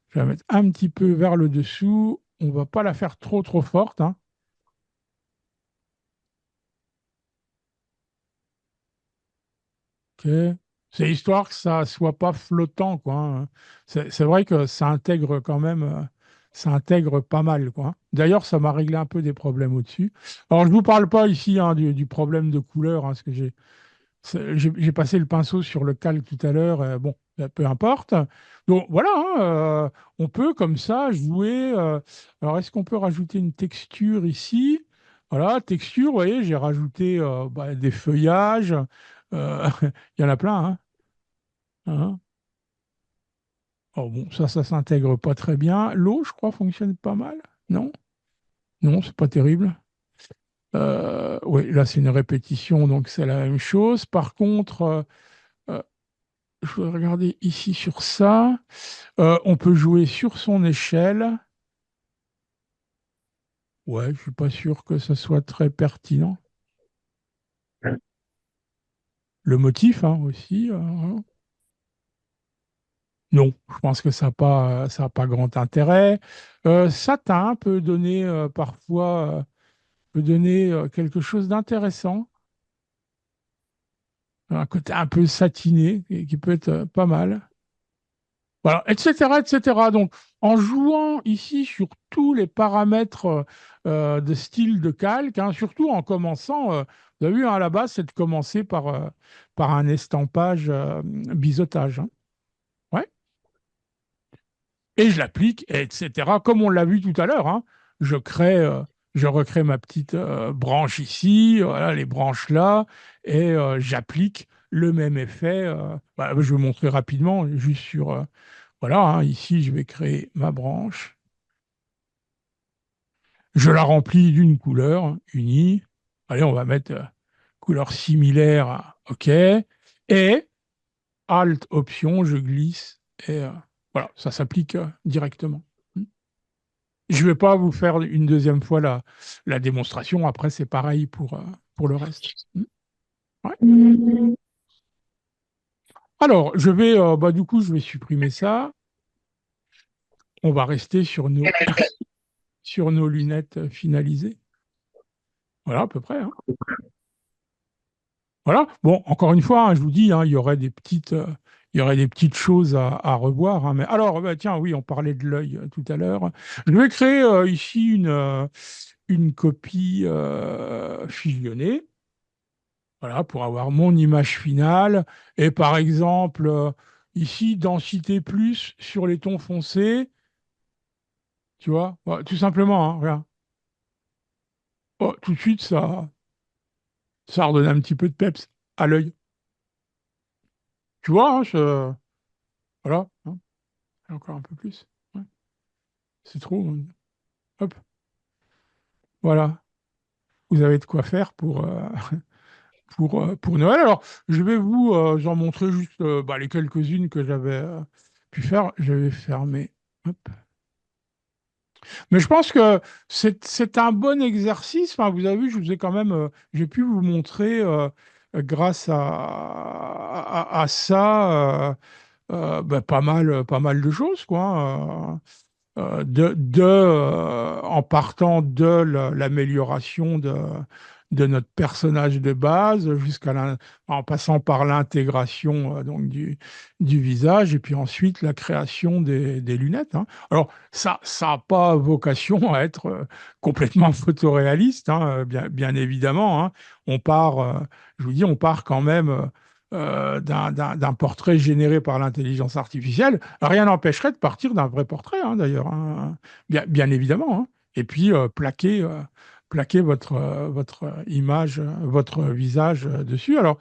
Je vais la mettre un petit peu vers le dessous. On ne va pas la faire trop forte, hein. Ok. C'est histoire que ça soit pas flottant, quoi, hein. C'est vrai que ça intègre quand même, ça intègre pas mal, quoi. D'ailleurs, ça m'a réglé un peu des problèmes au-dessus. Alors, je vous parle pas ici, hein, du problème de couleur, hein, parce que j'ai passé le pinceau sur le calque tout à l'heure. Bon, peu importe. Donc voilà, hein, on peut comme ça jouer. Alors, est-ce qu'on peut rajouter une texture ici? Voilà, texture, vous voyez, j'ai rajouté des feuillages. Il y en a plein, hein. Hein. Oh, bon, ça s'intègre pas très bien. L'eau, je crois, fonctionne pas mal. Non? Non, c'est pas terrible. Oui, là, c'est une répétition, donc c'est la même chose. Par contre, euh, je vais regarder ici sur ça. On peut jouer sur son échelle. Ouais, je suis pas sûr que ça soit très pertinent. Le motif, hein, aussi. Voilà. Non, je pense que ça a pas grand intérêt. Satin peut donner parfois peut donner quelque chose d'intéressant, un côté un peu satiné et qui peut être pas mal. Voilà, etc., etc. Donc, en jouant ici sur tous les paramètres de style de calque, hein, surtout en commençant, vous avez vu, hein, à la base, c'est de commencer par un estampage biseautage, hein. Ouais. Et je l'applique, etc. Comme on l'a vu tout à l'heure, hein, je crée, je recrée ma petite branche ici, voilà, les branches là, et j'applique le même effet. Je vais vous montrer rapidement, juste sur, voilà, hein, ici, je vais créer ma branche. Je la remplis d'une couleur unie. Allez, on va mettre couleur similaire. OK. Et Alt Option, je glisse. Et voilà, ça s'applique directement. Je ne vais pas vous faire une deuxième fois la démonstration. Après, c'est pareil pour le reste. Ouais. Alors, du coup, je vais supprimer ça. On va rester sur nos lunettes finalisées. Voilà, à peu près, hein. Voilà. Bon, encore une fois, hein, je vous dis, hein, il y aurait des petites choses à revoir, hein, mais alors, tiens, oui, on parlait de l'œil tout à l'heure. Je vais créer ici une copie fusionnée, voilà, pour avoir mon image finale. Et par exemple, ici, densité plus sur les tons foncés, tu vois, voilà, tout simplement, hein, regarde. Oh, tout de suite, ça redonne un petit peu de peps à l'œil. Tu vois, hein, voilà, hein, encore un peu plus. Ouais, c'est trop. Hop, voilà. Vous avez de quoi faire pour Noël. Alors, je vais vous en montrer juste les quelques-unes que j'avais pu faire. Je vais fermer. Hop. Mais je pense que c'est un bon exercice. Enfin, vous avez vu, je vous ai quand même, j'ai pu vous montrer grâce à ça pas mal de choses, quoi. en partant de l'amélioration de notre personnage de base en passant par l'intégration donc du visage et puis ensuite la création des lunettes, hein. Alors ça n'a pas vocation à être complètement photoréaliste, hein, bien évidemment, hein. On part, je vous dis, on part quand même d'un portrait généré par l'intelligence artificielle. Rien n'empêcherait de partir d'un vrai portrait, hein, d'ailleurs, hein, bien évidemment, hein. Et puis plaquer votre image, votre visage dessus. Alors,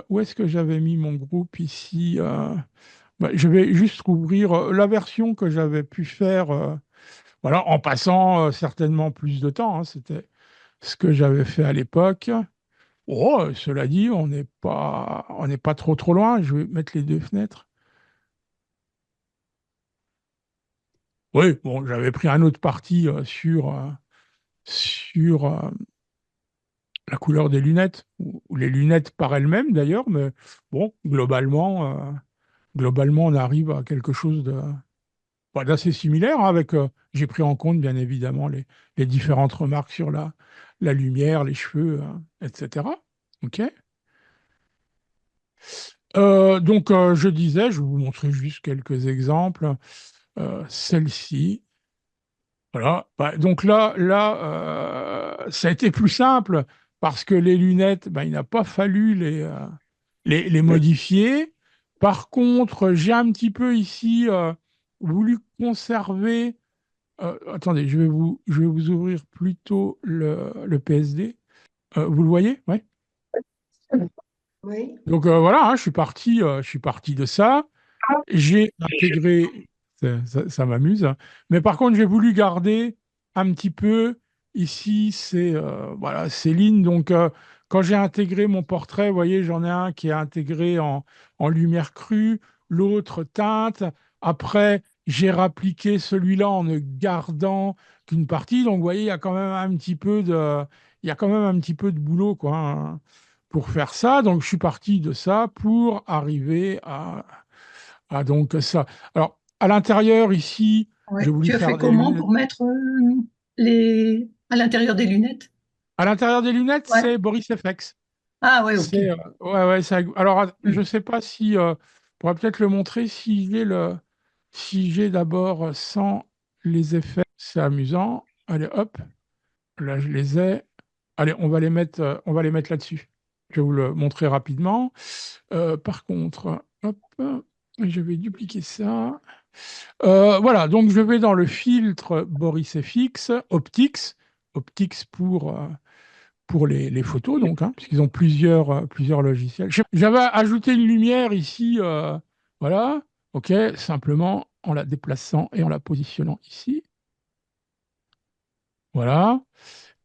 où est-ce que j'avais mis mon groupe ici? Je vais juste ouvrir la version que j'avais pu faire, voilà, en passant certainement plus de temps, hein. C'était ce que j'avais fait à l'époque. Oh, cela dit, on n'est pas trop loin. Je vais mettre les deux fenêtres. Oui, bon, j'avais pris un autre parti sur la couleur des lunettes, ou les lunettes par elles-mêmes d'ailleurs, mais bon, globalement, on arrive à quelque chose d'assez similaire, hein, j'ai pris en compte bien évidemment les différentes remarques sur la lumière, les cheveux, etc. OK. Donc, je disais, je vais vous montrer juste quelques exemples. Celle-ci, voilà. Bah, donc ça a été plus simple parce que les lunettes, bah, il n'a pas fallu les modifier. Par contre, j'ai un petit peu ici voulu conserver. Attendez, je vais vous ouvrir plutôt le PSD. Vous le voyez? Ouais. Oui. Donc voilà, hein, je suis parti de ça. J'ai intégré, ça m'amuse, hein. Mais par contre, j'ai voulu garder un petit peu, ici, voilà, ces lignes. Donc, quand j'ai intégré mon portrait, vous voyez, j'en ai un qui est intégré en lumière crue, l'autre teinte. Après, j'ai rappliqué celui-là en ne gardant qu'une partie. Donc, vous voyez, il y a quand même un petit peu de boulot, quoi, hein, pour faire ça. Donc, je suis parti de ça pour arriver à donc ça. Alors, à l'intérieur, ici, j'ai Ouais. voulu Tu as faire fait des comment lunettes. pour mettre à l'intérieur des lunettes? À l'intérieur des lunettes, Ouais. c'est Boris FX. Ah ouais, ok. Ouais, alors, je Hmm. ne sais pas si, je pourrais peut-être le montrer si j'ai d'abord sans les effets. C'est amusant. Allez, hop, là, je les ai. Allez, on va les mettre là-dessus. Je vais vous le montrer rapidement. Par contre, hop, je vais dupliquer ça. Voilà, donc je vais dans le filtre Boris FX, Optics pour les photos, donc, hein, puisqu'ils ont plusieurs logiciels. J'avais ajouté une lumière ici, voilà, ok, simplement en la déplaçant et en la positionnant ici, voilà,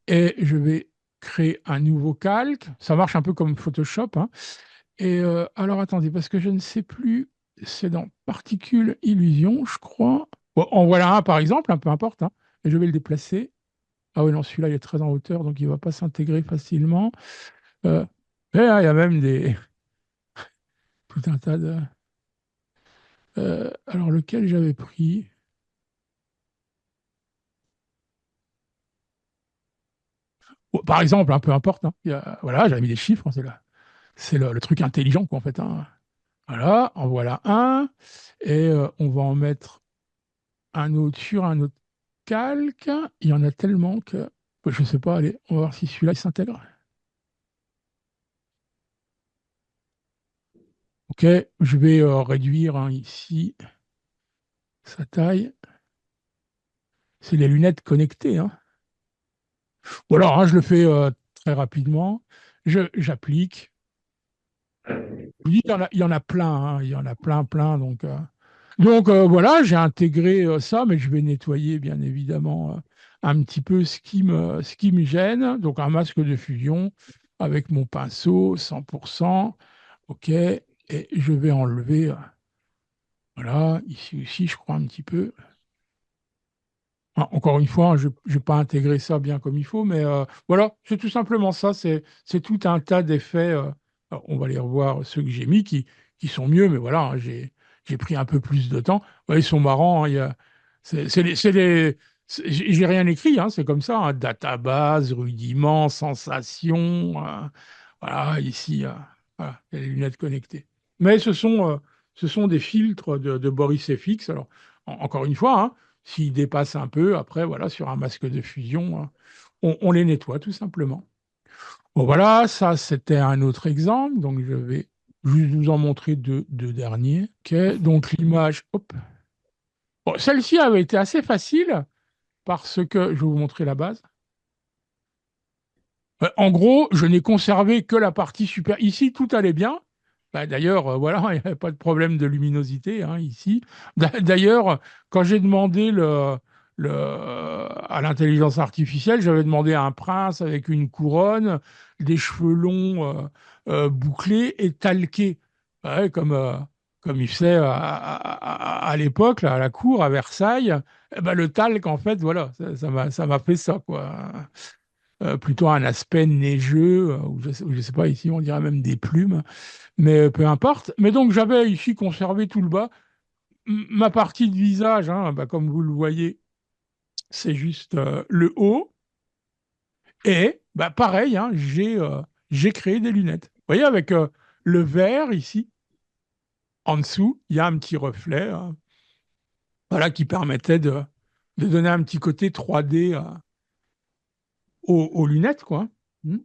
et je vais créer un nouveau calque. Ça marche un peu comme Photoshop, hein. Et alors attendez, parce que je ne sais plus, c'est dans Particules Illusion, je crois. Bon, en voilà un par exemple, peu importe, hein, et je vais le déplacer. Ah oui, non, celui-là, il est très en hauteur, donc il ne va pas s'intégrer facilement. Euh, mais il y a même tout un tas de. Alors, lequel j'avais pris? Bon, par exemple, peu importe, hein, voilà, j'avais mis des chiffres, hein, c'est le truc intelligent, quoi, en fait, hein. Voilà, en voilà un. Et on va en mettre un autre sur un autre calque. Il y en a tellement que. Je ne sais pas, allez, on va voir si celui-là il s'intègre. Ok, je vais réduire, hein, ici sa taille. C'est les lunettes connectées, hein. Voilà, hein, je le fais très rapidement. J'applique. Je vous dis, il y en a plein, hein, il y en a plein. Donc, voilà, j'ai intégré ça, mais je vais nettoyer bien évidemment un petit peu ce qui me gêne. Donc un masque de fusion avec mon pinceau 100%. OK. Et je vais enlever, voilà, ici aussi, je crois un petit peu. Ah, encore une fois, hein, je n'ai pas intégré ça bien comme il faut, mais voilà, c'est tout simplement ça. C'est tout un tas d'effets. Alors, on va les revoir, ceux que j'ai mis, qui sont mieux, mais voilà, hein, j'ai pris un peu plus de temps. Ouais, ils sont marrants, hein, J'ai rien écrit, hein, c'est comme ça, hein, database, rudiments, sensations, voilà, ici, voilà, il y a les lunettes connectées. Mais ce sont des filtres de Boris FX. Alors, encore une fois, hein, s'ils dépassent un peu, après, voilà, sur un masque de fusion, on les nettoie tout simplement. Bon, voilà, ça, c'était un autre exemple. Donc, je vais juste vous en montrer deux derniers. OK, donc l'image, hop. Bon, celle-ci avait été assez facile parce que, je vais vous montrer la base. En gros, je n'ai conservé que la partie supérieure. Ici, tout allait bien. Bah, d'ailleurs, voilà, il n'y avait pas de problème de luminosité, hein, ici. D'ailleurs, quand j'ai demandé à l'intelligence artificielle, j'avais demandé à un prince avec une couronne, des cheveux longs bouclés et talqués. Ouais, comme il faisait à l'époque, là, à la cour, à Versailles. Eh ben, le talc, en fait, voilà, ça m'a fait ça, quoi. Plutôt un aspect neigeux, ou je sais pas, ici on dirait même des plumes, mais peu importe. Mais donc j'avais ici conservé tout le bas. Ma partie de visage, hein, bah, comme vous le voyez, c'est juste le haut. Et bah, pareil, hein, j'ai créé des lunettes. Vous voyez, avec le vert ici, en dessous, il y a un petit reflet, voilà, qui permettait de donner un petit côté 3D aux lunettes, quoi. Hmm.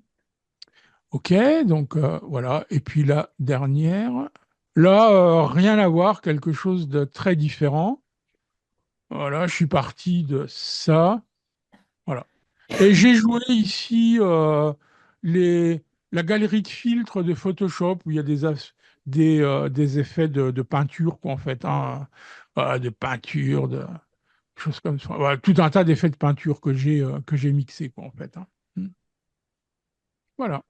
OK, donc voilà. Et puis la dernière, là, rien à voir, quelque chose de très différent. Voilà, je suis parti de ça. Voilà. Et j'ai joué ici les, la galerie de filtres de Photoshop où il y a des effets de peinture, quoi, en fait, hein. Voilà, de peinture, de choses comme ça. Voilà, tout un tas d'effets de peinture que j'ai mixés, quoi, en fait, hein. Voilà.